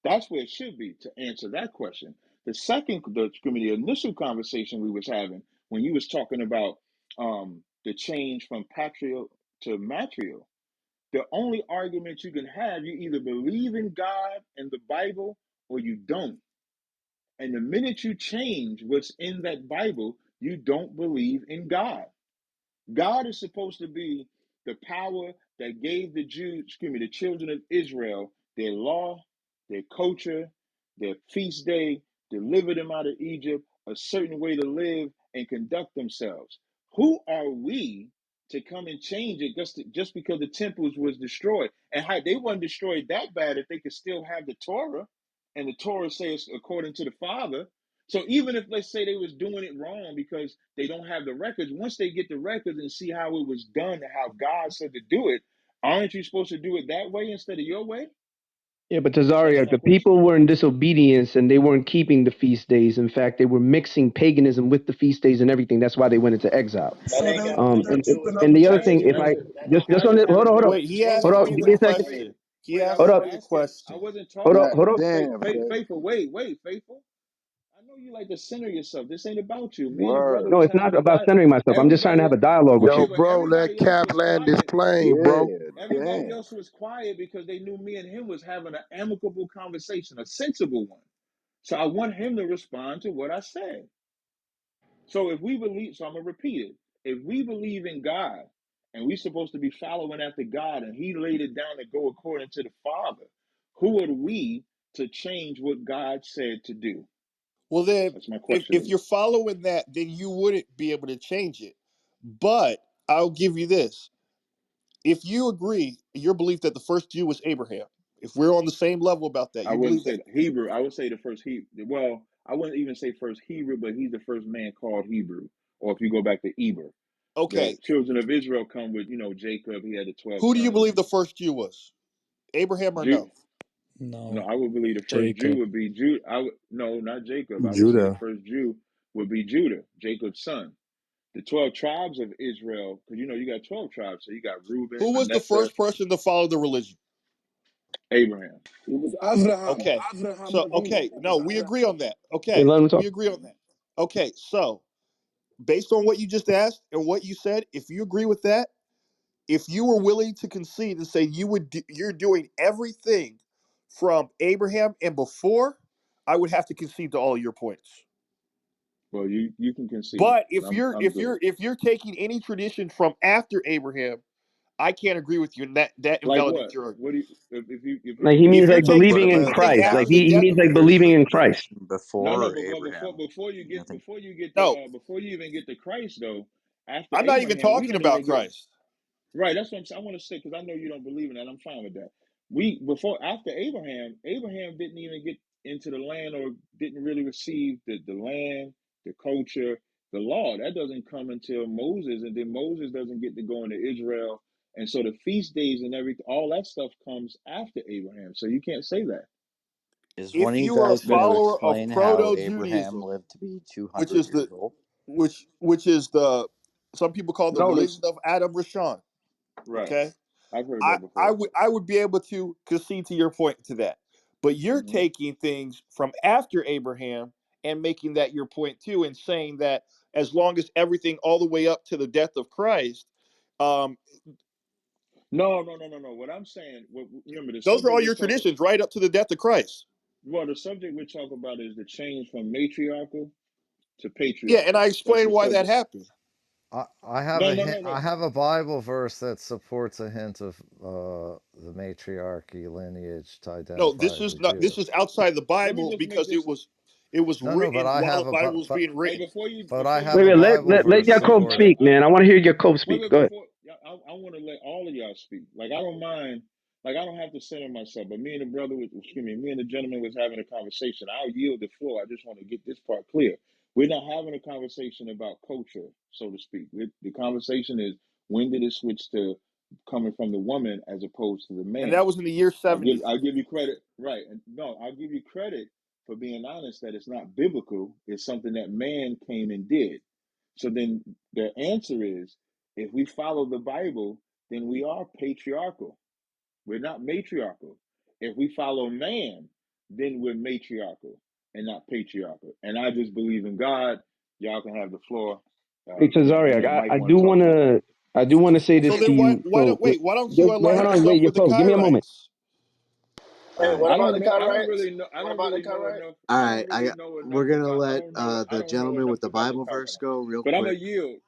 That's where it should be to answer that question. The initial conversation we was having when you was talking about the change from patrial to matrial, the only argument you can have, you either believe in God and the Bible or you don't. And the minute you change what's in that Bible, you don't believe in God. God is supposed to be the power that gave the children of Israel their law, their culture, their feast day, delivered them out of Egypt, a certain way to live and conduct themselves. Who are we to come and change it just because the temples was destroyed? And how they weren't destroyed that bad if they could still have the Torah, and the Torah says according to the Father. So even if let's say they was doing it wrong because they don't have the records, once they get the records and see how it was done and how God said to do it, aren't you supposed to do it that way instead of your way? Yeah, but That's Tazaria, my the question. people were in disobedience and they weren't keeping the feast days. In fact, they were mixing paganism with the feast days and everything. That's why they went into exile. That ain't got Um, nothing to and, do with and the other that. thing, if I just on it, Wait, he hold asked on, me give the me a second, question. Wait, I hold was up, asking. I wasn't talking God hold about up. damn, bro. faithful. Wait, faithful. I know you like to center yourself. This ain't about you. Me and the brother Word. No, was it's having not a about dialogue. centering myself. I'm just trying to have Everybody, a dialogue with okay, Yo, you. but bro, let everybody else Cap was land his quiet. plane, Yeah, bro. Everybody damn. else was quiet because they knew me and him was having an amicable conversation, a sensible one. So I want him to respond to what I said. So if we believe, so I'm gonna repeat it. If we believe in God and we're supposed to be following after God and He laid it down to go according to the Father, who are we to change what God said to do? Well, then, That's my question to if you. you're following that, then you wouldn't be able to change it. But I'll give you this: if you agree, your belief that the first Jew was Abraham, if we're on the same level about that, I you wouldn't believe that. say Hebrew. I would say the first Hebrew. Well, I wouldn't even say first Hebrew, but he's the first man called Hebrew. Or if you go back to Eber, the Okay, children of Israel come with Jacob. He had the 12 who do you sons. believe the first Jew was? Abraham or Jew. no? No, No, I would believe the first Jew Jacob. would be Jude. I would no, not Jacob. I would say the Judah. first Jew would be Judah, Jacob's son. The 12 tribes of Israel, because you got 12 tribes. So you got Reuben, Who was the Manasseh, first person to follow the religion? Abraham. It was Abraham. Okay, Abraham so Avinu. okay, It was no, we Abraham. agree on that. Hey, Okay, let him talk. we agree on that. Okay, so based on what you just asked and what you said, if you agree with that, if you were willing to concede and say you're doing everything from Abraham and before, I would have to concede to all your points. Well, you can concede. But if you're I'm if good. you're if you're taking any tradition from after Abraham, I can't agree with you, and that Like invalidates what? your What argument. do you if you Like he can If means you're like taking What believing in about anything Christ. Like after after? the he death means of like There's believing Abraham, in some Christ. tradition no, before but Abraham. before you get no, before you even get to Christ though, after I'm not even Abraham, we talking don't even about get Christ. right. That's what I'm saying. I want to say because I know you don't believe in that. I'm fine with that. We before after Abraham didn't even get into the land or didn't really receive the land, the culture, the law. That doesn't come until Moses, and then Moses doesn't get to go into Israel And so the feast days and everything, all that stuff comes after Abraham. So you can't say that. Is one If of you you are a guys going That to follower of explain how Proto Abraham Judaism, lived to be which 200 is years the old? which is the some people call the notice, religion of Adam Rishon, right? okay? I've heard I, that I before. would I would be able to concede to your point to that. But you're Hmm. taking things from after Abraham and making that your point too, and saying that as long as everything all the way up to the death of Christ, um, No, no, no, no, no. What I'm saying, remember the those are subject all we're your talking. traditions right up to the death of Christ. Well, the subject we're talking about is the change from matriarchal to Yeah, and patriarchal. I That's the explained why that subject. happened. I have No, a no, no, hint, no. I have a Bible verse that supports a hint of the matriarchy lineage to No, identify this as is a not. Jew. This is outside the Let me Bible just make because this. it was No, no, but written I while the have a Bible was being Hey, written. but I before have you Wait, a wait, go, Bible let verse Yaakov supporting. speak, man. I want to hear Yaakov wait, speak. wait, Go ahead. before I want to let all of y'all speak. Like I don't mind. Like I don't have to center myself. But me and the brother, excuse me, me and the gentleman was having a conversation. I'll yield the floor. I just want to get this part clear. We're not having a conversation about culture, so to speak. The conversation is when did it switch to coming from the woman as opposed to the And man? that was in the year 70. I'll give you credit, right? And no, I'll give you credit for being honest that it's not biblical. It's something that man came and did. So then the answer is, if we follow the Bible, then we are patriarchal. We're not matriarchal. If we follow man, then we're matriarchal and not patriarchal. And I just believe in God. Y'all can have the floor. Hey, Me Tazariak, and Mike I want do to talk now. wanna, I do wanna say So this to then you. why So don't wait? Why don't you just wait, align hold on, yourself wait, with the Yaakov, give me a moment. Kirites? All Hey, right. what about the I don't Karaites? really know. I What don't about the really know Karaites? enough. All I right. don't really know We're enough gonna about. let I the don't know gentleman enough with the about the Bible verse Karaite. go real But I'm a quick. yield.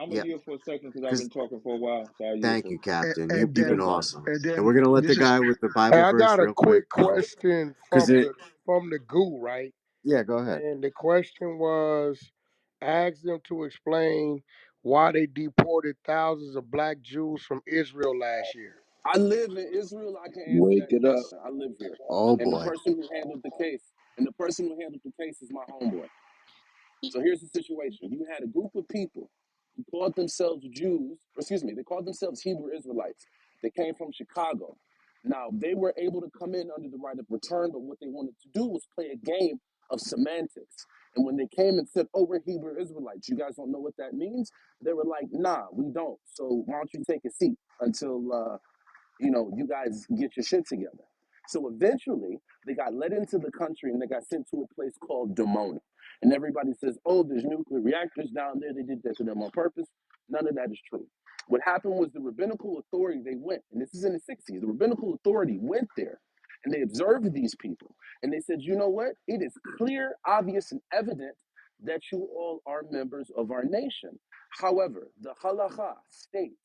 I'm a Yeah, yield for a second because I've because been talking for a while. So I yield thank for a you, second. Captain. And You've been then, awesome. and And then we're gonna let the this is guy with the Hey, Bible I verse got a real quick quick go, question because it. from the goo, right? Yeah, go ahead. And the question was, ask them to explain why they deported thousands of black Jews from Israel last year. I live in Israel. I can answer Wake that it up. question. I live here, Oh and the boy. person who handled the case, is my homeboy. So here's the situation: you had a group of people who called themselves Jews, or excuse me, they called themselves Hebrew Israelites. They came from Chicago. Now they were able to come in under the right of return, but what they wanted to do was play a game of semantics. And when they came and said, "Oh, we're Hebrew Israelites," you guys don't know what that means. They were like, "Nah, we don't. So why don't you take a seat until you guys get your shit together." So eventually, they got let into the country and they got sent to a place called Dimona. And everybody says, oh, there's nuclear reactors down there. They did that to them on purpose. None of that is true. What happened was the rabbinical authority, they went, and this is in the 60s, the rabbinical authority went there and they observed these people. And they said, you know what? It is clear, obvious, and evident that you all are members of our nation. However, the halacha states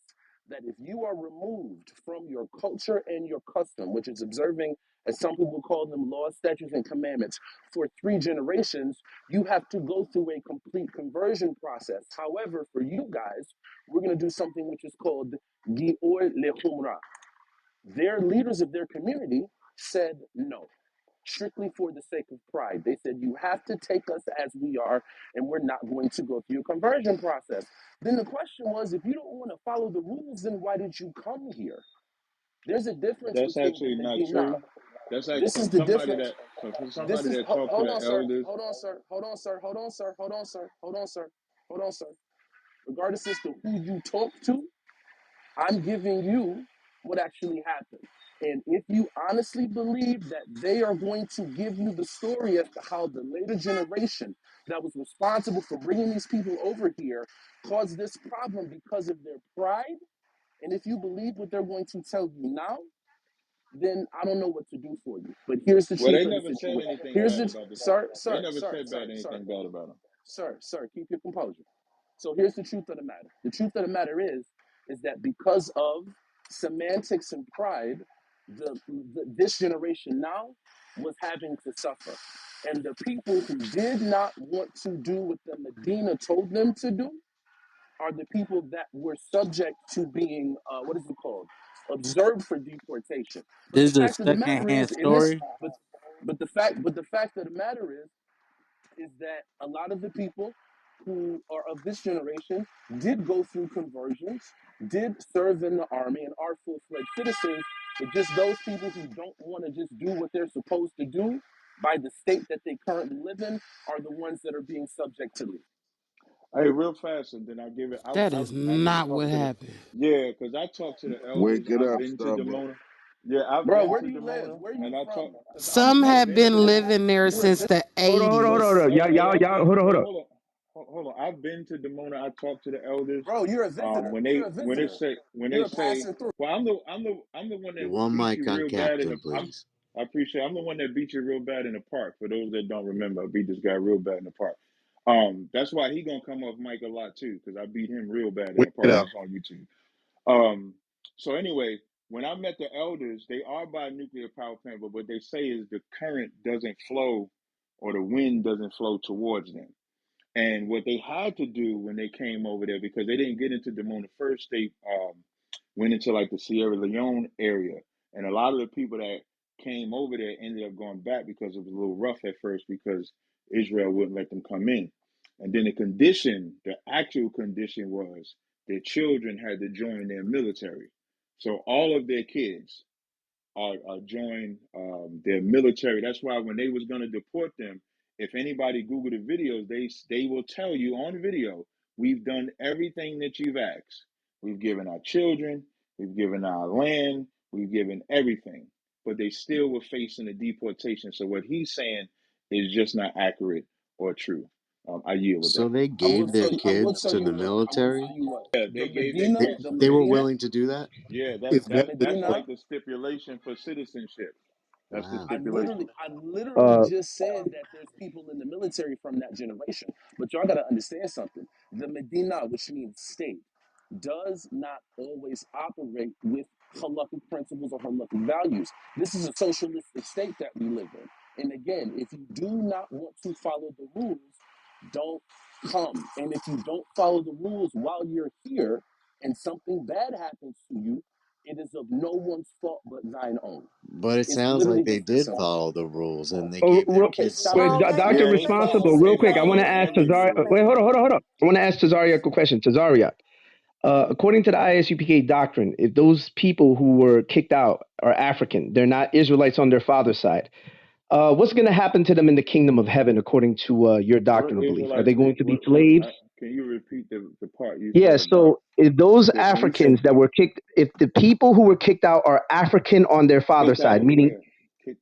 that if you are removed from your culture and your custom, which is observing, as some people call them, laws, statutes, and commandments, for 3 generations, you have to go through a complete conversion process. However, for you guys, we're going to do something which is called Gior Lehumra. Their leaders of their community said no, strictly for the sake of pride. They said, you have to take us as we are, and we're not going to go through a conversion process. Then the question was, if you don't want to follow the rules, then why did you come here? There's a difference That's between the actually not Medina. true. That's like This is from the somebody difference. that from This somebody is, that talked to hold the on, sir. elders. Hold on, sir. Hold on, sir. Hold on, sir. Hold on, sir. Hold on, sir. Hold on, sir. Regardless as to who you talk to, I'm giving you what actually happened. And if you honestly believe that they are going to give you the story as to how the later generation that was responsible for bringing these people over here caused this problem because of their pride, and if you believe what they're going to tell you now, then I don't know what to do for you. But here's the Well, truth they of the never said situation. anything Here's bad the, about the. sir, They sir, never sir, said sir, bad sir, anything bad about them. sir, keep your composure. So here's the truth of the matter. The truth of the matter is that because of semantics and pride, this generation now was having to suffer. And the people who did not want to do what the Medina told them to do are the people that were subject to being, what is it called? Observed for deportation. But the This is a fact of the matter secondhand is, and this, story. but the fact of the matter is that a lot of the people who are of this generation did go through conversions, did serve in the army, and are full fledged citizens. But just those people who don't want to just do what they're supposed to do by the state that they currently live in are the ones that are being subject to leave. Hey, real fast, and then I give it. That I is I just not what talked to the, happened. yeah, because I talked to the Wake elders. it I've up, been to Starbucks. Demona. Yeah, I've Bro, been where to do you live? Demona, Where are you and I from? talk. Because Some I've have been to been Demona. living there you in since the Vista? Hold on, 80s. y'all, hold on. Hold on, hold on. I've been to Demona. I talked to the elders. Bro, you're a visitor. You're a visitor. When they You're a say, passing through. well, I'm the one that One beat mic you on real bad in the. Captain, please. I appreciate. I'm the one that beat you real bad in the park. For those that don't remember, I beat this guy real bad in the park. That's why he gonna come off mic a lot too, because I beat him real bad in the Wicked park. up. It's on YouTube. Um, so anyway, when I met the elders, they are by a nuclear power plant, but what they say is the current doesn't flow or the wind doesn't flow towards them. And what they had to do when they came over there, because they didn't get into Demona first, they went into like the Sierra Leone area. And a lot of the people that came over there ended up going back because it was a little rough at first because Israel wouldn't let them come in. And then the actual condition was their children had to join their military. So all of their kids are join their military. That's why when they was going to deport them, if anybody Google the videos, they will tell you on video, we've done everything that you've asked. We've given our children, we've given our land, we've given everything, but they still were facing a deportation. So what he's saying is just not accurate or true. I yield with So that. they gave their I will kids tell to you the what. I will tell military? you what. Yeah, The they gave their Medina, kids the to the They were Medina, willing to do that? yeah. Is the That's Medina. like the stipulation for citizenship. That's the Wow. stipulation. I literally Uh, just said that there's people in the military from that generation. But y'all gotta understand something. The Medina, which means state, does not always operate with halakhic principles or halakhic values. This is a socialistic state that we live in. And again, if you do not want to follow the rules, don't come. And if you don't follow the rules while you're here and something bad happens to you, it is of no one's fault but thine own. But it It's sounds literally like they just that did simple. follow the rules and they oh, gave their Okay, kids stop to wait, Well, the let Doctor Yeah, me they say Responsible, follow. real They quick. I want follow to something. ask all the Tazar. rules. Wait, hold on. I want to ask Tazaria a question. Tazaria, according to the ISUPK doctrine, if those people who were kicked out are African, they're not Israelites on their father's side. What's going to happen to them in the kingdom of heaven according to your What doctrinal belief? Are Israelites they going did? to be What? slaves? Can you repeat the part you Yeah, said about? so if those Because when you Africans say that were kicked, if the people who were kicked out are African on their father's kicked out side, of meaning where,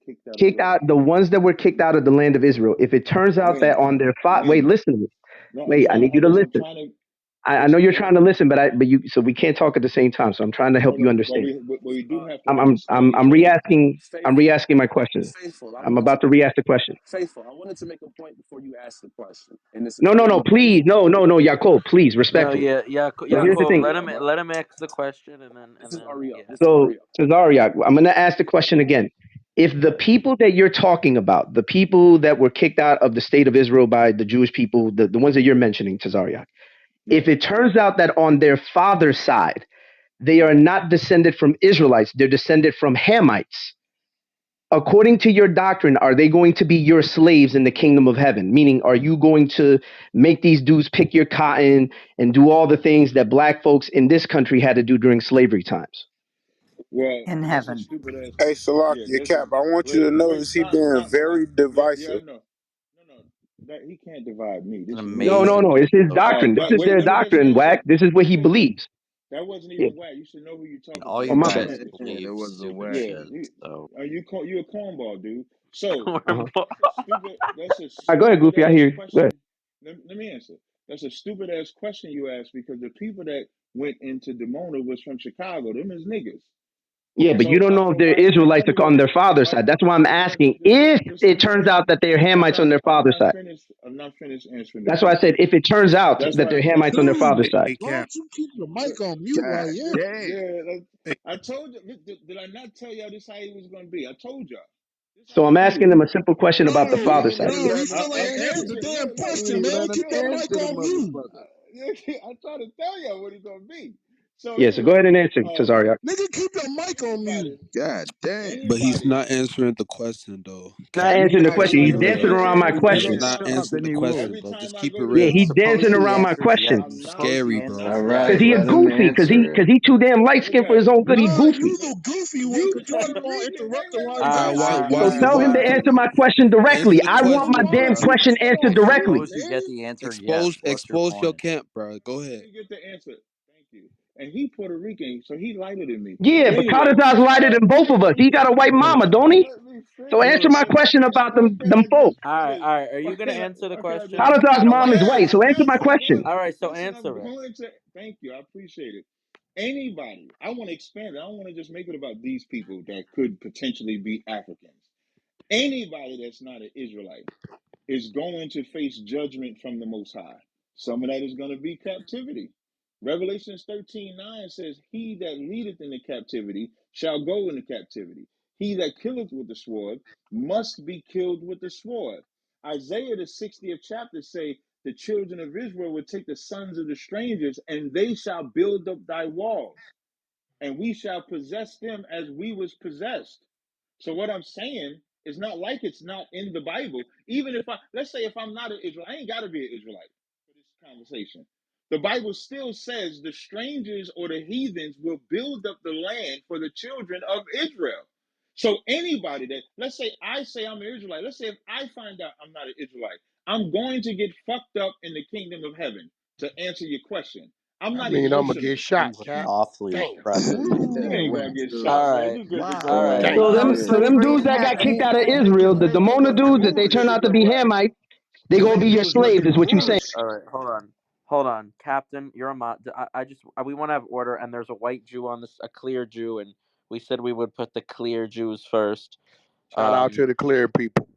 kicked out of kicked where? out, the ones that were kicked out of the land of Israel, if it turns out that When? on their wait, When? listen to me. No, I'm Wait, I trying to need you to I'm listen. trying to I know listen. you're Go trying ahead. to listen, but you, so we can't talk at the same time. So I'm trying to help No, you no, understand. but we do have to I'm understand I'm each other. re-asking. I'm Faithful, re-asking my question. faithful. I I'm wanted to about to make a re-ask the question. faithful. I wanted to make a point before you asked the question, and this is No, how no, you no, know I'm please, faithful. no, Yaakov, please, No, respectfully. yeah, So here's the Yaakov, thing. let him ask the question, This and is then Ariel. yeah. This is So, Ariel. Cesaria, I'm going to ask the question again. If the people that you're talking about, the people that were kicked out of the state of Israel by the Jewish people, the ones that you're mentioning, Cesaria, Yeah. if it turns out that on their father's side, they are not descended from Israelites, they're descended from Hamites, according to your doctrine, are they going to be your slaves in the kingdom of heaven? Meaning, are you going to make these dudes pick your cotton and do all the things that black folks in this country had to do during slavery times? Well, in that's a heaven. stupid ass. Hey, Yeah, Salakia, this Cap, I want you wait, to wait, notice he stop, being stop, stop. very Yeah, yeah, I divisive. know. No, no, that he can't divide me. An This is me. No, This no, is amazing no. me. It's his Yaakov. doctrine. This But is wait, their let me just doctrine, answer. Wack. This is what Let he me just. believes. That wasn't Yeah. even whack. You should know who you're talking All to. Oh, you my But bad. guys Yeah, it believe wasn't stupid whack. yeah, shit. So you a cornball, dude. So we're Uh-huh. that's a stupid. That's a All right, go ahead, stupid Goofy. I ass hear you. Go ahead. question. Let me answer. That's a stupid ass question you asked because the people that went into Demona was from Chicago. Them is niggas. Yeah, but you So don't know if so they're why did they Israelites come to on the? their father's Why? side. That's why I'm No, asking if it turns out that they're Hamites on their I'm father's not side. finished. I'm not finished answering the That's why I said question. if it turns out That's that why. they're That's Hamites on their father's Hey, side. Hey, why Cap. don't you keep your uh, mic on mute while God you answer? damn. yeah. Hey, I told you. Did I not tell y'all this how it was gonna be? I told y'all. This how So it's I'm gonna asking be. them a simple question about the No, you father ain't side. even no, you letting them still I'm ain't answer. answered the answering. damn Look, You ain't question, even man. letting them Keep that mic answer the on mute. motherfucker. I'm trying to tell y'all what it's gonna be. So Yeah, so go ahead anyway, and answer, Tazariak. Nigga, keep your mic on mute. anybody, God damn. But he's anybody, not answering the question though, Not Cap. You answering the asked question. him He's every dancing time, directly. around my every You He's question. don't not shut up answering the anymore. question, every bro. Just time I keep it go to Yeah, real. he Israel, dancing Suppose he around my answered question. I'm yes. not. Suppose he Scary, answered bro. All Cause right, he a yes. let him goofy. answer. Cause he too damn light Look skinned for at his it. own good. He Nah, goofy. you the goofy one You because you Puerto keep on Rican. Wait, interrupting wait, while wait, he All wait. right, got why, something to So why, say. tell him to why? answer my question directly. Answer the I Nigga, want my question, why damn is bro. you question answered off mute, directly. Suppose you get man? the answer yes. What's your Expose your point? camp, bro. Go Let ahead. me get the answer. Thank you. And he Puerto Rican, so he lighter than me. Yeah, But but anyway, Carter's lighter than both of us. He got a white mama, don't he? let me So finish. answer my question about Why can't them I folk. just finish? All right. Are Why you gonna can't I? answer the Why can't I just? question? Carter's No, mom is answer. white. Yes, So answer yes. my I'm question. going. All right, so Listen, I'm answer it. going to. Thank you. I appreciate it. Anybody, I want to expand it. I don't want to just make it about these people that could potentially be Africans. Anybody that's not an Israelite is going to face judgment from the Most High. Some of that is going to be captivity. Revelations 13:9 says, He that leadeth in the captivity shall go into captivity. He that killeth with the sword must be killed with the sword. Isaiah, the 60th chapter, say, The children of Israel will take the sons of the strangers, and they shall build up thy walls, and we shall possess them as we was possessed. So what I'm saying is not like it's not in the Bible. Even if let's say if I'm not an Israelite, I ain't got to be an Israelite for this conversation. The Bible still says the strangers or the heathens will build up the land for the children of Israel. So anybody that, let's say I'm an Israelite, let's say if I find out I'm not an Israelite, I'm going to get fucked up in the kingdom of heaven. To answer your question, I'm I not mean, I'm gonna get emotional. shot, Seems like an Cap. awfully Damn. expressive You answer. ain't Ooh, gonna get good. shot, All man. right. Just get All yourself Well, right. you So Damn. know, them together. so them slavery dudes didn't that got happen kicked here. out of Why don't Israel, people the think Mona of dudes that Who they turn did out it to be correct? Hamites, they gonna be your Slavery was slaves, nothing is what you saying. foolish. All right. Hold on, Captain. You're a mod. I just we want to have order, and there's a white Jew on this, a clear Jew, and we said we would put the clear Jews first. Shout out to the clear people.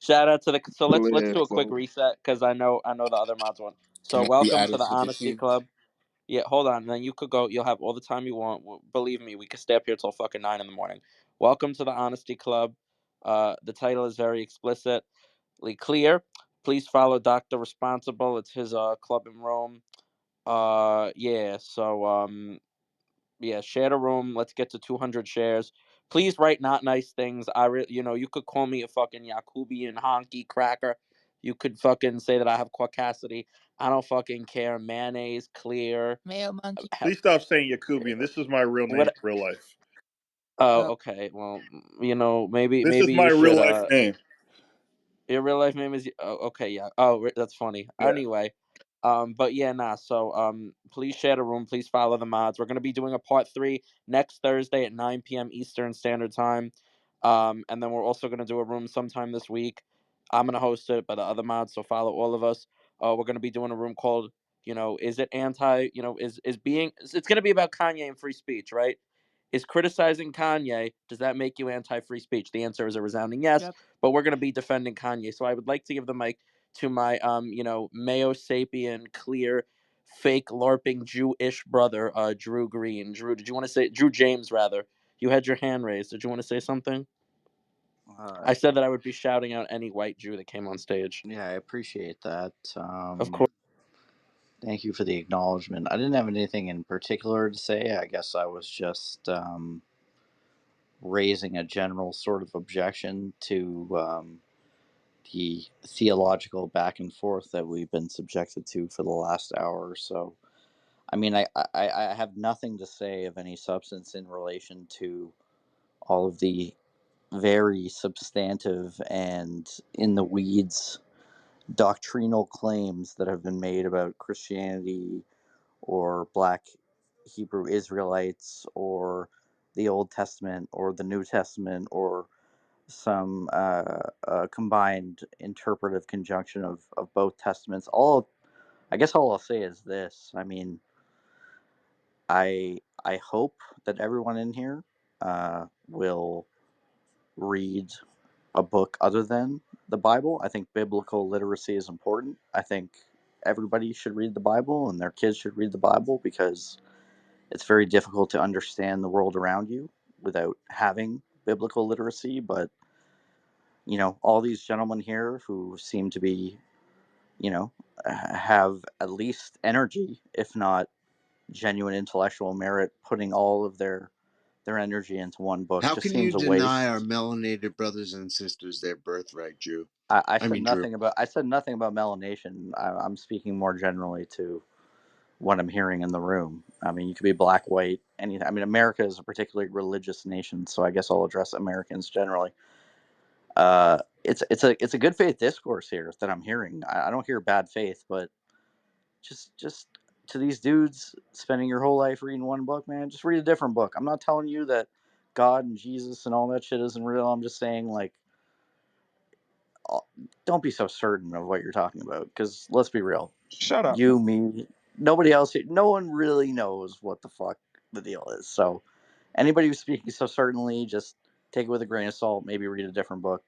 Shout out to the. So let's Clear do a quick folk. reset because I know the other mods want. So Can I be welcome to added the to the Honesty queue? Club. Yeah, hold on. And then you could go. You'll have all the time you want. Believe me, we could stay up here till fucking 9 in the morning. Welcome to the Honesty Club. The title is very explicitly clear. Please follow Doctor Responsible. It's his club in Rome. Yeah. So yeah, share the room. Let's get to 200 shares. Please write not nice things. You could call me a fucking Yakubian honky cracker. You could fucking say that I have caucasity. I don't fucking care. Mayonnaise, clear. Mayo monkey. Please stop saying Yakubian. This is my real name What? in real life. Oh, Oh, okay. Well, maybe This is maybe my you real should. life name. Your real life name is. Oh, okay, yeah. Oh, that's funny. Yeah. Anyway, but yeah, nah. So, please share the room. Please follow the mods. We're gonna be doing a part 3 next Thursday at 9 p.m. Eastern Standard Time. And then we're also gonna do a room sometime this week. I'm gonna host it, but the other mods. So follow all of us. We're gonna be doing a room called, is it anti? Is being? It's gonna be about Kanye and free speech, right? Is criticizing Kanye, does that make you anti-free speech? The answer is a resounding yes. yep. But we're going to be defending Kanye. So I would like to give the mic to my, Mayo sapien, clear, fake LARPing Jewish brother, Drew Green. Drew, did you want to say Drew James rather? You had your hand raised. Did you want to say something? uh, I said that I would be shouting out any white Jew that came on stage. yeah, I appreciate that. Of course. Thank you for the acknowledgement. I didn't have anything in particular to say. I guess I was just raising a general sort of objection to the theological back and forth that we've been subjected to for the last hour or so. I mean, I have nothing to say of any substance in relation to all of the very substantive and in the weeds doctrinal claims that have been made about Christianity or black Hebrew Israelites or the Old Testament or the New Testament or some combined interpretive conjunction of both testaments. I guess all I'll say is this. I mean, I hope that everyone in here will read a book other than the Bible. I think biblical literacy is important. I think everybody should read the Bible and their kids should read the Bible because it's very difficult to understand the world around you without having biblical literacy. But, all these gentlemen here who seem to be, have at least energy, if not genuine intellectual merit, putting all of their energy into one book How just can you seems a deny waste. our melanated brothers and sisters their birthright, Jew? I I said mean, Drew. nothing about melanation. I'm speaking more generally to what I'm hearing in the room. I mean, you could be black, white, anything. I mean, America is a particularly religious nation, so I guess I'll address Americans generally. It's a good faith discourse here that I'm hearing. I don't hear bad faith, but just to these dudes spending your whole life reading one book, man, just read a different book. I'm not telling you that God and Jesus and all that shit isn't real. I'm just saying, like, don't be so certain of what you're talking about, because let's be real, Shut up. you, me, nobody else, no one really knows what the fuck the deal is. So anybody who's speaking so certainly, just take it with a grain of salt. Maybe read a different book.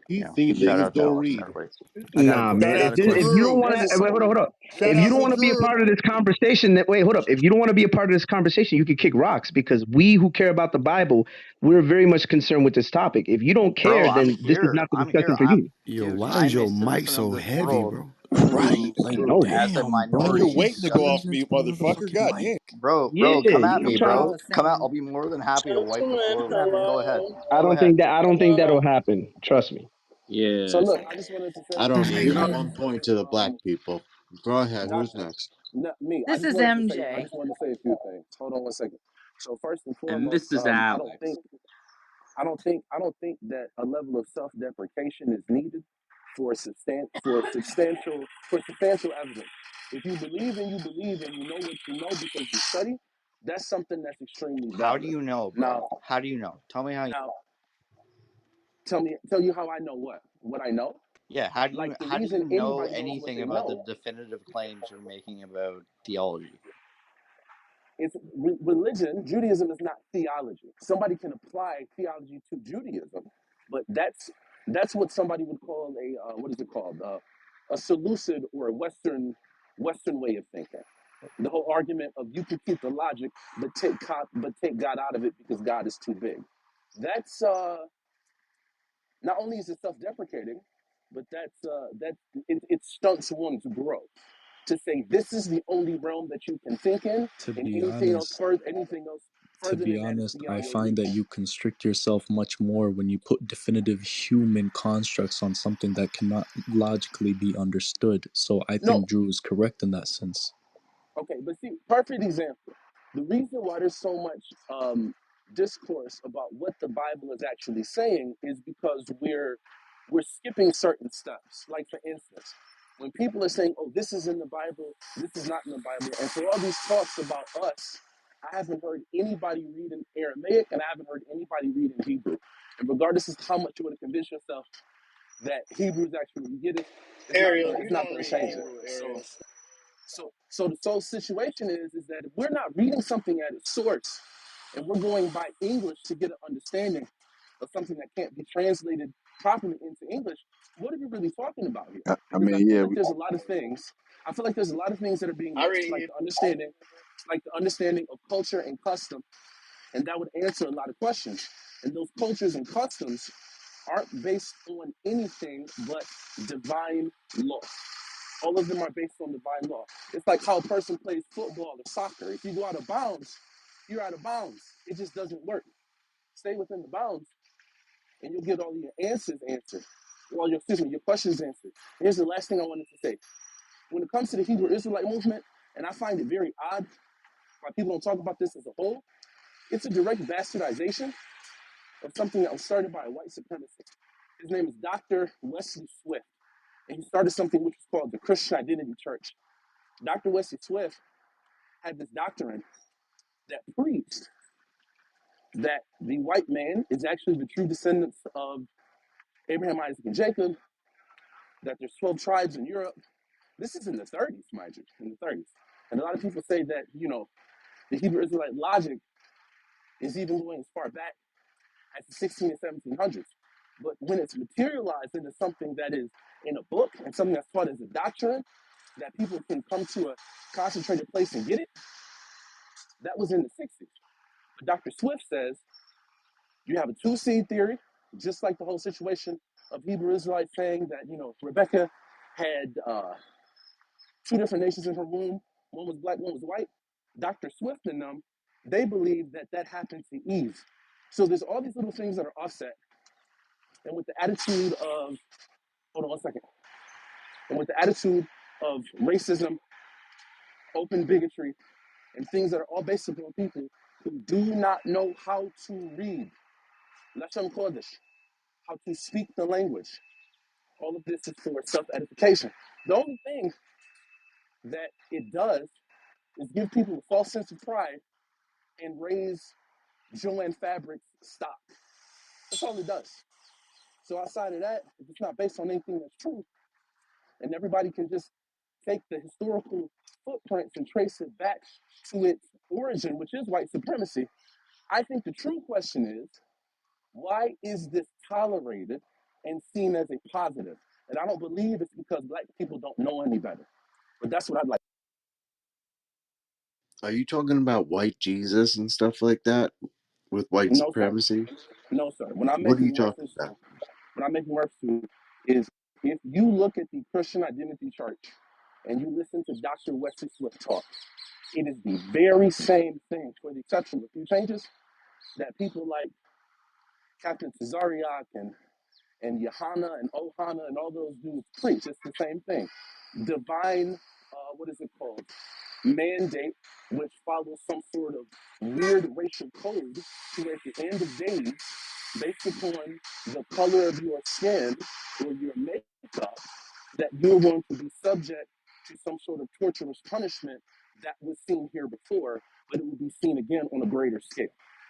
He see Shout things, out to go Alex and read. everybody. I got a Nah, I man. Shout got If a out to if you question. don't Drew. want There's a to, wait, hold on, hold on. Shout If you out don't to want to be a Drew. part of this conversation, wait, hold up. If you don't want to be a part of this conversation, you can kick rocks, because we who care about the Bible, we're very much concerned with this topic. If you don't Bro, care, I'm then this is here. not the discussion for I'm you. Yo, dude, why is I'm a your mic citizen of so this heavy, world bro? Right? who, I Like, know. as a Damn, bro. you're minority, waiting to go off Squeezing mute, into the motherfucker. motherfucking God mic. damn. Yeah, bro, come at I'm me, trying bro. to. Come out. I'll be more than happy to wipe the gentlemen. floor with you. Go ahead. Hello, I Go don't ahead. think that. I don't think that'll happen. Trust me. So Yeah. look, I just wanted to I say, don't You hate. know, I'm on point to the black um, people. Go ahead. Who's doctor, next? not me. This is I MJ. just wanted to say a few things. Hold on one second. So first and And foremost, this is Alex. I don't think that a level of self-deprecation is needed for substantial evidence. If you believe and you believe and you know what you know because you study, that's something that's extremely How do valid. you know, Now, bro? How do you know? Tell me how you. now, tell you how I know what I know. Yeah, Like the how do reason you know anybody knows what anything they about the know definitive claims you're making about theology? is religion. Judaism is not theology. Somebody can apply theology to Judaism, but that's what somebody would call a what is it called? A Seleucid or a Western way of thinking. The whole argument of you can keep the logic, but take God out of it because God is too big. That's not only is it self-deprecating, but it stunts one's growth. To say this is the only realm that you can think in, To and be honest, anything else to further be than that is honest, I beyond your find that reach. you constrict yourself much more when you put definitive human constructs on something that cannot logically be understood. So I No, think Drew is correct in that sense. okay, but see, perfect example. The reason why there's so much discourse about what the Bible is actually saying is because we're skipping certain steps. Like for instance, when people are saying, "Oh, this is in the Bible, this is not in the Bible," and for all these talks about us, I haven't heard anybody read in Aramaic, and I haven't heard anybody read in Hebrew. And regardless of how much you want to convince yourself that Hebrew is actually Yiddish, Ariel, you it's not don't going to read change it. Hebrew, Ariel. So the sole situation is that if we're not reading something at its source, and we're going by English to get an understanding of something that can't be translated properly into English, what are we really talking about here? I Because I mean, feel yeah, like there's a lot of things. I feel like there's a lot of things that are being I missed, read Hebrew. like the understanding of culture and custom, and that would answer a lot of questions. And those cultures and customs aren't based on anything but divine law. All of them are based on divine law. It's like how a person plays football or soccer. If you go out of bounds, you're out of bounds. It just doesn't work. Stay within the bounds, and you'll get all your answers answered. Well, your questions answered. Here's the last thing I wanted to say. When it comes to the Hebrew Israelite movement, and I find it very odd why people don't talk about this as a whole, it's a direct bastardization of something that was started by a white supremacist. His name is Dr. Wesley Swift, and he started something which was called the Christian Identity Church. Dr. Wesley Swift had this doctrine that preached that the white man is actually the true descendants of Abraham, Isaac, and Jacob, that there's 12 tribes in Europe. This is in the 30s, mind you, in the 30s. And a lot of people say that, the Hebrew Israelite logic is even going as far back as the 16 and 1700s. But when it's materialized into something that is in a book and something that's taught as a doctrine that people can come to a concentrated place and get it, that was in the 60s. But Dr. Swift says you have a two seed theory, just like the whole situation of Hebrew Israelites saying that, Rebecca had two different nations in her womb. One was black, one was white. Dr. Swift and them, they believe that that happened to Eve. So there's all these little things that are offset. And with the attitude of, hold on one second, and with the attitude of racism, open bigotry, and things that are all based upon people who do not know how to read, Lashon Kodesh, how to speak the language. All of this is for self-edification. The only thing that it does is give people a false sense of pride and raise Joanne Fabric's stock. That's all it does. So outside of that, if it's not based on anything that's true, and everybody can just take the historical footprints and trace it back to its origin, which is white supremacy, I think the true question is, why is this tolerated and seen as a positive? And I don't believe it's because black people don't know any better. But that's what I'd like. Are you talking about white Jesus and stuff like that with white No, sir. supremacy? No, sir. When I'm What are you making talking reference about? to, when I'm making reference to is if you look at the Christian Identity Church and you listen to Dr. Wesley Swift talk, it is the very same thing, for the exception of a few changes that people like Captain Tazariak and Johanna and Ohana and all those dudes preach. It's the same thing. Divine, what is it called? Mandate, which follows some sort of weird racial code, to where at the end of days, based upon the color of your skin or your makeup, that you're going to be subject to some sort of torturous punishment that was seen here before, but it will be seen again on a greater scale.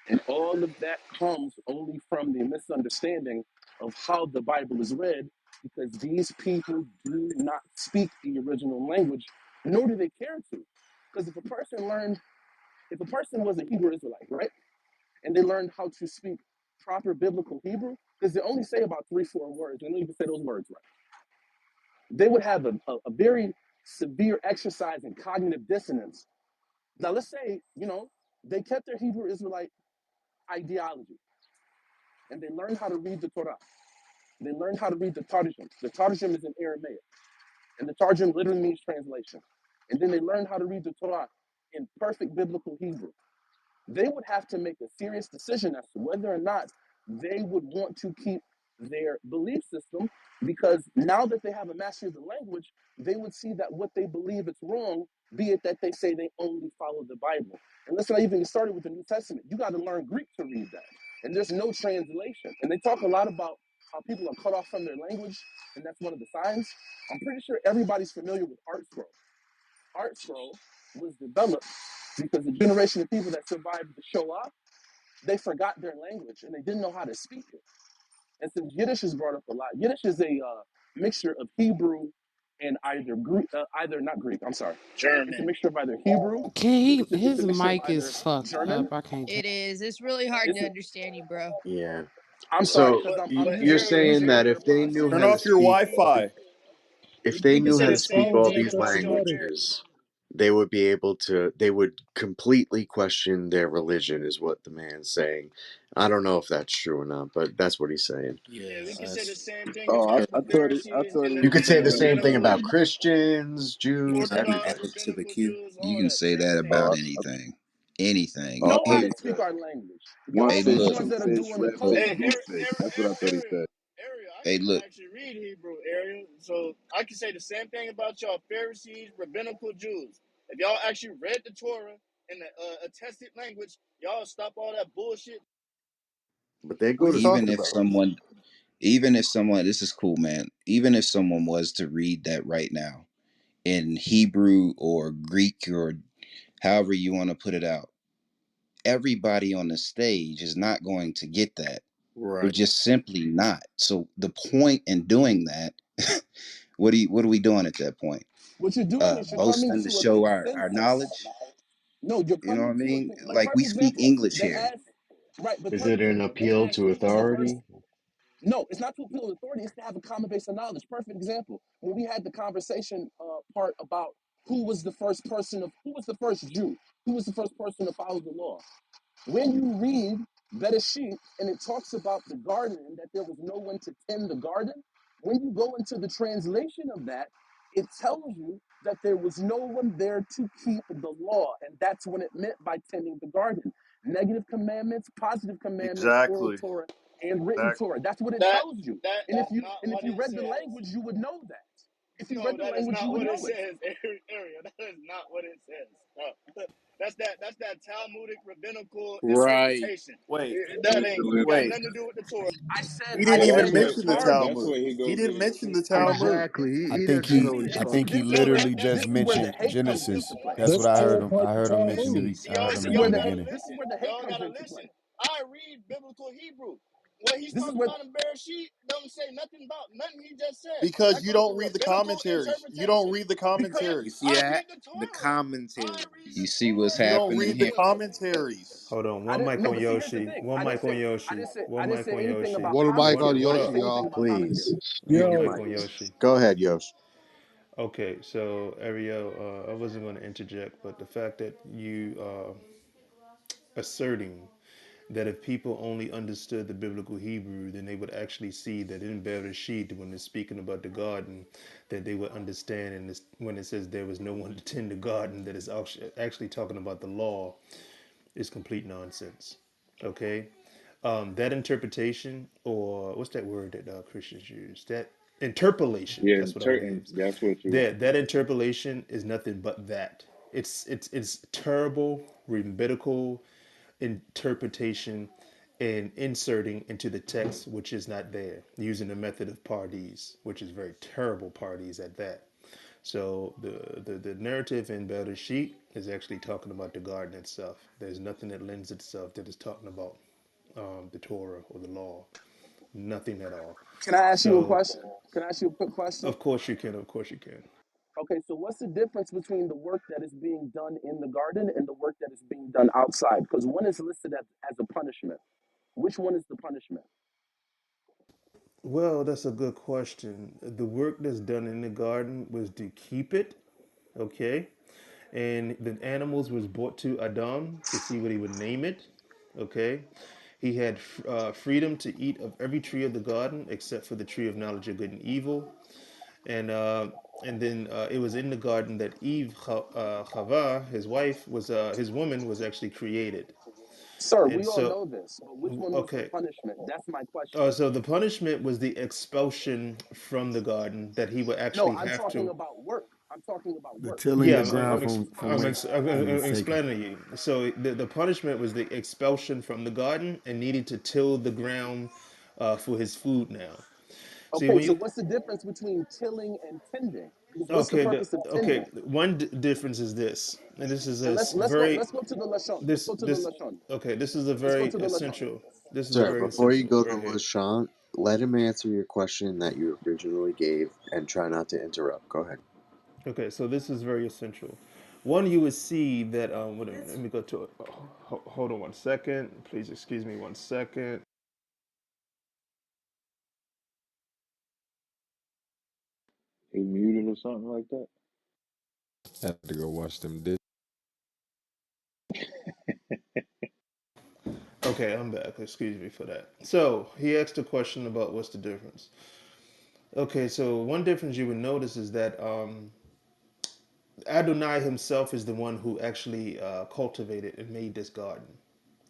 And all of that comes only from the misunderstanding of how the Bible is read, because these people do not speak the original language, nor do they care to. Because if a person was a Hebrew Israelite, right, and they learned how to speak proper biblical Hebrew, because they only say about 3, 4 words, and they don't even say those words right, they would have a very severe exercise in cognitive dissonance. Now, let's say, they kept their Hebrew Israelite ideology, and they learned how to read the Torah. They learned how to read the Targum. The Targum is in Aramaic, and the Targum literally means translation. And then they learned how to read the Torah in perfect biblical Hebrew. They would have to make a serious decision as to whether or not they would want to keep their belief system, because now that they have a mastery of the language, they would see that what they believe is wrong, be it that they say they only follow the Bible. And let's not even get started with the New Testament. You got to learn Greek to read that. And there's no translation. And they talk a lot about how people are cut off from their language, and that's one of the signs. I'm pretty sure everybody's familiar with Art Scroll. Art Scroll was developed because the generation of people that survived the Shoah, they forgot their language and they didn't know how to speak it. And since Yiddish is brought up a lot, Yiddish is a mixture of Hebrew and either Greek, either not Greek. I'm sorry, it's a German. mixture of either Hebrew. Can he? It's a His mixture of mic is either fucked German. up. I can't. It is. It's really hard It's to a, understand you, bro. Yeah. I'm sorry So because I'm you're using saying that if they AirPods. knew Turn how to off your speak, Wi-Fi. if they You can knew say how the to speak same all thing these about Jordan. languages, they would be able to, they would completely question their religion, is what the man's saying. I don't know if that's true or not, but that's what he's saying. Yeah, we can say the same thing Oh, about the I Pharisees thought and he You was could say the saying. same thing about Christians, Jews, Orthodox, everybody. Added to the rabbinical queue. Jews, You all can that. say Same that thing. about I, anything. Anything. I Know how thought Any he to speak said our language. one Hey, Y'all are the fish, look. ones two that are fish, doing the red fish, hey, coding. blue fish. That's what I thought he said. Ariel, I Hey, can look. actually read Hebrew, Ariel. So I can say the same thing about y'all Pharisees, rabbinical Jews. If y'all actually read the Torah in the attested language, y'all stop all that bullshit. But they What go are to you Even talking if about? someone, even if someone, this is cool, man. Even if someone was to read that right now in Hebrew or Greek or however you want to put it out, everybody on the stage is not going to get that. They're Right. just simply not. So the point in doing that, what are we doing at that point? What you're doing is you're coming Boasting to to a show our consensus. knowledge. No, you're You know what coming I to a mean? like Like we perfect speak example. English They here. asked, right, but Is it perfect an example. They appeal asked to who was the first. authority? No, it's not to appeal to authority. It's to have a common base of knowledge. Perfect example. When we had the conversation part about who was the first Jew, who was the first person to follow the law. When you read Bereshit and it talks about the garden and that there was no one to tend the garden, when you go into the translation of that, It tells you that there was no one there to keep the law, and that's what it meant by tending the garden. Negative commandments, positive commandments, oral Exactly. Torah, and written Exactly. Torah. That's what it That tells you. that And is not if what you it read the says. language, you would know that. If you No, read the that is language, you not would what it know it. says, Area. That is not what it says. No. That's that Talmudic rabbinical Right. interpretation. Wait, That ain't got wait. nothing to do with the Torah. I He didn't Yeah, said even that's it's what mention the that's party. Talmud. what he He go didn't get. mention the But Talmud. Exactly. this He is I he think doesn't but he know what see he's I this is think talking he this about. is where No, the literally that's just this is where the mentioned Talmudic. hate comes Talmudic. Genesis. into play. That's That's what I heard all him. part I heard him mention Talmud. the. See I y'all, heard This him is see where y'all mention the the hate gotta beginning. this is listen. where the hate Y'all comes gotta into play. listen. I read biblical Hebrew. What he's This is talking where about in Bereshit don't say nothing about nothing he just said. Because That you comes don't from read the rabbinical commentaries. You don't interpretation. read the Because You commentaries. see I that? read the The Torah. I commentary. read You the see what's You Torah. don't happening read the here. commentaries. Hold on, I one didn't mic no, on but see here's the Yoshi. thing. One mic on I One didn't mic say on anything Yoshi. about One mic commentary. on I What? didn't say Yoshi, anything y'all. about commentary. Please. One Yo, mic on Yoshi. Go ahead, Yosh. Okay, so Ariel, I wasn't going to interject, but the fact that you asserting that if people only understood the biblical Hebrew, then they would actually see that in Bereshit, when it's speaking about the garden, that they would understand, and when it says there was no one to tend the garden, that it's actually talking about the law, is complete nonsense. Okay, that interpretation, or what's that word that Christians use? That interpolation. Yeah, That's what I want to use. that's what you want. That interpolation is nothing but that. It's terrible rabbinical interpretation and inserting into the text which is not there, using the method of parties, which is very terrible parties at that. So the narrative in Bereshit is actually talking about the garden itself. There's nothing that lends itself that is talking about the Torah or the law. Nothing at all. Can I ask you a So question? Can I ask you a quick question? of course you can. Of course you can. Okay, so what's the difference between the work that is being done in the garden and the work that is being done outside? Because one is listed as a punishment. Which one is the punishment? Well, that's a good question. The work that's done in the garden was to keep it, okay? And the animals was brought to Adam to see what he would name it, okay? He had freedom to eat of every tree of the garden except for the tree of knowledge of good and evil. And then it was in the garden that Eve, Chava, his wife, his woman was actually created. Sir, And we all so, know this, but which one was the okay, punishment? That's my question. so the punishment was the expulsion from the garden that he would No, actually I'm have talking to. about work. I'm talking about The work. tilling Yeah, the ground from whence it I'm was taken. explaining to you. So the punishment was the expulsion from the garden and needing to till the ground for his food now. See, Okay, when so you what's the difference between tilling and tending? Because what's the okay, purpose of okay, tending? one difference is this, and this is And a very let's go to the lashon. Let's this go to the this lashon. okay, this is a Let's go very to the lashon. essential. This is a Sir, very before you essential go to right here. LaShawn, let him answer your question that you originally gave and try not to interrupt. Go ahead. Okay, so this is very essential. One, you would see that. Wait a minute, let me go to it. Hold on one second. Please excuse me one second. He muted or something like that. had to go watch them dishes. Okay, I'm back. Excuse me for that. So he asked a question about what's the difference. Okay, so one difference you would notice is that Adonai himself is the one who actually cultivated and made this garden.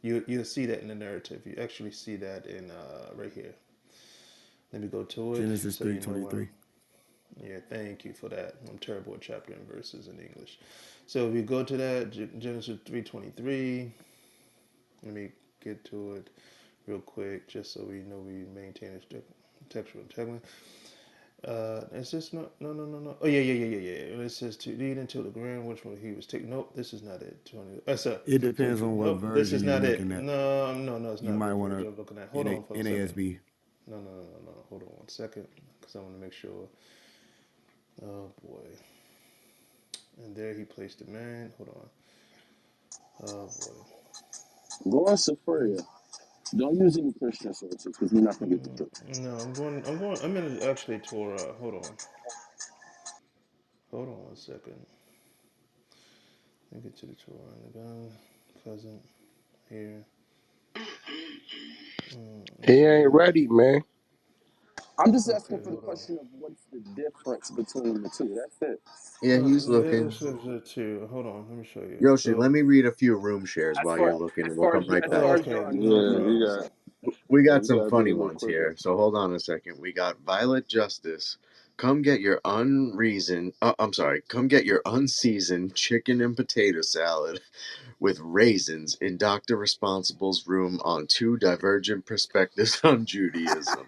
You'll see that in the narrative. You actually see that in right here. Let me go to it Genesis so you know where 3:23. I'm. Yeah, thank you for that. I'm terrible at chapter and verses in English. So if you go to that Genesis 3:23, let me get to it real quick, just so we know we maintain its textual integrity. It's just no. Oh yeah. It says to lead into the ground, which one he was taking. Nope, this is not it. 20. That's It for depends 23. on what Nope, this version is you're not looking it. at. No, it's You not might what want version to I'm looking at. Hold on for a second. NASB. No. Hold on one second, because I want to make sure. Oh boy. And there he placed the man. Hold on. Oh boy. Go on Sephiria. Don't use any Christian sources because we're not gonna get the truth. No, I'm in actually Torah. Hold on. Hold on one second. Let me get to the Torah and the gun. Pleasant. Here. He Let's see. ain't ready, man. I'm just asking Okay, for the hold on. question of what's the difference between the two. That's it. Yeah, he's Yeah, looking. sure, too. Hold on, let me show you. Yoshi, let So, me read a few room shares while you're looking, and we'll come right As oh, back. far as okay, your no Yeah, understanding. he problem. got. We Yeah, got we some gotta be funny a little ones quicker. here, so hold on a second. We got Violet Justice. Come get your unreasoned. I'm sorry. Come get your unseasoned chicken and potato salad with raisins in Doctor Responsible's room on two divergent perspectives on Judaism.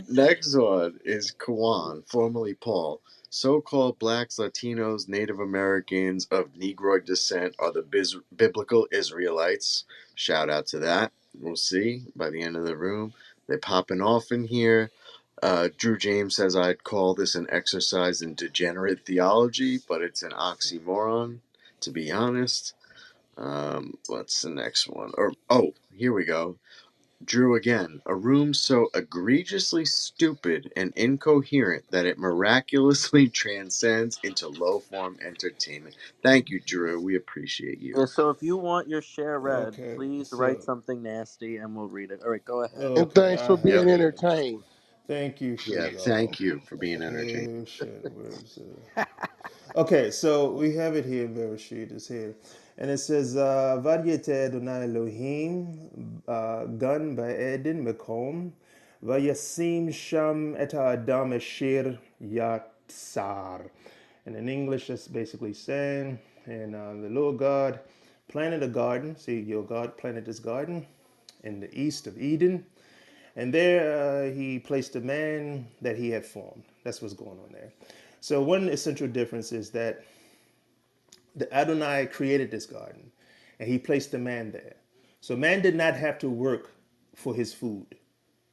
Next one is Kawan, formerly Paul. So called blacks, Latinos, Native Americans of Negroid descent are the biblical Israelites. Shout out to that. We'll see by the end of the room. They're popping off in here. Drew James says I'd call this an exercise in degenerate theology, but it's an oxymoron, to be honest. What's the next one? Here we go. Drew again, a room so egregiously stupid and incoherent that it miraculously transcends into low form entertainment. Thank you, Drew. We appreciate you. Yeah, so if you want your share read, Okay, please write so, something nasty and we'll read it. All right, go ahead. And okay, thanks for I Yep. have being it. entertained. Thank you, Yeah, Shiloh. thank you for being entertained. Patient, where's Okay, so we have it here, Bereshit is here. And it says, Vadyete Adonai Elohim, Gan Ba'edin Mekom, Vayasim Sham et Adam Asher Yatsar. And in English, that's basically saying, and the Lord God planted a garden. See, your God planted this garden in the east of Eden. And there he placed a man that he had formed. That's what's going on there. So one essential difference is that the Adonai created this garden, and he placed the man there. So man did not have to work for his food;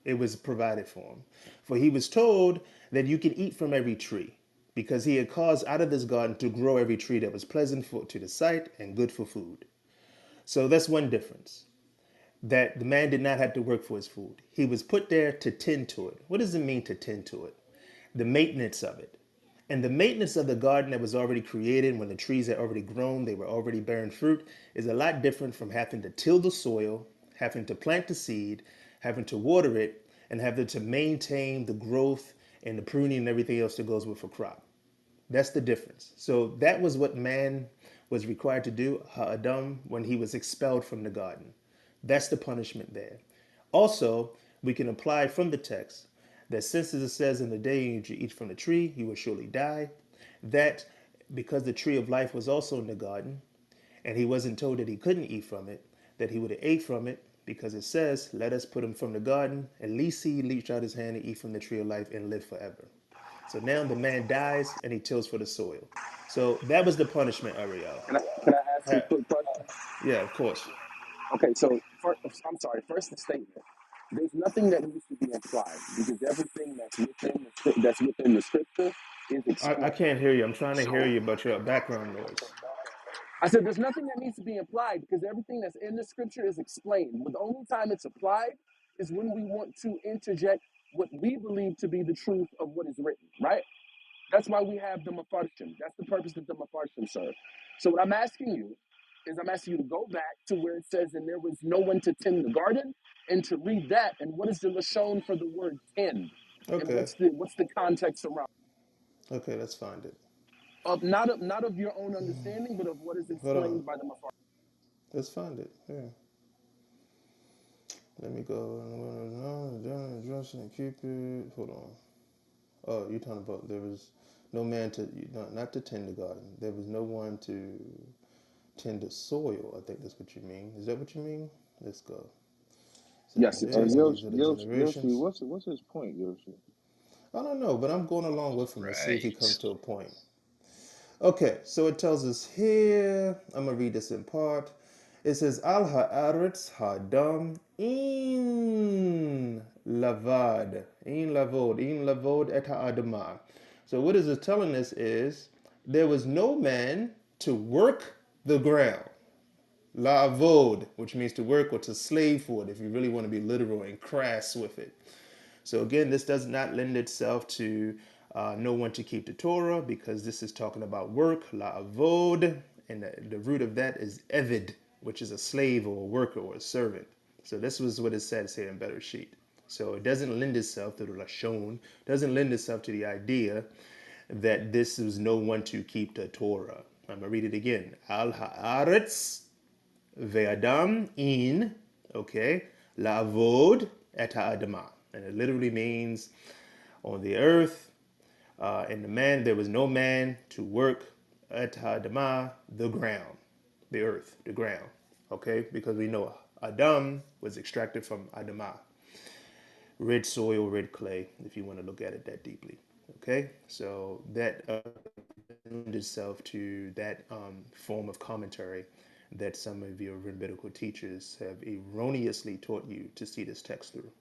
it was provided for him. For he was told that you can eat from every tree, because he had caused out of this garden to grow every tree that was pleasant to the sight and good for food. So that's one difference, that the man did not have to work for his food. He was put there to tend to it. What does it mean to tend to it? The maintenance of it. And the maintenance of the garden that was already created when the trees had already grown, they were already bearing fruit, is a lot different from having to till the soil, having to plant the seed, having to water it, and having to maintain the growth and the pruning and everything else that goes with a crop. That's the difference. So that was what man was required to do, Ha'adam, when he was expelled from the garden. That's the punishment there. Also, we can apply from the text that since it says in the day you eat from the tree, you will surely die, that because the tree of life was also in the garden, and he wasn't told that he couldn't eat from it, that he would have ate from it, because it says, let us put him from the garden, at least he reach out his hand and eat from the tree of life and live forever. So now the man dies and he tills for the soil. So that was the punishment, Ariel. Can I ask a Ha- quick question? Yeah, of course. Okay, so I'm sorry. First, the statement. There's nothing that needs to be implied because everything that's within the scripture is I explained. can't hear you. I'm trying to hear So you, but your background noise. I said there's nothing that needs to be implied because everything that's in the scripture is explained. But the only time it's applied is when we want to interject what we believe to be the truth of what is written, right? That's why we have the mafarshim. That's the purpose that the mafarshim serve. So what I'm asking you is I'm asking you to go back to where it says, and there was no one to tend the garden, and to read that. And what is the lashon for the word tend? And Okay. what's the context around? Okay, let's find it. Of not of your own understanding, but of what is Hold on. explained by the mafarshim. Let's find it. Yeah. Let me go. Dress and keep it. Hold on. Oh, you're talking about there was no man to, not to tend the garden. There was no one to tend the soil. I think that's what you mean. Is that what you mean? Let's go. Yes, 7 it Hey, days, is. and Yoshi, these are the Yoshi, Yoshi, generations. what's his point, Yoshi? I don't know, but I'm going along with him to see if he comes Right. to a point. Okay, so it tells us here, I'm going to read this in part. It says, Al ha'aretz ha'adam in lavad, in lavod et ha'adamah. So what is it telling us is, there was no man to work the ground. Lavod, which means to work or to slave for it, if you really want to be literal and crass with it. So again, this does not lend itself to no one to keep the Torah, because this is talking about work, la'avod, and the root of that is evid, which is a slave or a worker or a servant. So this was what it says here in Better Sheet. So it doesn't lend itself to the lashon, doesn't lend itself to the idea that this is no one to keep the Torah. I'm gonna read it again. Al haaretz ve'adam in, okay, la'avod et ha'adamah. And it literally means on the earth, and the man, there was no man to work at ha'adamah, the ground, the earth, the ground, okay, because we know Adam was extracted from Adamah, red soil, red clay, if you want to look at it that deeply. Okay, so that lends itself to that form of commentary that some of your rabbinical teachers have erroneously taught you to see this text through.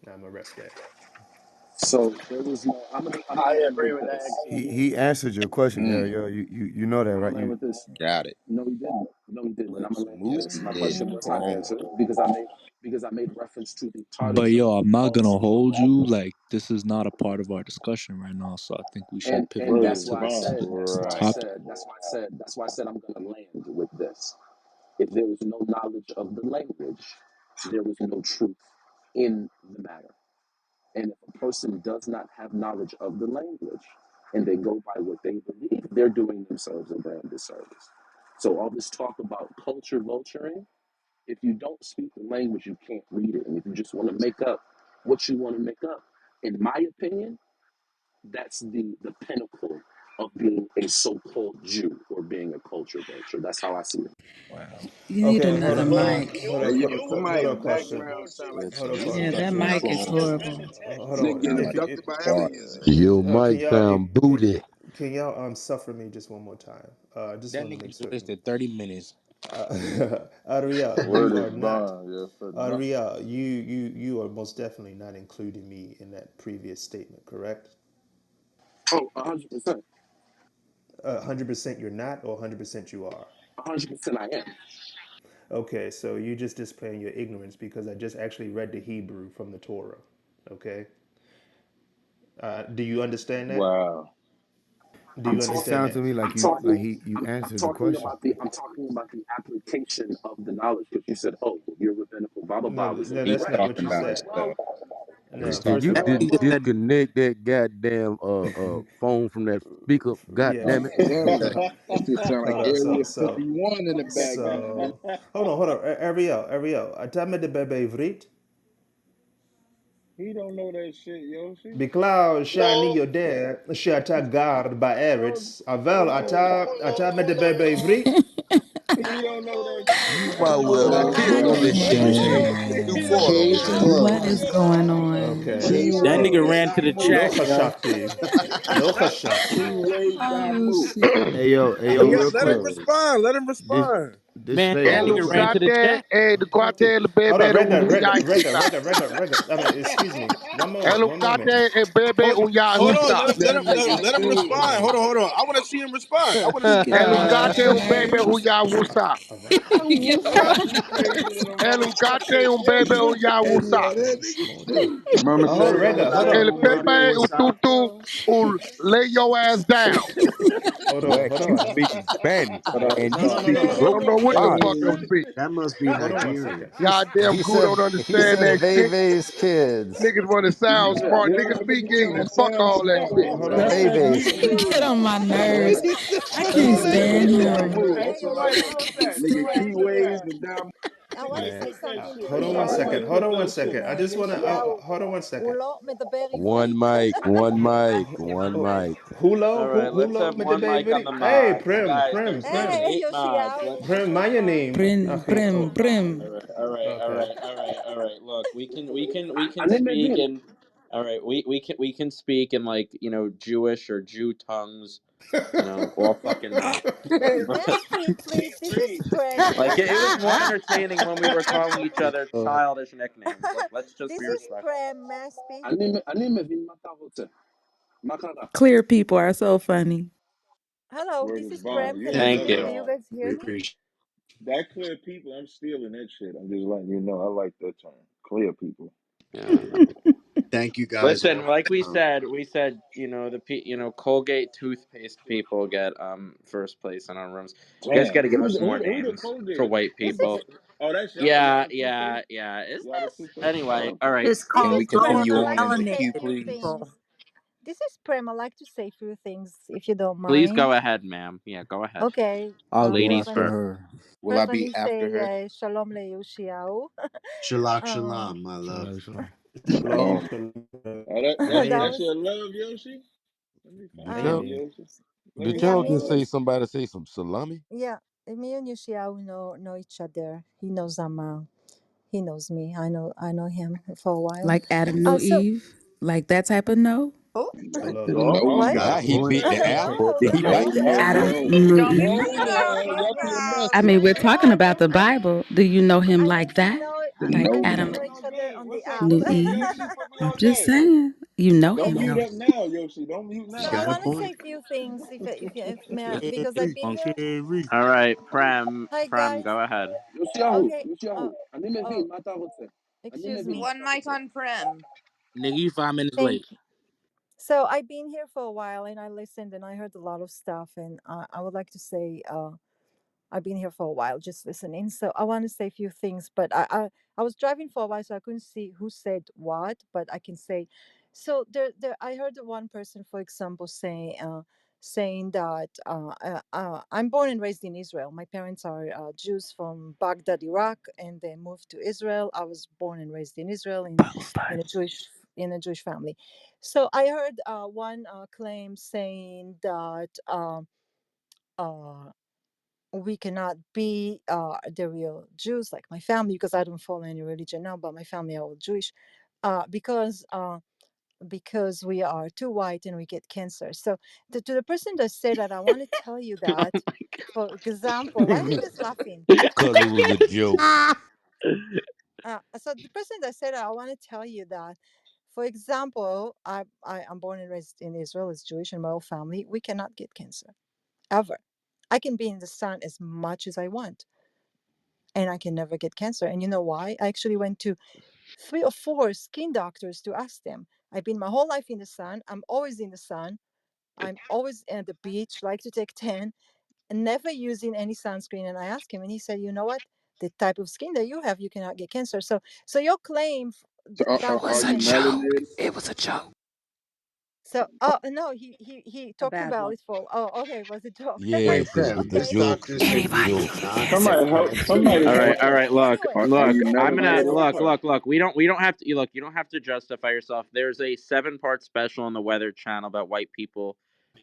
Now I'm gonna rest that. So there was no. I'm gonna I land agree with with that this. He exegesis. answered your question, Mm, Ariel. You know that, I'm right? gonna land You with this. got it. No, he didn't. No, he didn't. And I'm gonna land with Yes, this. he My did. question was not Boom. answered because I made reference to the But partisan yo, I'm not gonna clause, hold you. Like this is not a part of our discussion right now, so I think we should and pivot Word back is that's to why I bond. said. That's why I Right. topic. said. That's why I said I'm gonna land with this. If there is no knowledge of the language, there is no truth in the matter. And if a person does not have knowledge of the language and they go by what they believe, they're doing themselves a grand disservice. So all this talk about culture vulturing, if you don't speak the language, you can't read it. And if you just want to make up what you want to make up, in my opinion, that's the pinnacle of being a so-called Jew or being a culture vulture. That's how I see it. Wow. You need Okay, another But mic. Hey, yo, hold somebody on, question. background sound like With Hold the on, Yeah, question. that motherfucking mic is phone. horrible. Hold nigga on. getting Sound If like you, abducted by fart. aliens. Your can mic y'all, sound booty. can y'all suffer me just one more time? I just That want to nigga make just certain. wasted 30 minutes. Ariel, Word you is are not. bond. Yes, sir. No. Ariel, you are most definitely not including me in that previous statement, correct? Oh, 100%. 100% you're not, or 100% you are. 100% I am. Okay, so you just displaying your ignorance because I just actually read the Hebrew from the Torah. Okay, do you understand that? Wow. Do I'm you It understand talking. sounds to that? me I'm like talking. you I'm answered the talking question. about the. I'm talking about the application of the knowledge. Because you said, "Oh, well, you're rabbinical." Blah blah No, blah was no, He's that's not incorrect. what talking you I'm about like, said. well, himself. He's No, Did first you of talking That about all, did nigga said, disconnect that goddamn phone from that speaker? God yeah. damn it! Bruh, that shit sound like Hold on. Area 51 in the background. So, hold on. Ariel. Atame de bebe ivrit. He don't know that shit, Yoshi. Biklaw shani no, yoder shata gard Hold, ba'eretz. Avel hold, atame de hold bebe on. ivrit. He don't know that shit, You might man. well Bruh, kick that him nigga and Key he Wade, can't do He Dang. don't for know him. case that What shit, is closed. going man. on? Okay. Key that nigga Wade, ran So, to the Damu. lo chat, yo. khashafti. Lo khashafti. Key Wade, Oh, Damu. shit. Hey yo, Case real Let him quick. closed. respond. Let him This respond. this Man, that faithful. nigga ran to the Elukate, chat. educate, Hold on, bebe, Rega. unyanyisa. I mean, excuse me. One moment. Elukate, bebe, Hold, hold on. unyahusa. That nigga Let him stupid. respond. Hold on. I want to see him respond. I want to see him Getting on respond. my Elukate, bebe, nerves. unyahusa. All right. You crazy than a Elukate, motherfucker. bebe, Hey, unyahusa. yo, that nigga Small D. stupid. Murder Hold say, on, murder Rega. Hold say. on. El Elukate pepe, ututu, Wasapa. lay your ass down. Wax, Hold you on. speak Spanish Hold on. and No, you no, no, speak no, I no. don't Hey, know broken what the hey, fuck I'm Spanish. speaking. that must be Hold on one Nigerian. second. Goddamn He goo said don't he understand said that shit. Veve's kids. Niggas want to sound Yeah, smart. yeah, Niggas that speak nigga trying to English. Fuck sound all that smart, shit. Hold bro. on. Veve's Get kids. on my nerves. I can't Murder stand say, him. Damu. Hey, somebody clip that. Nigga, Somebody Key clip Wade that. and Damu. Somebody Man, clip that shit. hold Hey, on one y'all, somebody second. Hold clip on one that shit. second. I just want to. Hold on one second. One mic, one mic. All right, let's Hulo, have me the one mic on baby. the Hey, mods, Prim, guys. Prim, There's like Prim, 8 mods. Let's Prim. My name. Prim, prim, all prim. right, Okay. all right. Look, we can I didn't speak mean. in. All right, we can speak in, like, Jewish or Jew tongues, all fucking night. But Preach. like it was more entertaining when we were calling each other childish nicknames. Like, let's just be respectful. Anime vin matahote. Makara. Clear people are so funny. Word is bond. You ain't Thank never you. wrong. We appreciate That clear people, I'm stealing that shit. I'm just letting you know. I like that term. Clear people. Yeah, no. Thank you guys all Listen, for like we coming. said, Colgate toothpaste people get first place in our rooms. You guys got Damn. to give us more Who the names for Colgate? white people. Oh, that's y'all. Yeah, Y'all two yeah, three. yeah. Is Y'all the this two three. Oh, anyway? All okay. right. It's Can called we Hey, throwing Prem, continue I on like in to the say a queue, melanated few please? things. people. This is Prem. I like to say a few things, if you don't Please go mind. ahead, ma'am. Yeah, go ahead. Okay. I'll go Ladies First, after first. her. Will I first, let be me after her? say Shalom Leushiao. Shalak um, shalom, my love. Shalom, shalom. Shalom, Um, shalom. Oh, that that that's Hey, that's was your love, Yoshi. Let me Did find uh, you, y'all Hey, Yoshi. Let me did yeah, y'all me find and just you. say you. somebody say some salami? Yeah, me and Yushiao know each other. He knows he knows me. I know him for a while. Like Adam knew So Eve, like that type of no. Oh, hello. no, You what? got a Now he point bit the there. apple. did No, he bite no, the apple? Adam No, knew no, Eve. Yucky and I messy. mean, we're talking about the I mean, Bible. Do you know him I mean, like that? Like I No, mean, we Adam know no. each No other game. on the What's up? app. knew What's up, Eve. Yoshi? Put me I'm on just game. saying, you know Okay, Don't him. mute up now, Yoshi. Don't mute so He's now. I got a want to say point. a few things, if may I, because I've Thierry, been here. Thierry. All right, Prem. Hi Prem, guys. go ahead. Yoshiahu, Okay. Yoshiahu. Ani Oh, mevin matarote. Ani excuse mevin me. one mic matarote. on Prem. Nigga, you 5 minutes Thank late. you. So I've been here for a while, and I listened, and I heard a lot of stuff, and I would like to say, I've been here for a while, just listening. So I want to say a few things, but I was driving for a while, so I couldn't see who said what, but I can say. So there I heard one person, for example, saying that I'm born and raised in Israel. My parents are Jews from Baghdad, Iraq, and they moved to Israel. I was born and raised in Israel in a Jewish family. So I heard one claim saying that. Uh, we cannot be the real Jews like my family, because I don't follow any religion now, but my family are all Jewish, because we are too white and we get cancer. So to the person that said that, I want to tell you Oh that, my for example, why are you guys laughing? Cause it was a joke. god. So the person that said that, I want to tell you that, for example, I'm born and raised in Israel, as Jewish, and my whole family, we cannot get cancer ever. I can be in the sun as much as I want, and I can never get cancer. And you know why? I actually went to 3 or 4 skin doctors to ask them. I've been my whole life in the sun. I'm always in the sun. I'm always at the beach, like to take tan, and never using any sunscreen. And I asked him, and he said, "You know what? The type of skin that you have, you cannot get cancer." So your claim So back are then, you melanated? It was a joke. so oh no, he A talked bad about one. it for, oh, okay, it was a joke. Yes, Wait, it Prem, was a this Okay. joke. doctor It was said a you joke. cannot get Somebody help! cancer? Somebody All right, help all her. right. Look, Anyway, Are look. you I'm gonna melanated? look, okay. look, look. We don't have to look. You don't have to justify yourself. There's a 7-part special on the Weather Channel about white people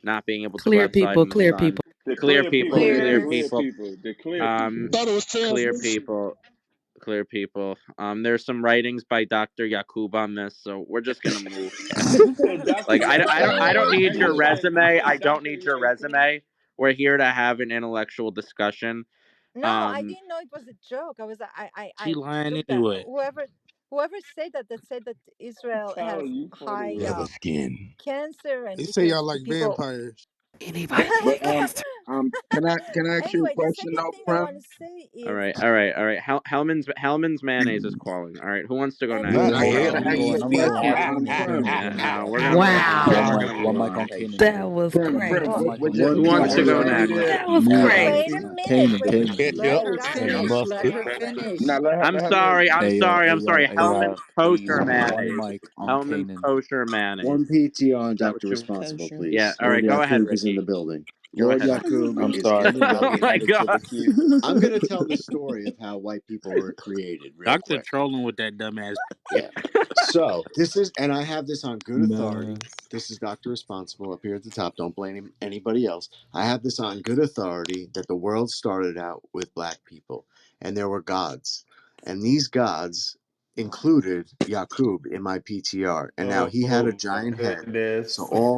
not being able to go Clear outside people, in the clear sun. people. The Clear clear people, people. Yeah, the clear Clear. clear people. people. The clear Um, people. Thought it was clear translucent. people, clear people. There's some writings by Dr. Yakub on this, so we're just gonna move. Hey, Doctor Like I don't need your resume. Hey, I don't Doctor need your Yakub. resume. We're here to have an intellectual discussion. No, I Um, didn't know it was a joke. She I lying looked at anyway. whoever said that said that Israel Tyler, has you funny, high man. Leather skin. cancer, They and say y'all because the like people. vampires. Anybody can But get cancer. can I ask you a Anyway, the question second though, thing I Prem? want to say all is, right, all right, all right. Hellman's mayonnaise is calling. All right, who wants to go and Not next? I Hold gotta on. hell. I'm ask you going. a I'm no, question, going. no, Prem. Hellman, Yeah, no, Hellman, One Wow, mic. Hellman, One hold mic on on patiently. that Kanan. was Prem, One crazy. mic on Who Kanan. wants to go what's next? One That was PTR. wait a crazy. minute, Kanan. wait, Kanan. let Yep. her Let her Hey, I'm finish. finish. Let Buster. her finish. Now I'm let her sorry. I'm Hey yo, sorry. hey I'm yo, sorry. hey Hellman's yo. kosher One mayonnaise. mic on Hellman's Kanan. kosher One mayonnaise. PTR on Is that Dr. what you? Responsible, Kosher. Yeah. please. All Lord right. Go ahead, Yakub is in the Ricky. building. Go Lord ahead. Yakub I'm is sorry. in the Oh building, my added to the god. queue. I'm going to tell the story of how white people were created real Doctor quick. trolling with that dumbass. Yeah. So this is, and I have this on good authority. Mess. This is Dr. Responsible up here at the top. Don't blame anybody else. I have this on good authority that the world started out with black people, and there were gods, and these gods included Yakub in my PTR, and now he had a Oh my giant head. So goodness.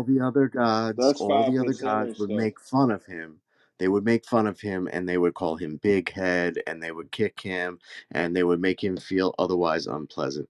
That's all the five other gods percenters would stuff. make fun of him. They would make fun of him, and they would call him big head, and they would kick him, and they would make him feel otherwise unpleasant.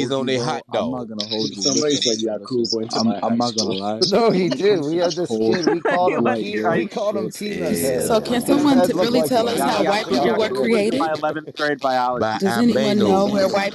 mayonnaise hold on you, their bro. hot I'm not dog. gonna hold you. Somebody Listen, said listen. Yakubu into my I'm high not gonna school. lie. No, he When it did. comes We to understood. cold We called him white we bread called him shit, peanut Yeah. So head. can His someone head looked really like tell us how a white people were chocolate. created? Yakubu, you did my 11th grade Does biology. anyone know Bambango. where white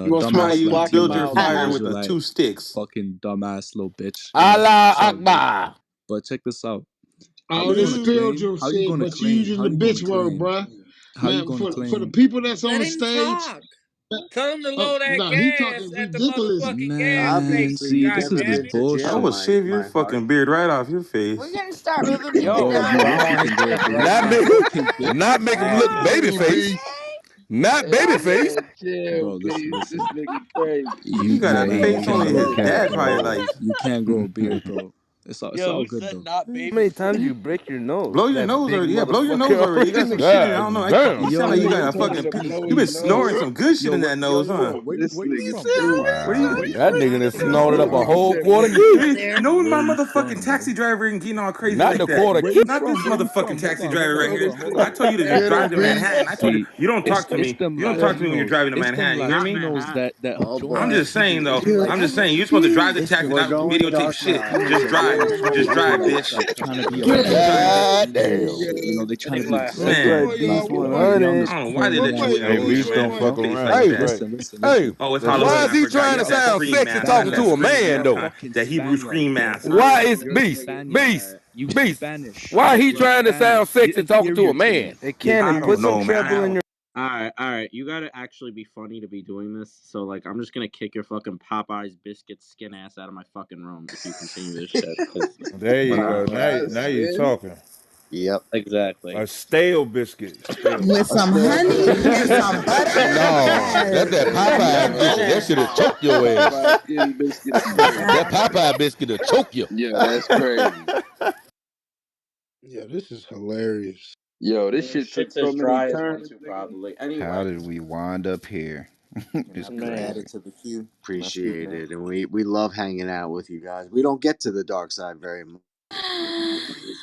You gonna smile? dumbass You like build you, your Hebrew fire with the Israelite, two sticks. fucking dumbass little bitch. Allah It's all good. Akbar. But check this out. How All you this gonna spiritual claim? How you shit, gonna but you claim? using How the you gonna bitch word, claim? bruh. How you Man, gonna for the claim? people that's on Let the him stage, talk. Tell him to Oh, load that no, he gas talking at the ridiculous. motherfucking gas Man, Obviously, station. see, you've this never is just been Goddamn to it! I jail, bullshit. will shave your my heart. fucking beard right off your We're face. gonna start moving people Dog, down you the you No, can list. go he's up right not now. make, Y'all can get not make him look exactly. baby Chill, face. B. Not baby Hey face. man, chill, Bro, listen, please. This listen. nigga crazy. He got a Man, Hey, face only his you dad can't probably yo. grow likes. you can't grow a beard though. It's Yo, all who good said though. not How baby many times face? you break your nose? Blow your That nose big already. Yeah, blow your motherfucker nose already. You always got in some the shit in it. I God don't know. You damn. sound like This you Yo, got nigga a told fucking. him to blow You his been nose. snoring some good shit yo, in that nose, huh? This Where you nigga from? stupid. Where you? Wow. Where you That from? nigga done Where you snorted up from? a He whole said, quarter where Getting you key. out of from? there. You know when where my you motherfucking from, bro? taxi driver ain't getting all crazy Not like the that? quarter Where key. you Not from? this Where you motherfucking from? taxi Hold driver on, right hold here. on, hold I on. told you to just Get drive him, to B. Manhattan. I told you See, you don't talk to it's me. them You don't talk to me when you're Latinos. driving to It's them Manhattan. You hear me? Latinos Manhattan. that Oh join I'm boy. the just saying Hebrew though. I'm Israelites, just saying man. you're supposed to drive the It's taxi, them We're not going to videotape dark shit. side. Latinos Just that drive. join the Just Hebrew drive, Israelites bitch. that trying to be God Just drive, American. bitch. damn. They trying to be Damn. That's Man, right, cool. Beast You know, they be on 100. this I don't know why they corny let you ass wear that Hey, bullshit, Beast, bullshit, man. don't That man. fuck face like around. Hey, that. hey. Oh, it's That's Why Halloween. is I he forgot. trying You to got that sound scream sexy mask on. talking That to a Spaniards. scream man You're mask though? on. fucking That Hebrew scream Spaniards, bro. mask. Why is You're Beast? Beast? Spaniard. You Beast? Spanish. Why he You're trying to sound Spanish. You sexy talking to a inferior to man? me. Hey, You're Kenny, I put don't inferior. some know, man. treble in your. All right. You gotta actually be funny to be doing this. So like, I'm just gonna kick your fucking Popeyes biscuit skin ass out of my fucking room if you continue this shit. Because There we're you not. go. We're Now, not Popeyes doing now that. you're skin. talking. Yep. Exactly. A stale biscuit. Stale. With A some stale honey biscuit. and some butter. No, that's that Popeye biscuit. That Yo, should have choked a your ass. Popeye skin biscuit is crazy. That Popeye biscuit will choke you. Yeah, that's crazy. Yeah, this is hilarious. Yo, this Man, shit took shit's so as many dry as one turns, too, nigga. probably. How Anyway, did we wind up here? I'm gonna It's have to add crazy. it to the queue. Let's keep Appreciate moving. it. And we love hanging out with you guys. We don't get to the dark side very much.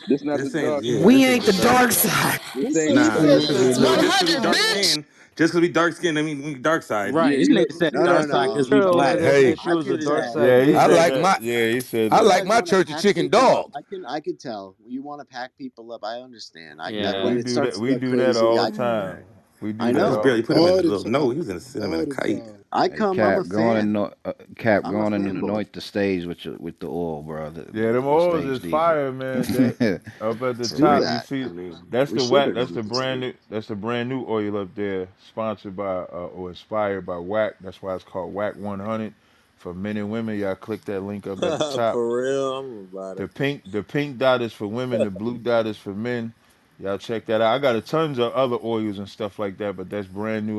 This not the This ain't dark yeah. side. We This ain't ain't the the dark dark side. side. This Who ain't said the this Nah, dark nigga just was cause we the side. no, dark just cause we 100, dark side? bitch. skinned, just cause we dark skinned, I mean we dark side. Yeah, Right. This you nigga know. said No, dark no, side no. because we Girl over black. there Hey, said she I was a could dark tell. side Yeah, he I bitch. said like that. my Yeah, he said I You that. like guys my want to church of pack chicken people up. dog. I could tell. You want to pack people up. I understand. Yeah, When Yeah, it starts to we get do that crazy, all I the can. time. We I do I that just know. all the barely put him in All his time. the little nose. He time. was gonna send him in All a the kite. time. I Hey, come. I'm a Cap, go on fan. and Cap, I'm a go on and fan boy. anoint the stage with the oil, bro. Yeah, them The oils stage is decent. fire, man. That up at the Let's For do top, real. you that. I see, mean, that's we the should whack. That's the announce. brand new. That's the brand new oil up there, sponsored by or inspired by Whack. That's why it's called Whack 100 for men and women. Y'all click that link up at the top. For real, I'm about it. The pink dot is for women. The blue dot is for men. Y'all check that out. I got a tons of other oils and stuff like that, but that's brand new